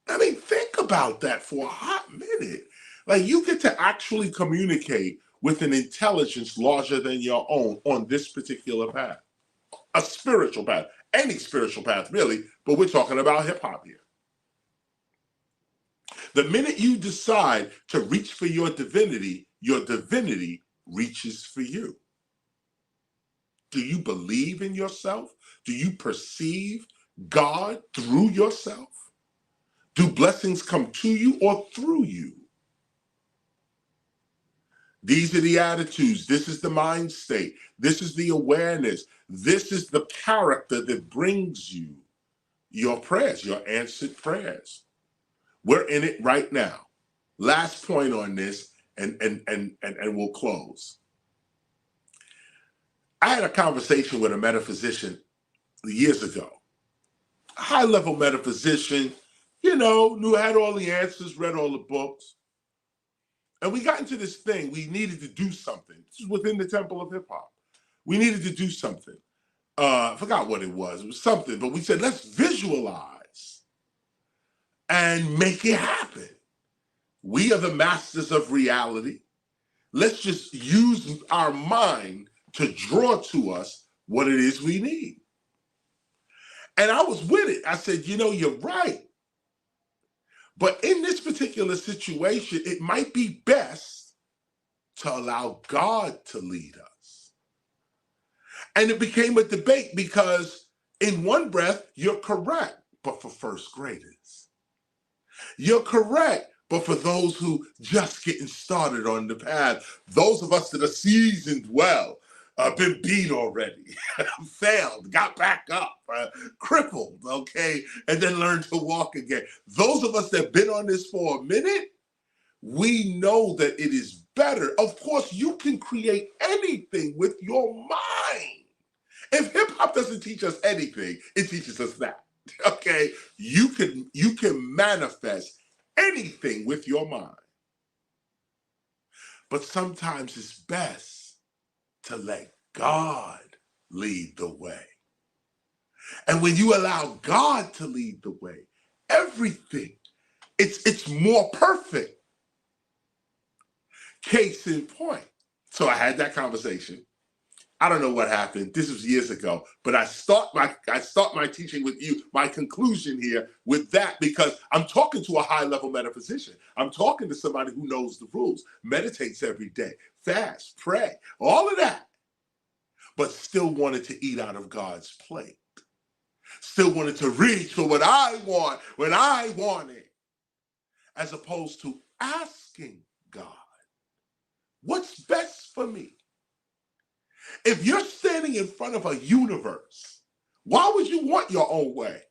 I mean, think about that for a hot minute. Like, you get to actually communicate with an intelligence larger than your own on this particular path, a spiritual path. any spiritual path really, but we're talking about hip hop here. The minute you decide to reach for your divinity reaches for you. Do you believe in yourself? Do you perceive God through yourself? Do blessings come to you or through you? These are the attitudes. This is the mind state. This is the awareness. This is the character that brings you your prayers, your answered prayers. We're in it right now. Last point on this, and we'll close. I had a conversation with a metaphysician years ago. A high-level metaphysician, had all the answers, read all the books. And we got into this thing. We needed to do something. This is within the temple of hip hop. We needed to do something. I forgot what it was. It was something, but we said, let's visualize and make it happen. We are the masters of reality. Let's just use our mind to draw to us what it is we need. And I was with it. I said, you're right. But in this particular situation, it might be best to allow God to lead us. And it became a debate because in one breath, you're correct, but for first graders. You're correct, but for those who just getting started on the path, those of us that are seasoned well, been beat already, failed, got back up, crippled, okay, and then learned to walk again. Those of us that have been on this for a minute, we know that it is better. Of course, you can create anything with your mind. If hip hop doesn't teach us anything, it teaches us that. Okay, you can manifest anything with your mind. But sometimes it's best to let God lead the way. And when you allow God to lead the way, everything, it's more perfect. Case in point. So I had that conversation. I don't know what happened. This was years ago, but I start my teaching with you, my conclusion here with that, because I'm talking to a high-level metaphysician. I'm talking to somebody who knows the rules, meditates every day, fast, pray, all of that, but still wanted to eat out of God's plate. Still wanted to reach for what I want when I want it, as opposed to asking God, what's best for me? If you're standing in front of a universe, why would you want your own way?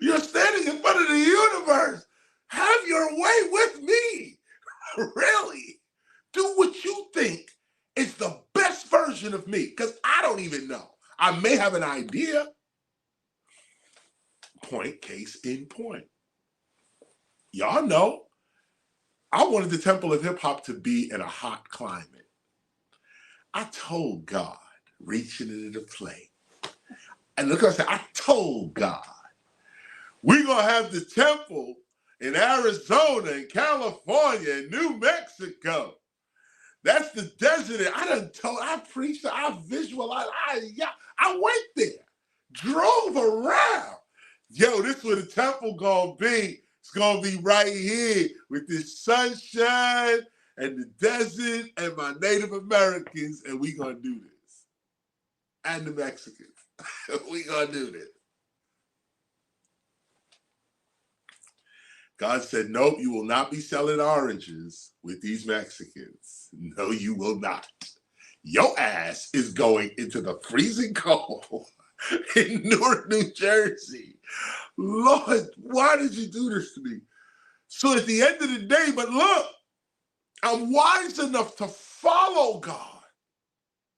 You're standing in front of the universe. Have your way with me. Really? Do what you think is the best version of me, because I don't even know. I may have an idea. Point, case in point. Y'all know, I wanted the Temple of Hip Hop to be in a hot climate. I told God, reaching into the plate. And look what I said, I told God, we're going to have the temple in Arizona, in California, in New Mexico. That's the desert. I preached, I visualized, I went there, drove around. Yo, this is where the temple going to be. It's going to be right here with this sunshine and the desert and my Native Americans, and we going to do this. And the Mexicans. We going to do this. God said, nope, you will not be selling oranges with these Mexicans. No, you will not. Your ass is going into the freezing cold in Newark, New Jersey. Lord, why did you do this to me? So at the end of the day, but look, I'm wise enough to follow God.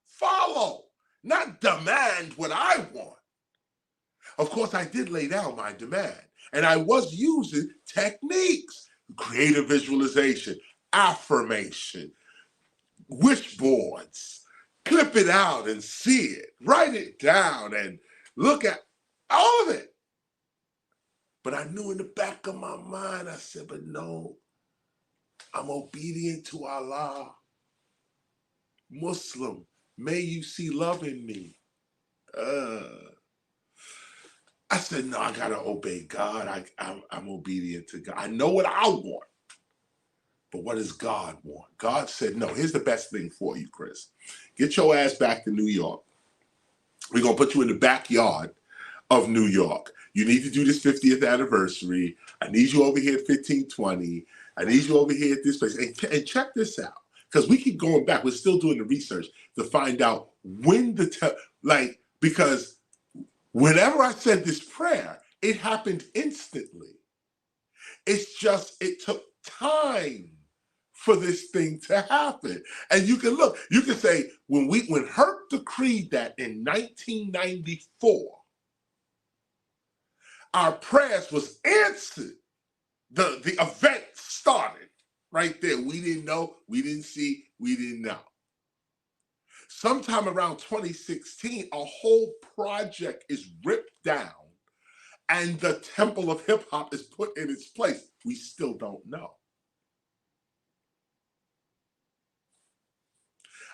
Follow, not demand what I want. Of course, I did lay down my demand, and I was using techniques, creative visualization, affirmation, wish boards, clip it out and see it, write it down and look at all of it. But I knew in the back of my mind, I said, but no, I'm obedient to Allah. Muslim, may you see love in me. I said, no, I gotta obey God. I'm obedient to God. I know what I want, but what does God want? God said, no, here's the best thing for you, Chris. Get your ass back to New York. We're gonna put you in the backyard of New York. You need to do this 50th anniversary. I need you over here at 1520. I need you over here at this place. And check this out, because we keep going back. We're still doing the research to find out when because whenever I said this prayer, it happened instantly. It's just, it took time for this thing to happen. And you can look, you can say, when Herc decreed that in 1994, our prayers was answered. The event started right there. We didn't know, we didn't see, we didn't know. Sometime around 2016, a whole project is ripped down and the Temple of Hip Hop is put in its place. We still don't know.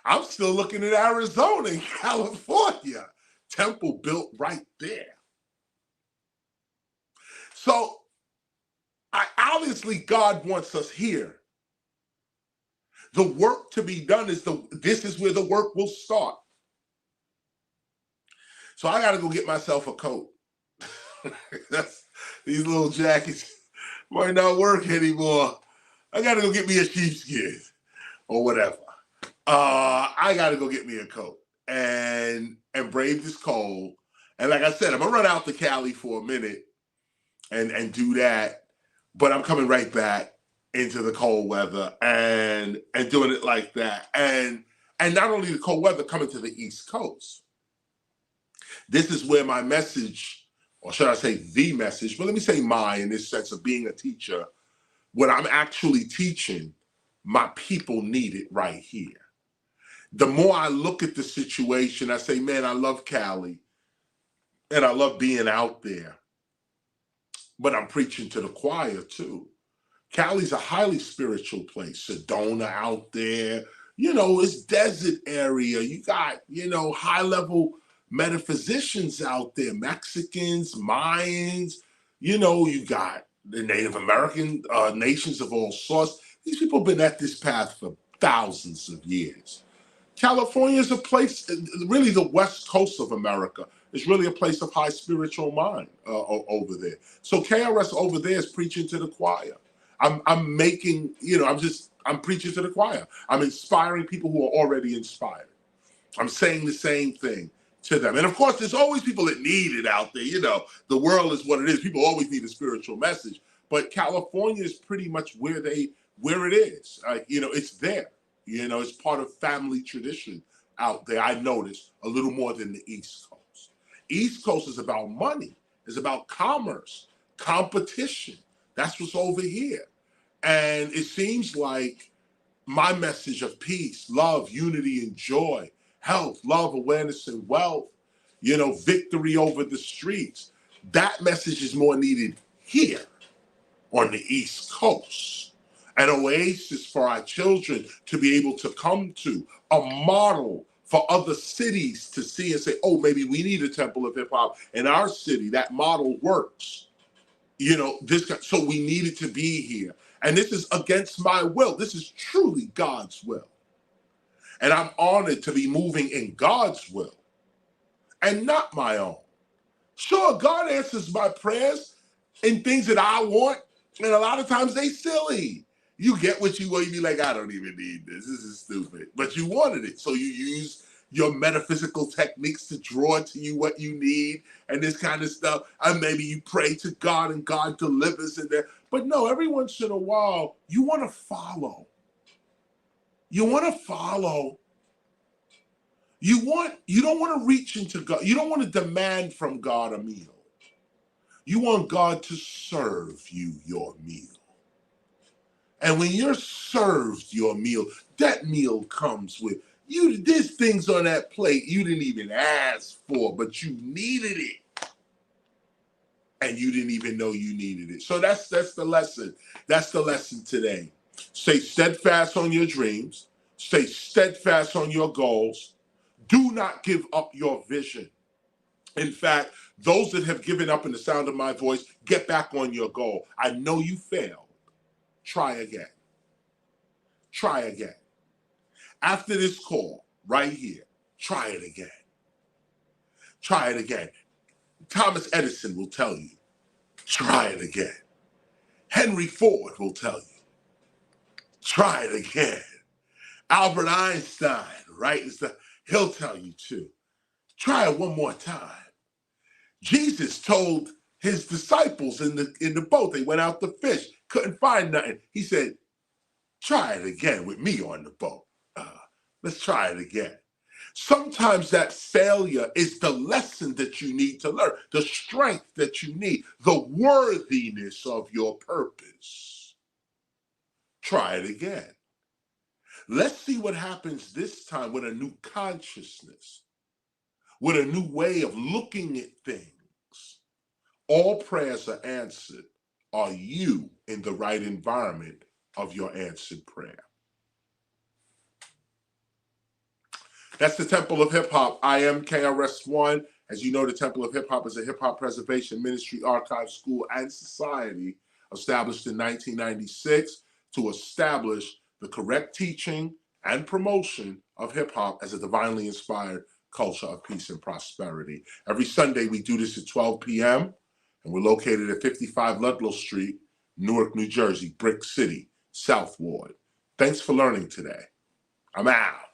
I'm still looking at Arizona and California. Temple built right there. So obviously God wants us here. The work to be done this is where the work will start. So I gotta go get myself a coat. These little jackets might not work anymore. I gotta go get me a sheepskin or whatever. I gotta go get me a coat and brave this cold. And like I said, I'm gonna run out to Cali for a minute and do that, but I'm coming right back into the cold weather and doing it like that. And not only the cold weather, coming to the East Coast. This is where my message, or should I say the message, but let me say mine in this sense of being a teacher. What I'm actually teaching, my people need it right here. The more I look at the situation, I say, man, I love Cali and I love being out there, but I'm preaching to the choir too. Cali's a highly spiritual place. Sedona out there, it's desert area. You got, high-level metaphysicians out there, Mexicans, Mayans, you got the Native American nations of all sorts. These people have been at this path for thousands of years. California is a place, really the West Coast of America, is really a place of high spiritual mind over there. So KRS over there is preaching to the choir. I'm making, I'm preaching to the choir. I'm inspiring people who are already inspired. I'm saying the same thing to them. And of course, there's always people that need it out there. The world is what it is. People always need a spiritual message. But California is pretty much where it is. It's there. It's part of family tradition out there. I noticed a little more than the East Coast. East Coast is about money. It's about commerce, competition. That's what's over here. And it seems like my message of peace, love, unity, and joy, health, love, awareness, and wealth, victory over the streets, that message is more needed here on the East Coast. An oasis for our children to be able to come to, a model for other cities to see and say, oh, maybe we need a Temple of Hip Hop in our city. That model works. So we needed to be here. And this is against my will. This is truly God's will. And I'm honored to be moving in God's will and not my own. Sure, God answers my prayers in things that I want, and a lot of times they silly. You get what you want, you be like, I don't even need this. This is stupid. But you wanted it. So you use your metaphysical techniques to draw to you what you need and this kind of stuff. And maybe you pray to God and God delivers in there. But no, every once in a while, you want to follow. You want to follow. You don't want to reach into God. You don't want to demand from God a meal. You want God to serve you your meal. And when you're served your meal, that meal comes with there's things on that plate you didn't even ask for, but you needed it. And you didn't even know you needed it. So that's the lesson. That's the lesson today. Stay steadfast on your dreams. Stay steadfast on your goals. Do not give up your vision. In fact, those that have given up in the sound of my voice, get back on your goal. I know you failed. Try again. Try again. After this call, right here, try it again. Try it again. Thomas Edison will tell you, try it again. Henry Ford will tell you, try it again. Albert Einstein, right? He'll tell you too. Try it one more time. Jesus told his disciples in the boat, they went out to fish, couldn't find nothing. He said, try it again with me on the boat. Let's try it again. Sometimes that failure is the lesson that you need to learn, the strength that you need, the worthiness of your purpose. Try it again. Let's see what happens this time with a new consciousness, with a new way of looking at things. All prayers are answered. Are you in the right environment of your answered prayer? That's the Temple of Hip Hop. I am KRS-ONE. As you know, the Temple of Hip Hop is a hip hop preservation ministry, archive, school, and society established in 1996 to establish the correct teaching and promotion of hip hop as a divinely inspired culture of peace and prosperity. Every Sunday, we do this at 12 p.m., and we're located at 55 Ludlow Street, Newark, New Jersey, Brick City, South Ward. Thanks for learning today. I'm out.